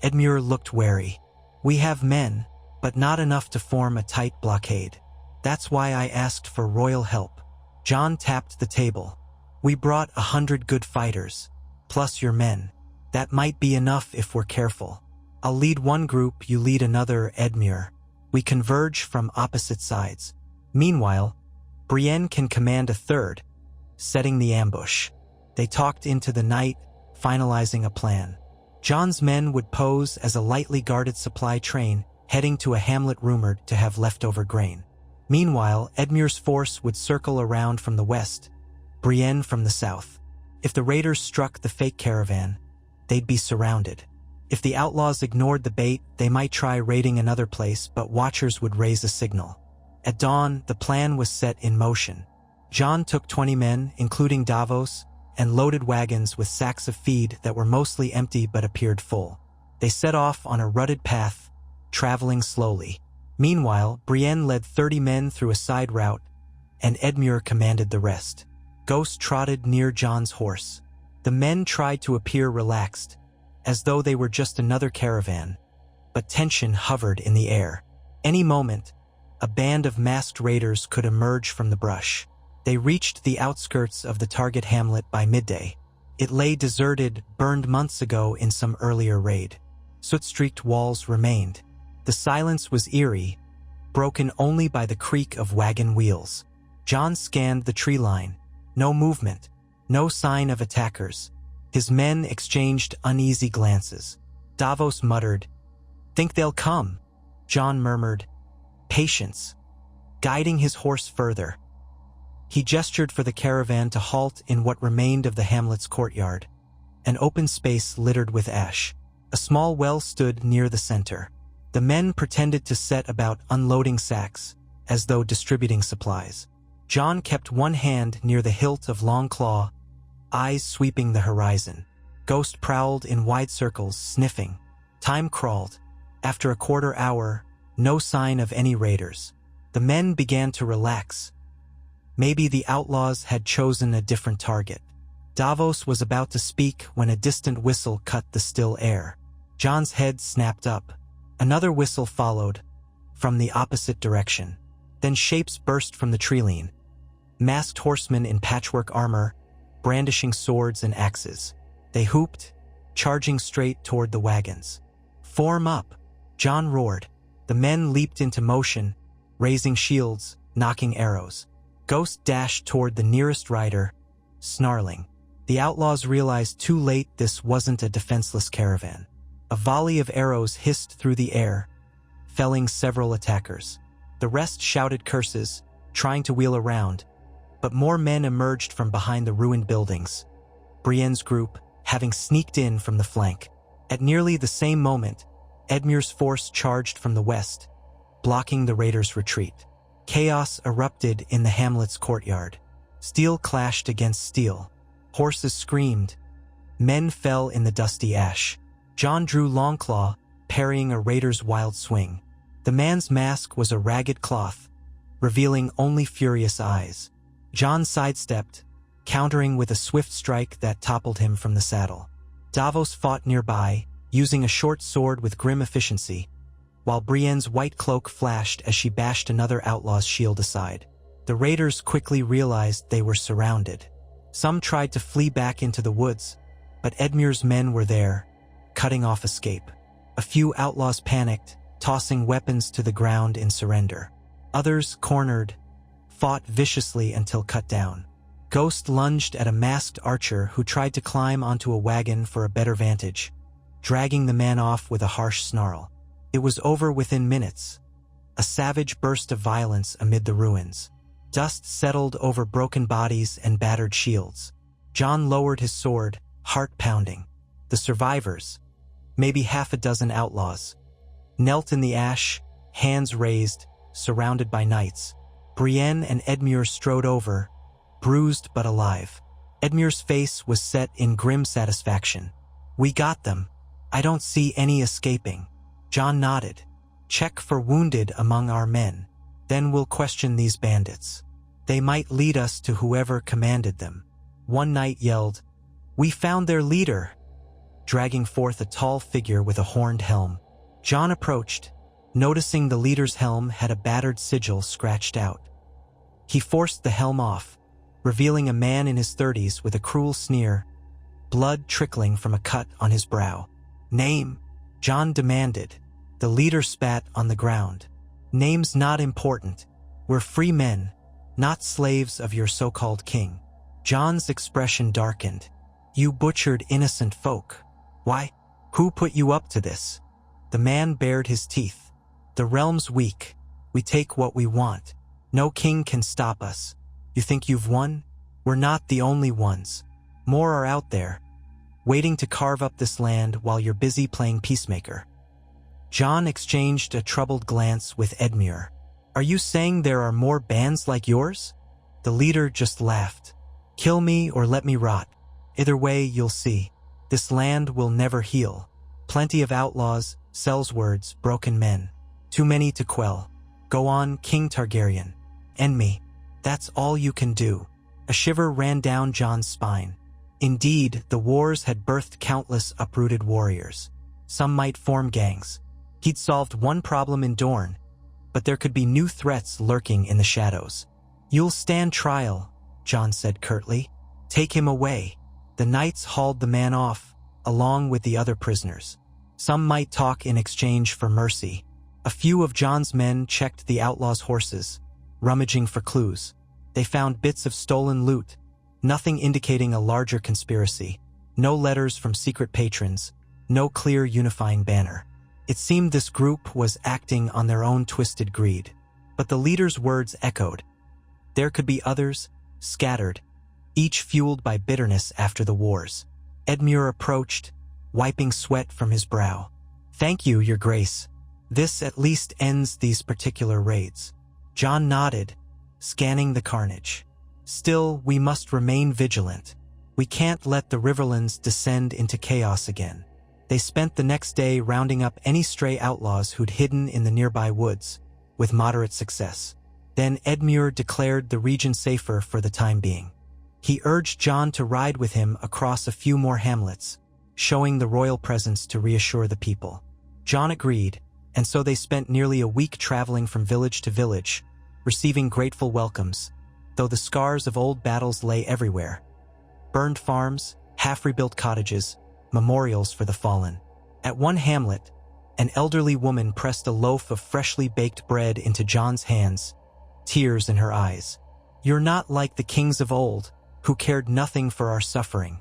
Edmure looked wary. We have men, but not enough to form a tight blockade. That's why I asked for royal help. Jon tapped the table. We brought 100 good fighters, plus your men. That might be enough if we're careful. I'll lead one group, you lead another, Edmure. We converge from opposite sides. Meanwhile, Brienne can command a third, setting the ambush. They talked into the night, finalizing a plan. Jon's men would pose as a lightly guarded supply train heading to a hamlet rumored to have leftover grain. Meanwhile, Edmure's force would circle around from the west, Brienne from the south. If the raiders struck the fake caravan, they'd be surrounded. If the outlaws ignored the bait, they might try raiding another place, but watchers would raise a signal. At dawn, the plan was set in motion. Jon took 20 men, including Davos, and loaded wagons with sacks of feed that were mostly empty but appeared full. They set off on a rutted path, traveling slowly. Meanwhile, Brienne led 30 men through a side route, and Edmure commanded the rest. Ghost trotted near Jon's horse. The men tried to appear relaxed, as though they were just another caravan, but tension hovered in the air. Any moment, a band of masked raiders could emerge from the brush. They reached the outskirts of the target hamlet by midday. It lay deserted, burned months ago in some earlier raid. Soot-streaked walls remained. The silence was eerie, broken only by the creak of wagon wheels. Jon scanned the tree line. No movement, no sign of attackers. His men exchanged uneasy glances. Davos muttered, "Think they'll come?" Jon murmured, "Patience," guiding his horse further. He gestured for the caravan to halt in what remained of the hamlet's courtyard, an open space littered with ash. A small well stood near the center. The men pretended to set about unloading sacks, as though distributing supplies. Jon kept one hand near the hilt of Longclaw, eyes sweeping the horizon. Ghost prowled in wide circles, sniffing. Time crawled. After a quarter hour, no sign of any raiders. The men began to relax. Maybe the outlaws had chosen a different target. Davos was about to speak when a distant whistle cut the still air. Jon's head snapped up. Another whistle followed, from the opposite direction. Then shapes burst from the treeline. Masked horsemen in patchwork armor, brandishing swords and axes. They whooped, charging straight toward the wagons. "Form up!" Jon roared. The men leaped into motion, raising shields, knocking arrows. Ghost dashed toward the nearest rider, snarling. The outlaws realized too late this wasn't a defenseless caravan. A volley of arrows hissed through the air, felling several attackers. The rest shouted curses, trying to wheel around, but more men emerged from behind the ruined buildings. Brienne's group, having sneaked in from the flank. At nearly the same moment, Edmure's force charged from the west, blocking the raiders' retreat. Chaos erupted in the hamlet's courtyard. Steel clashed against steel. Horses screamed. Men fell in the dusty ash. Jon drew Longclaw, parrying a raider's wild swing. The man's mask was a ragged cloth, revealing only furious eyes. Jon sidestepped, countering with a swift strike that toppled him from the saddle. Davos fought nearby, using a short sword with grim efficiency, while Brienne's white cloak flashed as she bashed another outlaw's shield aside. The raiders quickly realized they were surrounded. Some tried to flee back into the woods, but Edmure's men were there, cutting off escape. A few outlaws panicked, tossing weapons to the ground in surrender. Others, cornered, fought viciously until cut down. Ghost lunged at a masked archer who tried to climb onto a wagon for a better vantage, dragging the man off with a harsh snarl. It was over within minutes. A savage burst of violence amid the ruins. Dust settled over broken bodies and battered shields. Jon lowered his sword, heart pounding. The survivors, maybe half a dozen outlaws, knelt in the ash, hands raised, surrounded by knights. Brienne and Edmure strode over, bruised but alive. Edmure's face was set in grim satisfaction. "We got them. I don't see any escaping." Jon nodded. "Check for wounded among our men. Then we'll question these bandits. They might lead us to whoever commanded them." One knight yelled, "We found their leader," dragging forth a tall figure with a horned helm. Jon approached, noticing the leader's helm had a battered sigil scratched out. He forced the helm off, revealing a man in his 30s with a cruel sneer, blood trickling from a cut on his brow. "Name?" Jon demanded. The leader spat on the ground. "Name's not important. We're free men, not slaves of your so-called king." Jon's expression darkened. "You butchered innocent folk. Why? Who put you up to this?" The man bared his teeth. "The realm's weak. We take what we want. No king can stop us. You think you've won? We're not the only ones. More are out there, waiting to carve up this land while you're busy playing peacemaker." Jon exchanged a troubled glance with Edmure. "Are you saying there are more bands like yours?" The leader just laughed. "Kill me or let me rot. Either way, you'll see. This land will never heal. Plenty of outlaws, sellswords, broken men. Too many to quell. Go on, King Targaryen. End me. That's all you can do." A shiver ran down Jon's spine. Indeed, the wars had birthed countless uprooted warriors. Some might form gangs. He'd solved one problem in Dorne, but there could be new threats lurking in the shadows. "You'll stand trial," Jon said curtly. "Take him away." The knights hauled the man off, along with the other prisoners. Some might talk in exchange for mercy. A few of Jon's men checked the outlaws' horses, rummaging for clues. They found bits of stolen loot, nothing indicating a larger conspiracy. No letters from secret patrons, no clear unifying banner. It seemed this group was acting on their own twisted greed. But the leader's words echoed. There could be others, scattered, each fueled by bitterness after the wars. Edmure approached, wiping sweat from his brow. "Thank you, Your Grace. This at least ends these particular raids." Jon nodded, scanning the carnage. "Still, we must remain vigilant. We can't let the Riverlands descend into chaos again." They spent the next day rounding up any stray outlaws who'd hidden in the nearby woods, with moderate success. Then Edmure declared the region safer for the time being. He urged Jon to ride with him across a few more hamlets, showing the royal presence to reassure the people. Jon agreed, and so they spent nearly a week traveling from village to village, receiving grateful welcomes, though the scars of old battles lay everywhere. Burned farms, half-rebuilt cottages, memorials for the fallen. At one hamlet, an elderly woman pressed a loaf of freshly baked bread into Jon's hands, tears in her eyes. "You're not like the kings of old, who cared nothing for our suffering,"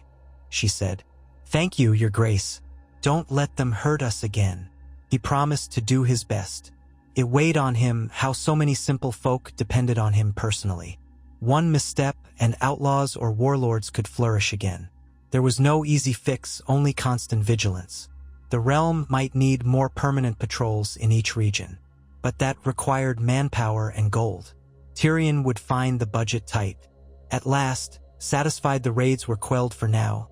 she said. "Thank you, Your Grace. Don't let them hurt us again." He promised to do his best. It weighed on him how so many simple folk depended on him personally. One misstep and outlaws or warlords could flourish again. There was no easy fix, only constant vigilance. The realm might need more permanent patrols in each region, but that required manpower and gold. Tyrion would find the budget tight. At last, satisfied the raids were quelled for now,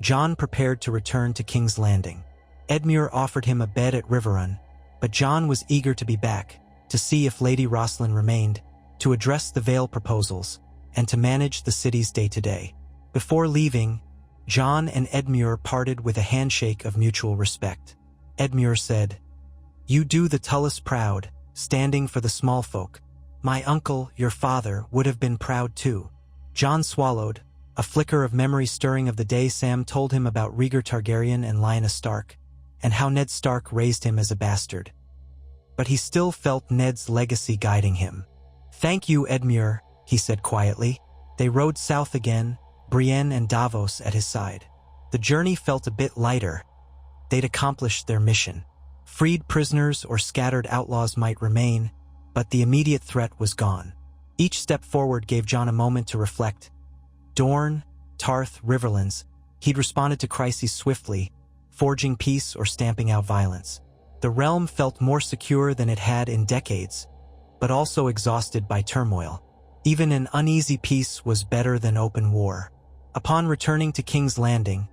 Jon prepared to return to King's Landing. Edmure offered him a bed at Riverrun, but Jon was eager to be back, to see if Lady Rosalind remained, to address the Vale proposals, and to manage the city's day-to-day. Before leaving, Jon and Edmure parted with a handshake of mutual respect. Edmure said, "You do the Tullus proud, standing for the small folk. My uncle, your father, would have been proud too." Jon swallowed, a flicker of memory stirring of the day Sam told him about Rhaegar Targaryen and Lyanna Stark, and how Ned Stark raised him as a bastard. But he still felt Ned's legacy guiding him. "Thank you, Edmure," he said quietly. They rode south again, Brienne and Davos at his side. The journey felt a bit lighter. They'd accomplished their mission. Freed prisoners or scattered outlaws might remain, but the immediate threat was gone. Each step forward gave Jon a moment to reflect. Dorne, Tarth, Riverlands, he'd responded to crises swiftly, forging peace or stamping out violence. The realm felt more secure than it had in decades, but also exhausted by turmoil. Even an uneasy peace was better than open war. Upon returning to King's Landing,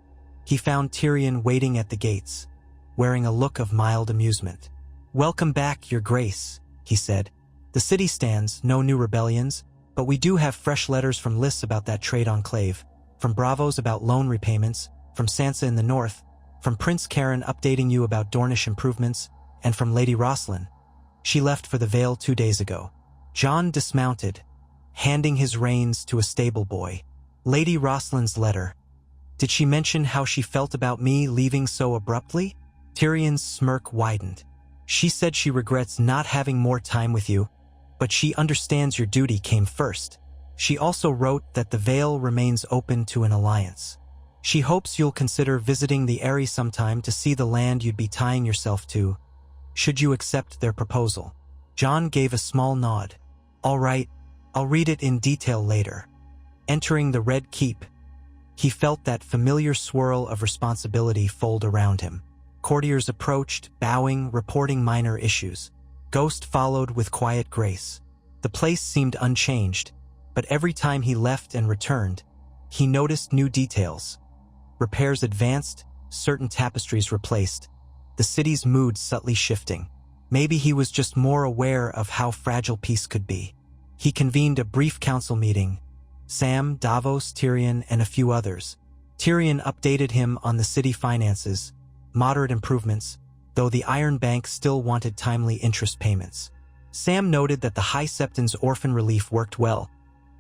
he found Tyrion waiting at the gates, wearing a look of mild amusement. "Welcome back, Your Grace," he said. "The city stands, no new rebellions, but we do have fresh letters from Lys about that trade enclave, from Bravos about loan repayments, from Sansa in the north, from Prince Karen updating you about Dornish improvements, and from Lady Rosslyn. She left for the Vale 2 days ago." Jon dismounted, handing his reins to a stable boy. "Lady Rosslyn's letter. Did she mention how she felt about me leaving so abruptly?" Tyrion's smirk widened. "She said she regrets not having more time with you, but she understands your duty came first. She also wrote that the Vale remains open to an alliance. She hopes you'll consider visiting the Eyrie sometime to see the land you'd be tying yourself to, should you accept their proposal." Jon gave a small nod. "All right, I'll read it in detail later." Entering the Red Keep, he felt that familiar swirl of responsibility fold around him. Courtiers approached, bowing, reporting minor issues. Ghost followed with quiet grace. The place seemed unchanged, but every time he left and returned, he noticed new details. Repairs advanced, certain tapestries replaced, the city's mood subtly shifting. Maybe he was just more aware of how fragile peace could be. He convened a brief council meeting. Sam, Davos, Tyrion, and a few others. Tyrion updated him on the city finances, moderate improvements, though the Iron Bank still wanted timely interest payments. Sam noted that the High Septon's orphan relief worked well,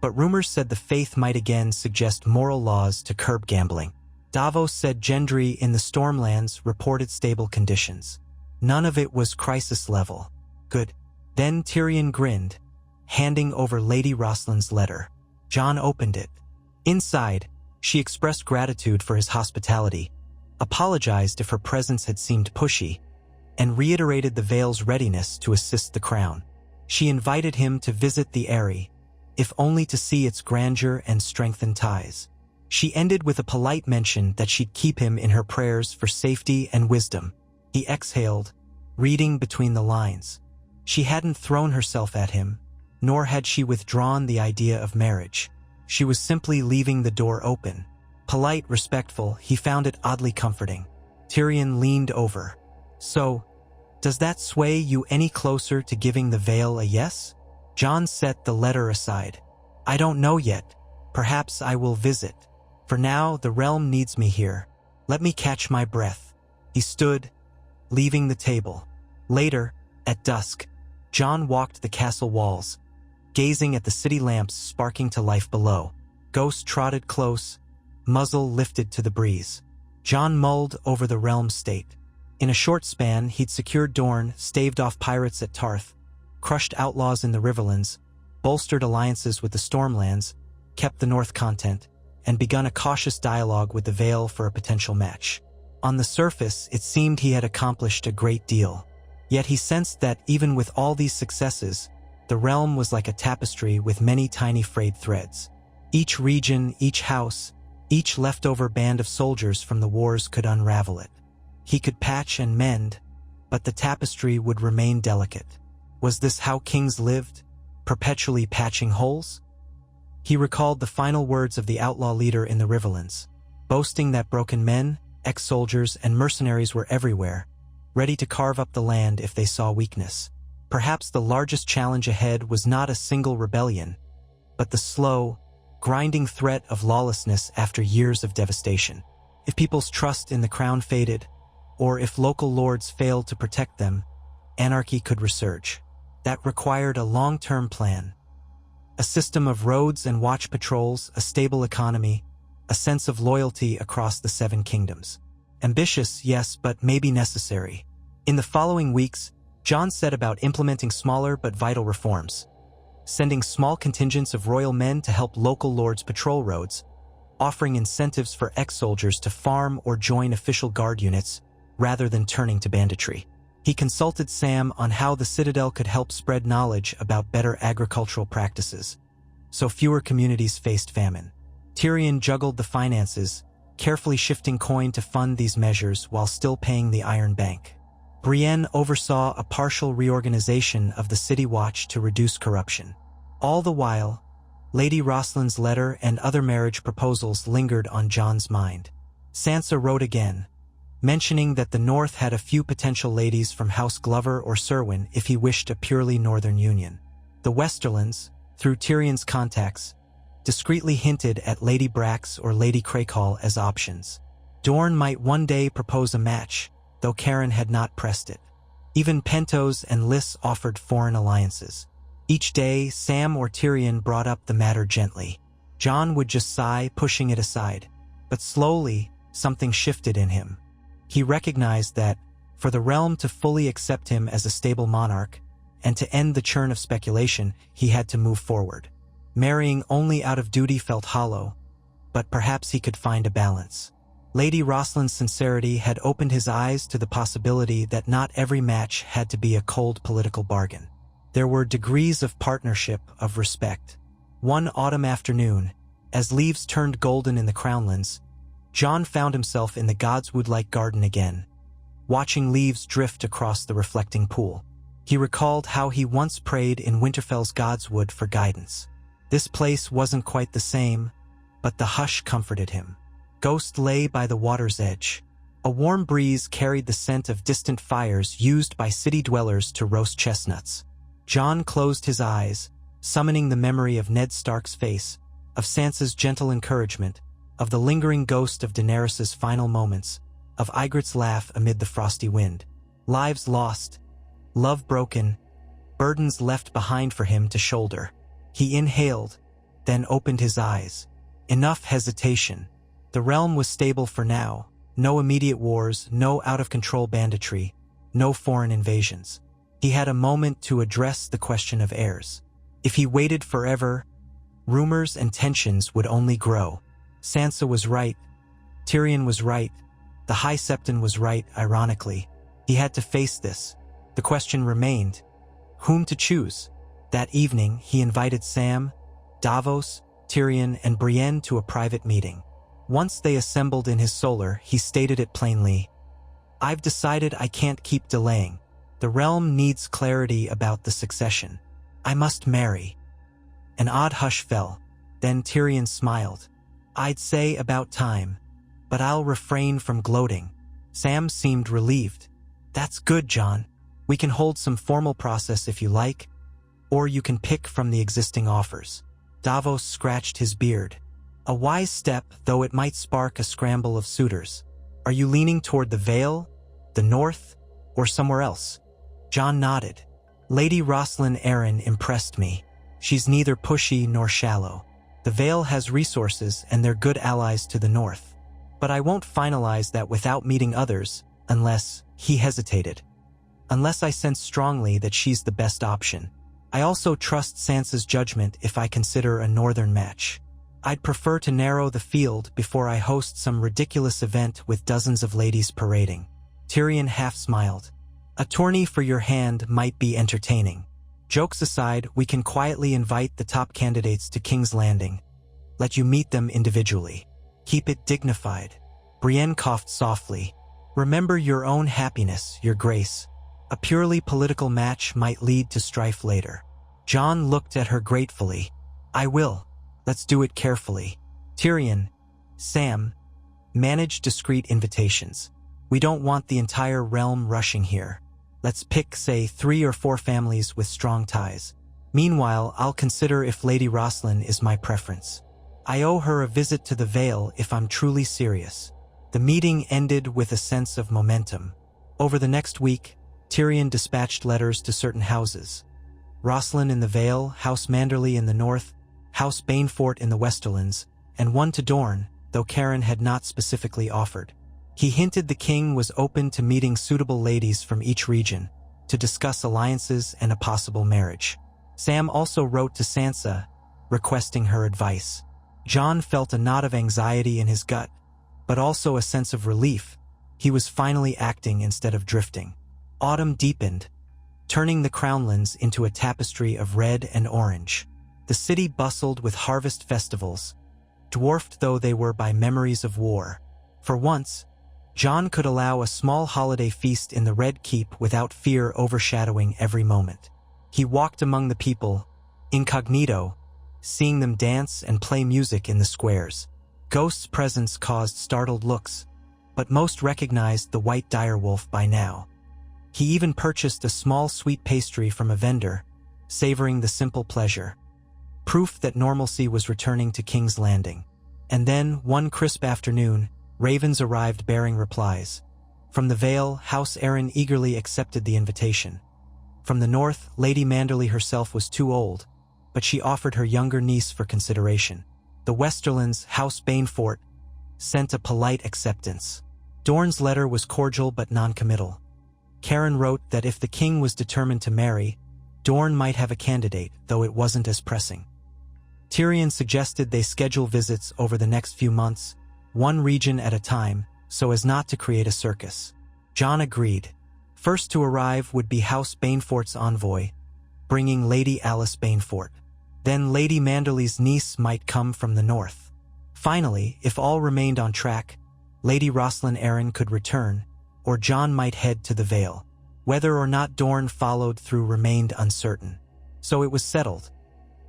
but rumors said the faith might again suggest moral laws to curb gambling. Davos said Gendry in the Stormlands reported stable conditions. None of it was crisis level. Good. Then Tyrion grinned, handing over Lady Rosslyn's letter. Jon opened it. Inside, she expressed gratitude for his hospitality, apologized if her presence had seemed pushy, and reiterated the Vale's readiness to assist the crown. She invited him to visit the Eyrie, if only to see its grandeur and strengthen ties. She ended with a polite mention that she'd keep him in her prayers for safety and wisdom. He exhaled, reading between the lines. She hadn't thrown herself at him, nor had she withdrawn the idea of marriage. She was simply leaving the door open. Polite, respectful, he found it oddly comforting. Tyrion leaned over. "So, does that sway you any closer to giving the Vale a yes?" Jon set the letter aside. "I don't know yet. Perhaps I will visit. For now, the realm needs me here. Let me catch my breath." He stood, leaving the table. Later, at dusk, Jon walked the castle walls, gazing at the city lamps sparking to life below. Ghost trotted close, muzzle lifted to the breeze. Jon mulled over the realm's state. In a short span, he'd secured Dorne, staved off pirates at Tarth, crushed outlaws in the Riverlands, bolstered alliances with the Stormlands, kept the North content, and begun a cautious dialogue with the Vale for a potential match. On the surface, it seemed he had accomplished a great deal. Yet he sensed that even with all these successes, the realm was like a tapestry with many tiny frayed threads. Each region, each house, each leftover band of soldiers from the wars could unravel it. He could patch and mend, but the tapestry would remain delicate. Was this how kings lived, perpetually patching holes? He recalled the final words of the outlaw leader in the Riverlands, boasting that broken men, ex-soldiers, and mercenaries were everywhere, ready to carve up the land if they saw weakness. Perhaps the largest challenge ahead was not a single rebellion, but the slow, grinding threat of lawlessness after years of devastation. If people's trust in the crown faded, or if local lords failed to protect them, anarchy could resurge. That required a long-term plan. A system of roads and watch patrols, a stable economy, a sense of loyalty across the 7 kingdoms. Ambitious, yes, but maybe necessary. In the following weeks, Jon set about implementing smaller but vital reforms, sending small contingents of royal men to help local lords patrol roads, offering incentives for ex-soldiers to farm or join official guard units rather than turning to banditry. He consulted Sam on how the Citadel could help spread knowledge about better agricultural practices, so fewer communities faced famine. Tyrion juggled the finances, carefully shifting coin to fund these measures while still paying the Iron Bank. Brienne oversaw a partial reorganization of the City Watch to reduce corruption. All the while, Lady Roslin's letter and other marriage proposals lingered on Jon's mind. Sansa wrote again, mentioning that the North had a few potential ladies from House Glover or Serwyn if he wished a purely northern union. The Westerlands, through Tyrion's contacts, discreetly hinted at Lady Brax or Lady Crakehall as options. Dorne might one day propose a match, though Karen had not pressed it. Even Pentos and Lys offered foreign alliances. Each day, Sam or Tyrion brought up the matter gently. Jon would just sigh, pushing it aside. But slowly, something shifted in him. He recognized that, for the realm to fully accept him as a stable monarch, and to end the churn of speculation, he had to move forward. Marrying only out of duty felt hollow, but perhaps he could find a balance. Lady Roslin's sincerity had opened his eyes to the possibility that not every match had to be a cold political bargain. There were degrees of partnership, of respect. One autumn afternoon, as leaves turned golden in the Crownlands, Jon found himself in the Godswood-like garden again, watching leaves drift across the reflecting pool. He recalled how he once prayed in Winterfell's Godswood for guidance. This place wasn't quite the same, but the hush comforted him. Ghost lay by the water's edge. A warm breeze carried the scent of distant fires used by city dwellers to roast chestnuts. Jon closed his eyes, summoning the memory of Ned Stark's face, of Sansa's gentle encouragement, of the lingering ghost of Daenerys's final moments, of Ygritte's laugh amid the frosty wind. Lives lost, love broken, burdens left behind for him to shoulder. He inhaled, then opened his eyes. Enough hesitation. The realm was stable for now. No immediate wars, no out-of-control banditry, no foreign invasions. He had a moment to address the question of heirs. If he waited forever, rumors and tensions would only grow. Sansa was right. Tyrion was right. The High Septon was right, ironically. He had to face this. The question remained, whom to choose? That evening, he invited Sam, Davos, Tyrion, and Brienne to a private meeting. Once they assembled in his solar, he stated it plainly. I've decided I can't keep delaying. The realm needs clarity about the succession. I must marry. An odd hush fell. Then Tyrion smiled. I'd say about time, but I'll refrain from gloating. Sam seemed relieved. That's good, Jon. We can hold some formal process if you like, or you can pick from the existing offers. Davos scratched his beard. A wise step, though it might spark a scramble of suitors. Are you leaning toward the Vale, the North, or somewhere else? Jon nodded. Lady Roslyn Arryn impressed me. She's neither pushy nor shallow. The Vale has resources and they're good allies to the North. But I won't finalize that without meeting others, unless, he hesitated. Unless I sense strongly that she's the best option. I also trust Sansa's judgment if I consider a northern match. I'd prefer to narrow the field before I host some ridiculous event with dozens of ladies parading. Tyrion half smiled. A tourney for your hand might be entertaining. Jokes aside, we can quietly invite the top candidates to King's Landing. Let you meet them individually. Keep it dignified. Brienne coughed softly. Remember your own happiness, your grace. A purely political match might lead to strife later. Jon looked at her gratefully. I will. Let's do it carefully. Tyrion, Sam, manage discreet invitations. We don't want the entire realm rushing here. Let's pick, say, 3 or 4 families with strong ties. Meanwhile, I'll consider if Lady Roslyn is my preference. I owe her a visit to the Vale if I'm truly serious. The meeting ended with a sense of momentum. Over the next week, Tyrion dispatched letters to certain houses. Roslyn in the Vale, House Manderley in the north, House Banefort in the Westerlands, and one to Dorne, though Karen had not specifically offered. He hinted the king was open to meeting suitable ladies from each region, to discuss alliances and a possible marriage. Sam also wrote to Sansa, requesting her advice. Jon felt a knot of anxiety in his gut, but also a sense of relief. He was finally acting instead of drifting. Autumn deepened, turning the Crownlands into a tapestry of red and orange. The city bustled with harvest festivals, dwarfed though they were by memories of war. For once, Jon could allow a small holiday feast in the Red Keep without fear overshadowing every moment. He walked among the people, incognito, seeing them dance and play music in the squares. Ghost's presence caused startled looks, but most recognized the white direwolf by now. He even purchased a small sweet pastry from a vendor, savoring the simple pleasure. Proof that normalcy was returning to King's Landing. And then, one crisp afternoon, ravens arrived bearing replies. From the Vale, House Arryn eagerly accepted the invitation. From the north, Lady Manderly herself was too old, but she offered her younger niece for consideration. The Westerlands, House Banefort, sent a polite acceptance. Dorne's letter was cordial but non-committal. Karen wrote that if the king was determined to marry, Dorne might have a candidate, though it wasn't as pressing. Tyrion suggested they schedule visits over the next few months, one region at a time, so as not to create a circus. Jon agreed. First to arrive would be House Banefort's envoy, bringing Lady Alyce Banefort. Then Lady Manderly's niece might come from the north. Finally, if all remained on track, Lady Rosalind Arryn could return, or Jon might head to the Vale. Whether or not Dorne followed through remained uncertain. So it was settled.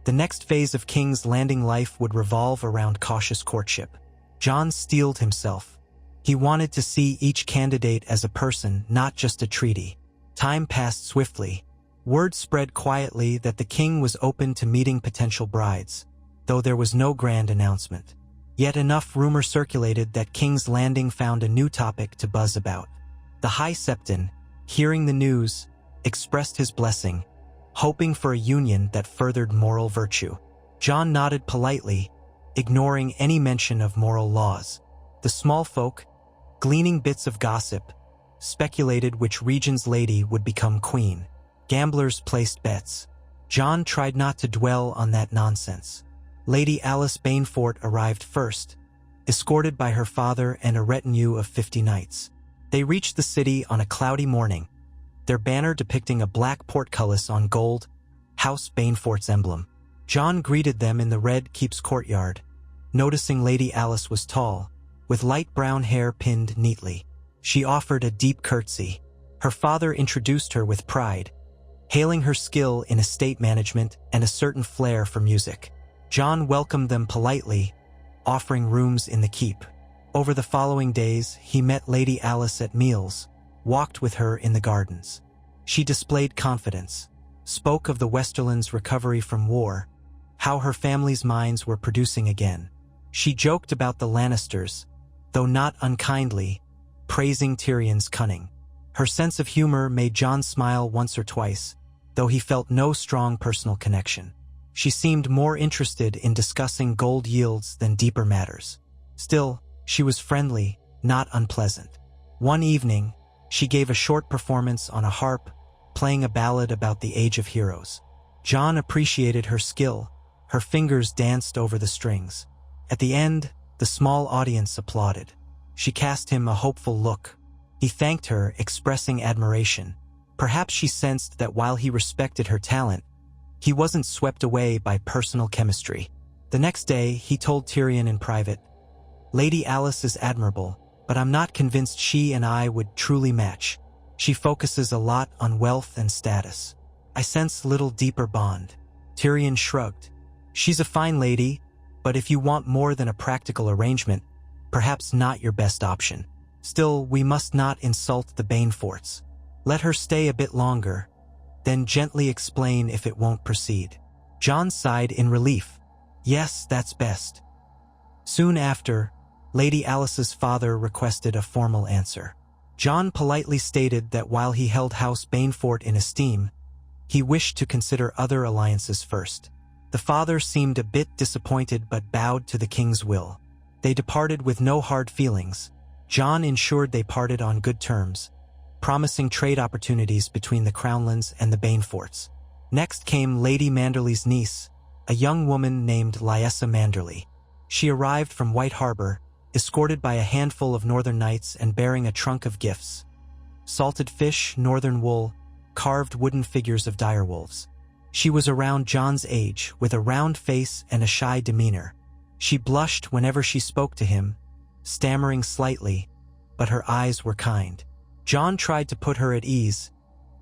The next phase of King's Landing life would revolve around cautious courtship. Jon steeled himself. He wanted to see each candidate as a person, not just a treaty. Time passed swiftly. Word spread quietly that the king was open to meeting potential brides, though there was no grand announcement. Yet enough rumor circulated that King's Landing found a new topic to buzz about. The High Septon, hearing the news, expressed his blessing, hoping for a union that furthered moral virtue. Jon nodded politely, ignoring any mention of moral laws. The small folk, gleaning bits of gossip, speculated which region's lady would become queen. Gamblers placed bets. Jon tried not to dwell on that nonsense. Lady Alyce Banefort arrived first, escorted by her father and a retinue of 50 knights. They reached the city on a cloudy morning, their banner depicting a black portcullis on gold, House Banefort's emblem. Jon greeted them in the Red Keep's courtyard, noticing Lady Alyce was tall, with light brown hair pinned neatly. She offered a deep curtsy. Her father introduced her with pride, hailing her skill in estate management and a certain flair for music. Jon welcomed them politely, offering rooms in the keep. Over the following days, he met Lady Alyce at meals, walked with her in the gardens. She displayed confidence, spoke of the Westerlands' recovery from war, how her family's mines were producing again. She joked about the Lannisters, though not unkindly, praising Tyrion's cunning. Her sense of humor made Jon smile once or twice, though he felt no strong personal connection. She seemed more interested in discussing gold yields than deeper matters. Still, she was friendly, not unpleasant. One evening, she gave a short performance on a harp, playing a ballad about the Age of Heroes. Jon appreciated her skill. Her fingers danced over the strings. At the end, the small audience applauded. She cast him a hopeful look. He thanked her, expressing admiration. Perhaps she sensed that while he respected her talent, he wasn't swept away by personal chemistry. The next day, he told Tyrion in private, "Lady Alyce is admirable, but I'm not convinced she and I would truly match. She focuses a lot on wealth and status. I sense little deeper bond." Tyrion shrugged. "She's a fine lady, but if you want more than a practical arrangement, perhaps not your best option. Still, we must not insult the Baneforts. Let her stay a bit longer, then gently explain if it won't proceed." Jon sighed in relief. "Yes, that's best." Soon after, Lady Alyce's father requested a formal answer. Jon politely stated that while he held House Banefort in esteem, he wished to consider other alliances first. The father seemed a bit disappointed but bowed to the king's will. They departed with no hard feelings. Jon ensured they parted on good terms, promising trade opportunities between the Crownlands and the Baneforts. Next came Lady Manderly's niece, a young woman named Lyessa Manderly. She arrived from White Harbor, escorted by a handful of northern knights and bearing a trunk of gifts: salted fish, northern wool, carved wooden figures of direwolves. She was around Jon's age, with a round face and a shy demeanor. She blushed whenever she spoke to him, stammering slightly, but her eyes were kind. Jon tried to put her at ease,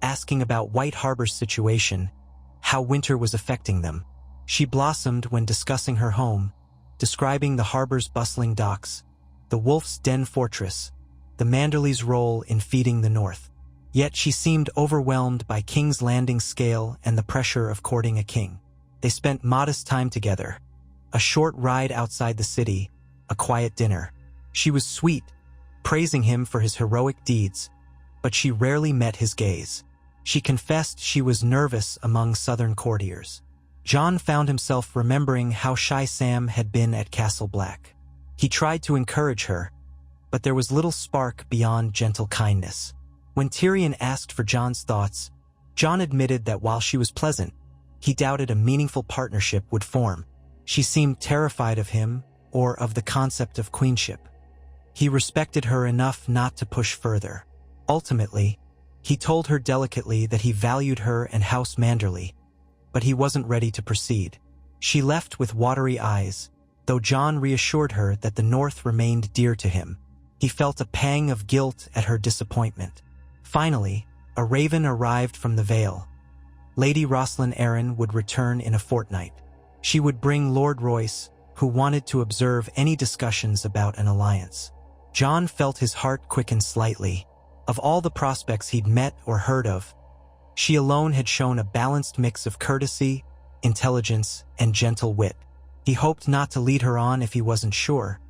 asking about White Harbor's situation, how winter was affecting them. She blossomed when discussing her home, describing the harbor's bustling docks, the Wolf's Den fortress, the Manderly's role in feeding the North. Yet she seemed overwhelmed by King's Landing's scale and the pressure of courting a king. They spent modest time together, a short ride outside the city, a quiet dinner. She was sweet, praising him for his heroic deeds, but she rarely met his gaze. She confessed she was nervous among southern courtiers. Jon found himself remembering how shy Sam had been at Castle Black. He tried to encourage her, but there was little spark beyond gentle kindness. When Tyrion asked for Jon's thoughts, Jon admitted that while she was pleasant, he doubted a meaningful partnership would form. She seemed terrified of him or of the concept of queenship. He respected her enough not to push further. Ultimately, he told her delicately that he valued her and House Manderly, but he wasn't ready to proceed. She left with watery eyes, though Jon reassured her that the North remained dear to him. He felt a pang of guilt at her disappointment. Finally, a raven arrived from the Vale. Lady Rosalind Arryn would return in a fortnight. She would bring Lord Royce, who wanted to observe any discussions about an alliance. Jon felt his heart quicken slightly. Of all the prospects he'd met or heard of, she alone had shown a balanced mix of courtesy, intelligence, and gentle wit. He hoped not to lead her on if he wasn't sure,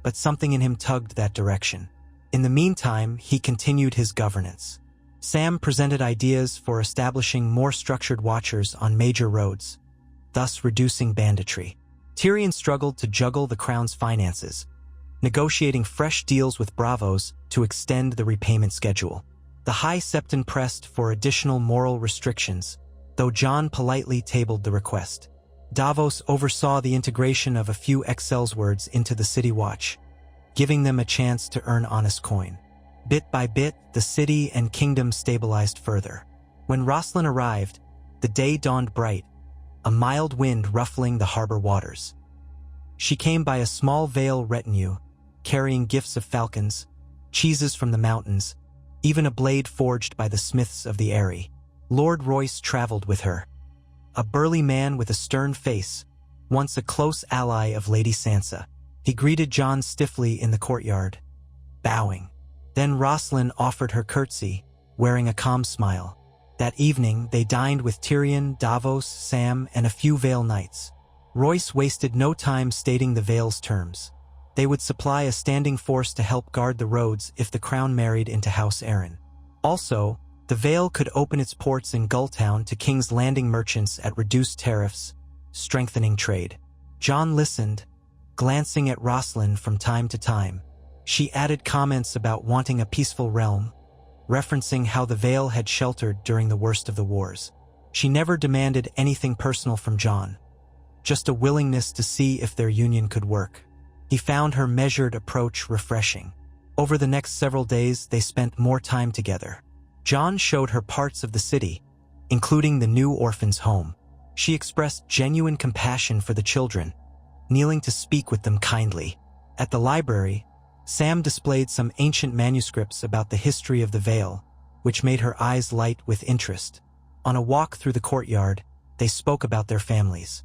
but something in him tugged that direction. In the meantime, he continued his governance. Sam presented ideas for establishing more structured watchers on major roads, thus reducing banditry. Tyrion struggled to juggle the crown's finances, negotiating fresh deals with bravos to extend the repayment schedule. The High Septon pressed for additional moral restrictions, though Jon politely tabled the request. Davos oversaw the integration of a few Excelsiords into the City Watch, giving them a chance to earn honest coin. Bit by bit, the city and kingdom stabilized further. When Rosalind arrived, the day dawned bright, a mild wind ruffling the harbor waters. She came by a small Vale retinue, carrying gifts of falcons, cheeses from the mountains, even a blade forged by the smiths of the Eyrie. Lord Royce traveled with her, a burly man with a stern face, once a close ally of Lady Sansa. He greeted Jon stiffly in the courtyard, bowing. Then Rosalind offered her curtsy, wearing a calm smile. That evening, they dined with Tyrion, Davos, Sam, and a few Vale knights. Royce wasted no time stating the Vale's terms. They would supply a standing force to help guard the roads if the crown married into House Arryn. Also, the Vale could open its ports in Gulltown to King's Landing merchants at reduced tariffs, strengthening trade. Jon listened, glancing at Rosalind from time to time. She added comments about wanting a peaceful realm, referencing how the Vale had sheltered during the worst of the wars. She never demanded anything personal from Jon, just a willingness to see if their union could work. He found her measured approach refreshing. Over the next several days, they spent more time together. Jon showed her parts of the city, including the new orphan's home. She expressed genuine compassion for the children, kneeling to speak with them kindly. At the library, Sam displayed some ancient manuscripts about the history of the Vale, which made her eyes light with interest. On a walk through the courtyard, they spoke about their families.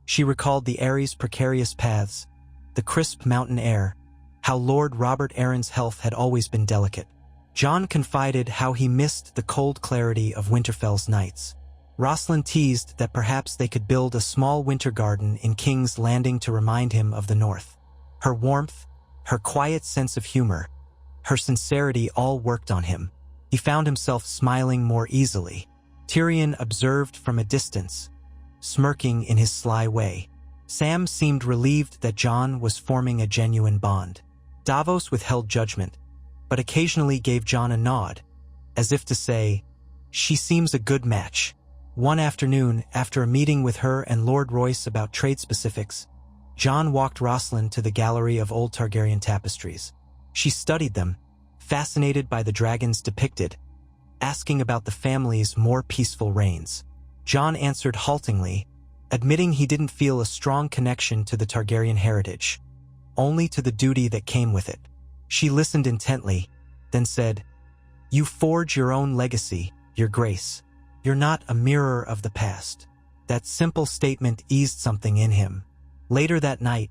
She recalled the Eyrie's precarious paths, the crisp mountain air, how Lord Robert Arryn's health had always been delicate. Jon confided how he missed the cold clarity of Winterfell's nights. Rosalind teased that perhaps they could build a small winter garden in King's Landing to remind him of the North. Her warmth, her quiet sense of humor, her sincerity all worked on him. He found himself smiling more easily. Tyrion observed from a distance, smirking in his sly way. Sam seemed relieved that Jon was forming a genuine bond. Davos withheld judgment, but occasionally gave Jon a nod, as if to say, "She seems a good match." One afternoon, after a meeting with her and Lord Royce about trade specifics, Jon walked Rosalind to the gallery of old Targaryen tapestries. She studied them, fascinated by the dragons depicted, asking about the family's more peaceful reigns. Jon answered haltingly, admitting he didn't feel a strong connection to the Targaryen heritage, only to the duty that came with it. She listened intently, then said, "You forge your own legacy, Your Grace. You're not a mirror of the past." That simple statement eased something in him. Later that night,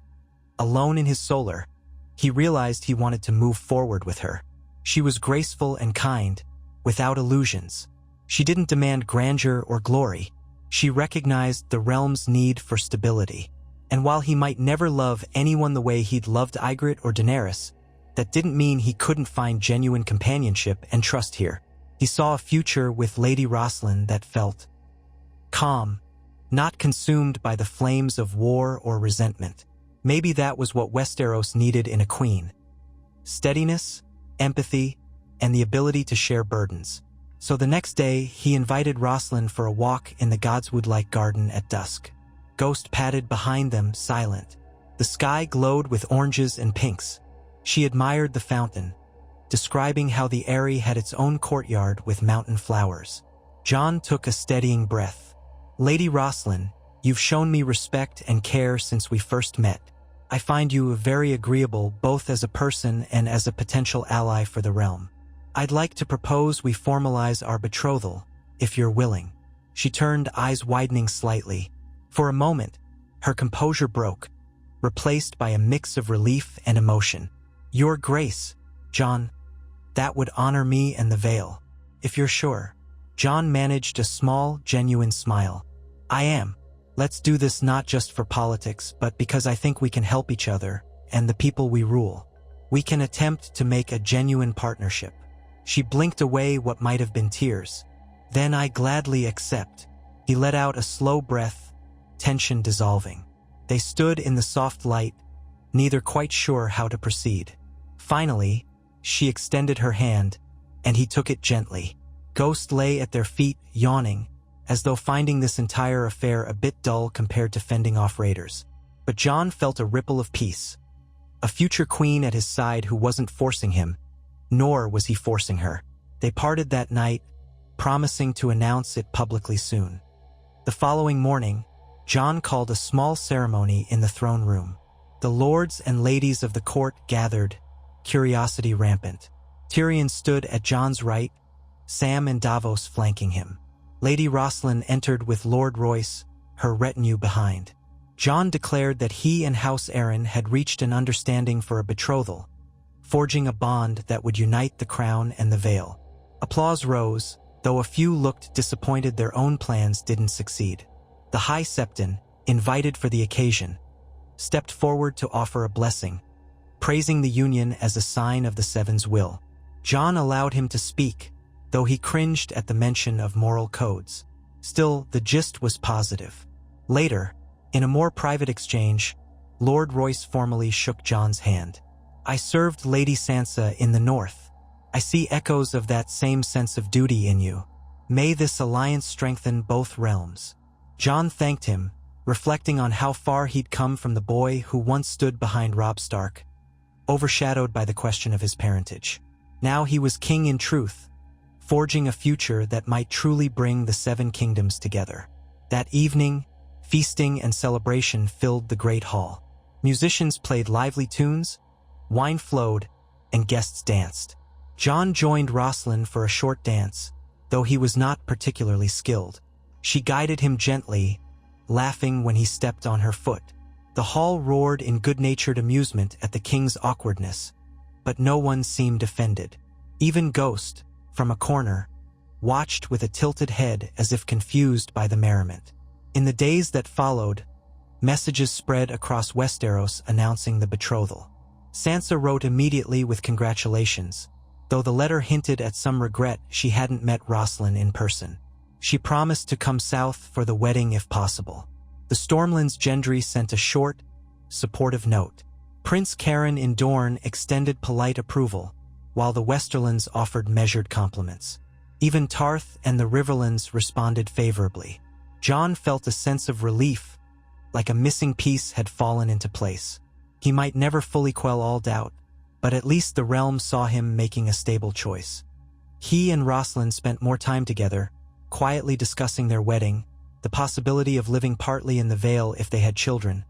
alone in his solar, he realized he wanted to move forward with her. She was graceful and kind, without illusions. She didn't demand grandeur or glory. She recognized the realm's need for stability. And while he might never love anyone the way he'd loved Ygritte or Daenerys, that didn't mean he couldn't find genuine companionship and trust here. He saw a future with Lady Rosalind that felt calm, not consumed by the flames of war or resentment. Maybe that was what Westeros needed in a queen. Steadiness, empathy, and the ability to share burdens. So the next day, he invited Rosalind for a walk in the Godswood-like garden at dusk. Ghost padded behind them, silent. The sky glowed with oranges and pinks. She admired the fountain, describing how the Eyrie had its own courtyard with mountain flowers. Jon took a steadying breath. "Lady Rosalind, you've shown me respect and care since we first met. I find you very agreeable both as a person and as a potential ally for the realm. I'd like to propose we formalize our betrothal, if you're willing." She turned, eyes widening slightly. For a moment, her composure broke, replaced by a mix of relief and emotion. "Your Grace, Jon, that would honor me and the Vale, if you're sure." Jon managed a small, genuine smile. "I am. Let's do this not just for politics, but because I think we can help each other and the people we rule. We can attempt to make a genuine partnership." She blinked away what might have been tears. "Then I gladly accept." He let out a slow breath, tension dissolving. They stood in the soft light, neither quite sure how to proceed. Finally, she extended her hand, and he took it gently. Ghost lay at their feet, yawning, as though finding this entire affair a bit dull compared to fending off raiders. But Jon felt a ripple of peace. A future queen at his side who wasn't forcing him, nor was he forcing her. They parted that night, promising to announce it publicly soon. The following morning, Jon called a small ceremony in the throne room. The lords and ladies of the court gathered, curiosity rampant. Tyrion stood at Jon's right, Sam and Davos flanking him. Lady Rosalind entered with Lord Royce, her retinue behind. Jon declared that he and House Arryn had reached an understanding for a betrothal, forging a bond that would unite the crown and the Vale. Applause rose, though a few looked disappointed their own plans didn't succeed. The High Septon, invited for the occasion, stepped forward to offer a blessing, praising the union as a sign of the Seven's will. Jon allowed him to speak, though he cringed at the mention of moral codes. Still, the gist was positive. Later, in a more private exchange, Lord Royce formally shook Jon's hand. "I served Lady Sansa in the north. I see echoes of that same sense of duty in you. May this alliance strengthen both realms." Jon thanked him, reflecting on how far he'd come from the boy who once stood behind Robb Stark, overshadowed by the question of his parentage. Now he was king in truth, forging a future that might truly bring the Seven Kingdoms together. That evening, feasting and celebration filled the great hall. Musicians played lively tunes, wine flowed, and guests danced. Jon joined Rosalind for a short dance, though he was not particularly skilled. She guided him gently, laughing when he stepped on her foot. The hall roared in good-natured amusement at the king's awkwardness, but no one seemed offended. Even Ghost, from a corner, watched with a tilted head as if confused by the merriment. In the days that followed, messages spread across Westeros announcing the betrothal. Sansa wrote immediately with congratulations, though the letter hinted at some regret she hadn't met Rosalind in person. She promised to come south for the wedding if possible. The Stormlands Gendry sent a short, supportive note. Prince Caron in Dorne extended polite approval, while the Westerlands offered measured compliments. Even Tarth and the Riverlands responded favorably. Jon felt a sense of relief, like a missing piece had fallen into place. He might never fully quell all doubt, but at least the realm saw him making a stable choice. He and Rosalind spent more time together, quietly discussing their wedding, the possibility of living partly in the Vale if they had children,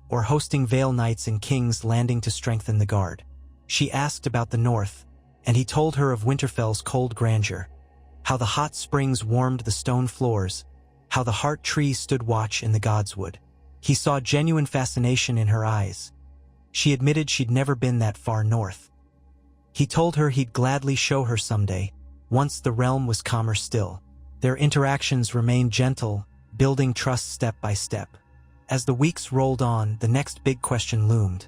or hosting Vale Nights in King's Landing to strengthen the guard. She asked about the north, and he told her of Winterfell's cold grandeur, how the hot springs warmed the stone floors, how the heart tree stood watch in the godswood. He saw genuine fascination in her eyes. She admitted she'd never been that far north. He told her he'd gladly show her someday, once the realm was calmer still. Their interactions remained gentle, building trust step by step. As the weeks rolled on, the next big question loomed: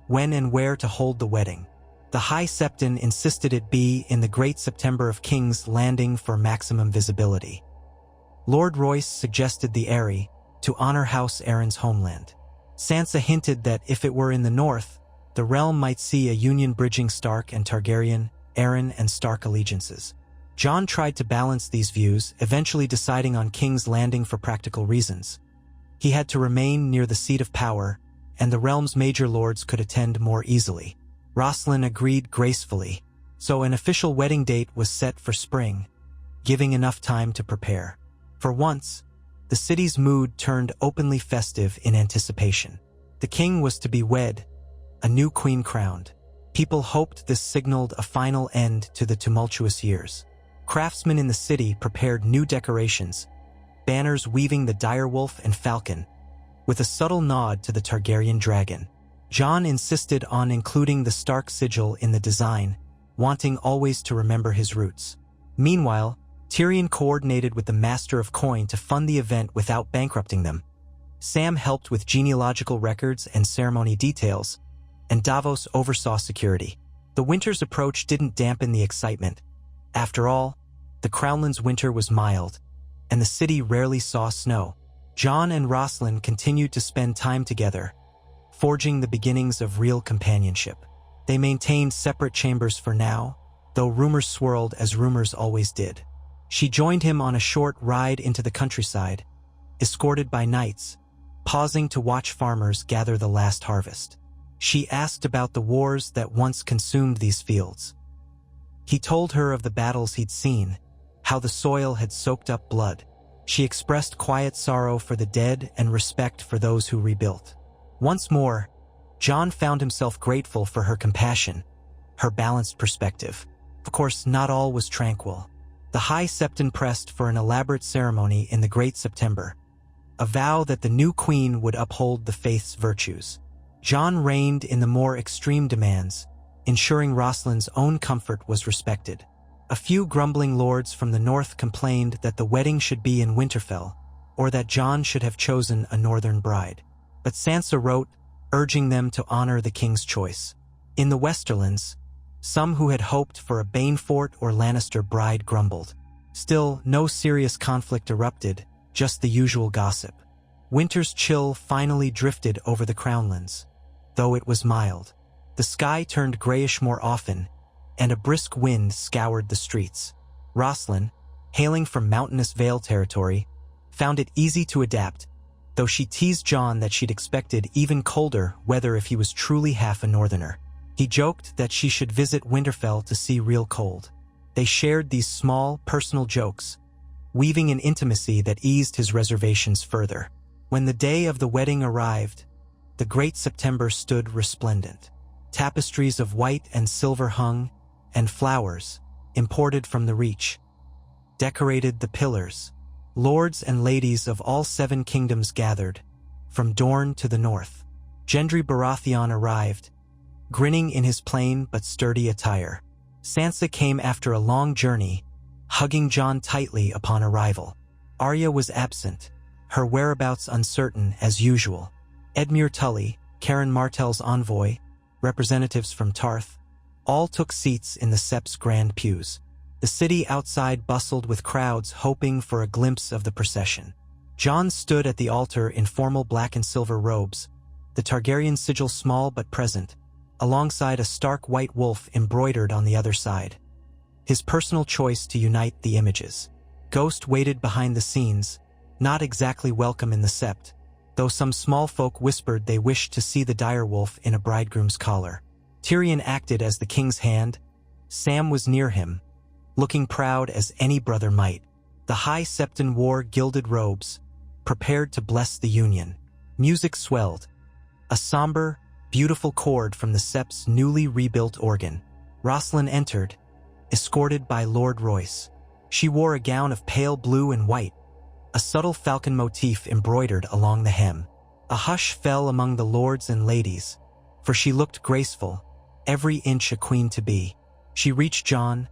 when and where to hold the wedding. The High Septon insisted it be in the Great September of King's Landing for maximum visibility. Lord Royce suggested the Eyrie, to honor House Arryn's homeland. Sansa hinted that if it were in the north, the realm might see a union bridging Stark and Targaryen, Arryn and Stark allegiances. Jon tried to balance these views, eventually deciding on King's Landing for practical reasons. He had to remain near the seat of power, and the realm's major lords could attend more easily. Rosalind agreed gracefully, so an official wedding date was set for spring, giving enough time to prepare. For once, the city's mood turned openly festive in anticipation. The king was to be wed, a new queen crowned. People hoped this signaled a final end to the tumultuous years. Craftsmen in the city prepared new decorations, banners weaving the direwolf and falcon, with a subtle nod to the Targaryen dragon. Jon insisted on including the Stark sigil in the design, wanting always to remember his roots. Meanwhile, Tyrion coordinated with the Master of Coin to fund the event without bankrupting them. Sam helped with genealogical records and ceremony details, and Davos oversaw security. The winter's approach didn't dampen the excitement. After all, the Crownland's winter was mild, and the city rarely saw snow. Jon and Rosalind continued to spend time together, forging the beginnings of real companionship. They maintained separate chambers for now, though rumors swirled as rumors always did. She joined him on a short ride into the countryside, escorted by knights, pausing to watch farmers gather the last harvest. She asked about the wars that once consumed these fields. He told her of the battles he'd seen, how the soil had soaked up blood. She expressed quiet sorrow for the dead and respect for those who rebuilt. Once more, Jon found himself grateful for her compassion, her balanced perspective. Of course, not all was tranquil. The High Septon pressed for an elaborate ceremony in the Great September, a vow that the new queen would uphold the faith's virtues. Jon reigned in the more extreme demands, ensuring Rosalind's own comfort was respected. A few grumbling lords from the north complained that the wedding should be in Winterfell, or that Jon should have chosen a northern bride. But Sansa wrote, urging them to honor the king's choice. In the Westerlands, some who had hoped for a Banefort or Lannister bride grumbled. Still, no serious conflict erupted, just the usual gossip. Winter's chill finally drifted over the Crownlands, though it was mild. The sky turned grayish more often, and a brisk wind scoured the streets. Rosalind, hailing from mountainous Vale territory, found it easy to adapt, though she teased Jon that she'd expected even colder weather if he was truly half a northerner. He joked that she should visit Winterfell to see real cold. They shared these small, personal jokes, weaving an intimacy that eased his reservations further. When the day of the wedding arrived, the Great September stood resplendent. Tapestries of white and silver hung, and flowers, imported from the Reach, decorated the pillars. Lords and ladies of all 7 kingdoms gathered, from Dorne to the north. Gendry Baratheon arrived, grinning in his plain but sturdy attire. Sansa came after a long journey, hugging Jon tightly upon arrival. Arya was absent, her whereabouts uncertain as usual. Edmure Tully, Karen Martell's envoy, representatives from Tarth, all took seats in the Sept's grand pews. The city outside bustled with crowds hoping for a glimpse of the procession. Jon stood at the altar in formal black and silver robes, the Targaryen sigil small but present, alongside a stark white wolf embroidered on the other side. His personal choice to unite the images. Ghost waited behind the scenes, not exactly welcome in the Sept, though some small folk whispered they wished to see the direwolf in a bridegroom's collar. Tyrion acted as the king's hand. Sam was near him, looking proud as any brother might. The High Septon wore gilded robes, prepared to bless the union. Music swelled, a somber, beautiful chord from the Sept's newly rebuilt organ. Rosalind entered, escorted by Lord Royce. She wore a gown of pale blue and white, a subtle falcon motif embroidered along the hem. A hush fell among the lords and ladies, for she looked graceful, every inch a queen to be. She reached John,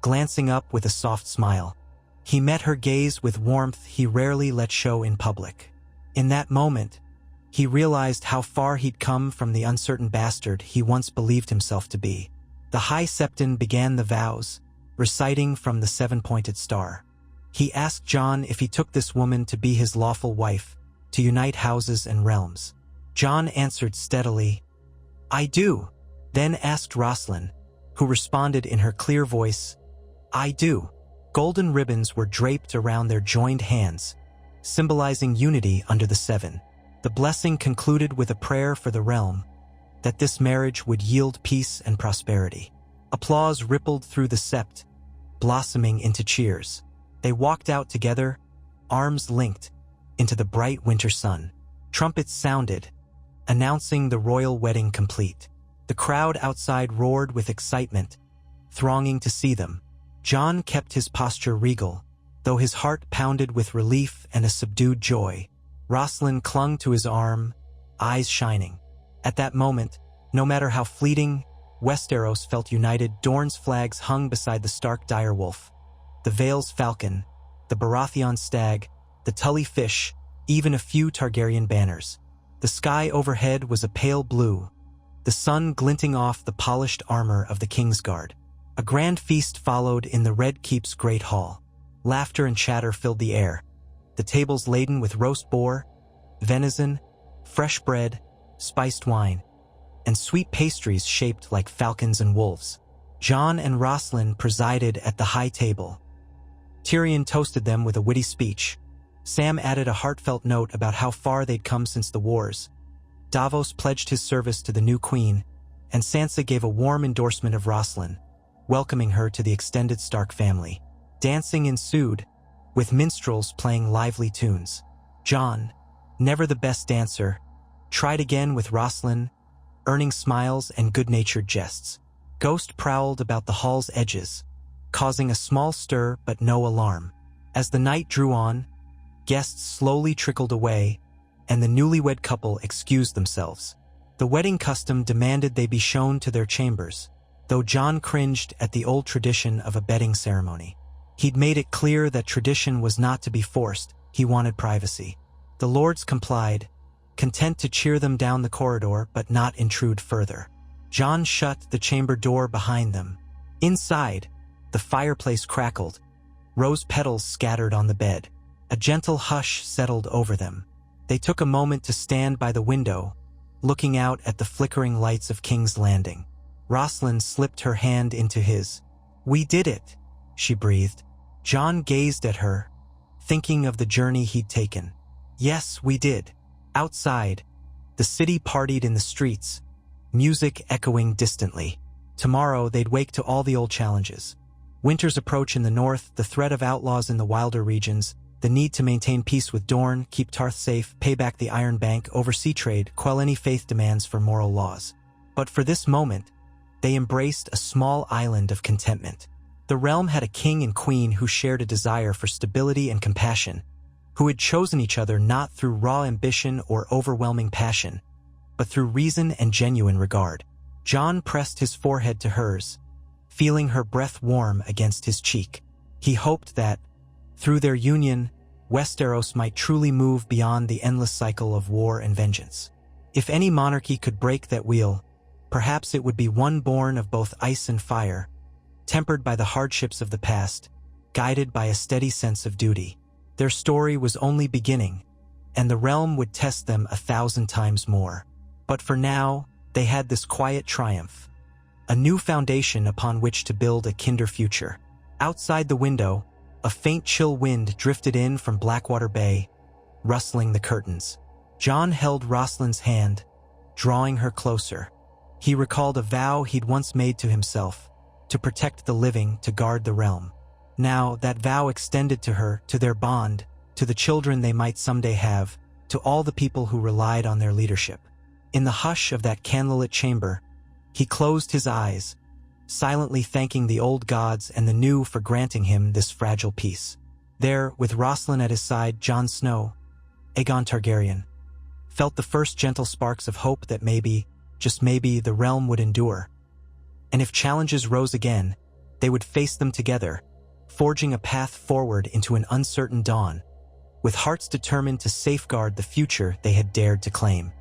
glancing up with a soft smile. He met her gaze with warmth he rarely let show in public. In that moment, he realized how far he'd come from the uncertain bastard he once believed himself to be. The High Septon began the vows, reciting from the seven-pointed star. He asked John if he took this woman to be his lawful wife, to unite houses and realms. John answered steadily, "I do," then asked Rosalind, who responded in her clear voice, "I do." Golden ribbons were draped around their joined hands, symbolizing unity under the seven. The blessing concluded with a prayer for the realm, that this marriage would yield peace and prosperity. Applause rippled through the sept, blossoming into cheers. They walked out together, arms linked, into the bright winter sun. Trumpets sounded, announcing the royal wedding complete. The crowd outside roared with excitement, thronging to see them. John kept his posture regal, though his heart pounded with relief and a subdued joy. Rosalind clung to his arm, eyes shining. At that moment, no matter how fleeting, Westeros felt united. Dorne's flags hung beside the Stark direwolf, the Vale's falcon, the Baratheon stag, the Tully fish, even a few Targaryen banners. The sky overhead was a pale blue, the sun glinting off the polished armor of the Kingsguard. A grand feast followed in the Red Keep's great hall. Laughter and chatter filled the air, the tables laden with roast boar, venison, fresh bread, spiced wine, and sweet pastries shaped like falcons and wolves. Jon and Rosalind presided at the high table. Tyrion toasted them with a witty speech. Sam added a heartfelt note about how far they'd come since the wars. Davos pledged his service to the new queen, and Sansa gave a warm endorsement of Rosalind, welcoming her to the extended Stark family. Dancing ensued, with minstrels playing lively tunes. Jon, never the best dancer, tried again with Rosalind, earning smiles and good-natured jests. Ghost prowled about the hall's edges, causing a small stir but no alarm. As the night drew on, guests slowly trickled away, and the newlywed couple excused themselves. The wedding custom demanded they be shown to their chambers, though Jon cringed at the old tradition of a bedding ceremony. He'd made it clear that tradition was not to be forced. He wanted privacy. The lords complied, content to cheer them down the corridor but not intrude further. Jon shut the chamber door behind them. Inside, the fireplace crackled, rose petals scattered on the bed. A gentle hush settled over them. They took a moment to stand by the window, looking out at the flickering lights of King's Landing. Rosalind slipped her hand into his. "We did it," she breathed. Jon gazed at her, thinking of the journey he'd taken. Yes, we did. Outside, the city partied in the streets, music echoing distantly. Tomorrow they'd wake to all the old challenges. Winter's approach in the north, the threat of outlaws in the wilder regions, the need to maintain peace with Dorne, keep Tarth safe, pay back the Iron Bank, oversee trade, quell any faith demands for moral laws. But for this moment, they embraced a small island of contentment. The realm had a king and queen who shared a desire for stability and compassion, who had chosen each other not through raw ambition or overwhelming passion, but through reason and genuine regard. Jon pressed his forehead to hers, feeling her breath warm against his cheek. He hoped that, through their union, Westeros might truly move beyond the endless cycle of war and vengeance. If any monarchy could break that wheel, perhaps it would be one born of both ice and fire, tempered by the hardships of the past, guided by a steady sense of duty. Their story was only beginning, and the realm would test them 1,000 times more. But for now, they had this quiet triumph, a new foundation upon which to build a kinder future. Outside the window, a faint chill wind drifted in from Blackwater Bay, rustling the curtains. Jon held Rosalind's hand, drawing her closer. He recalled a vow he'd once made to himself, to protect the living, to guard the realm. Now, that vow extended to her, to their bond, to the children they might someday have, to all the people who relied on their leadership. In the hush of that candlelit chamber, he closed his eyes, silently thanking the old gods and the new for granting him this fragile peace. There, with Rosalind at his side, Jon Snow, Aegon Targaryen, felt the first gentle sparks of hope that maybe, just maybe, the realm would endure. And if challenges rose again, they would face them together, forging a path forward into an uncertain dawn, with hearts determined to safeguard the future they had dared to claim.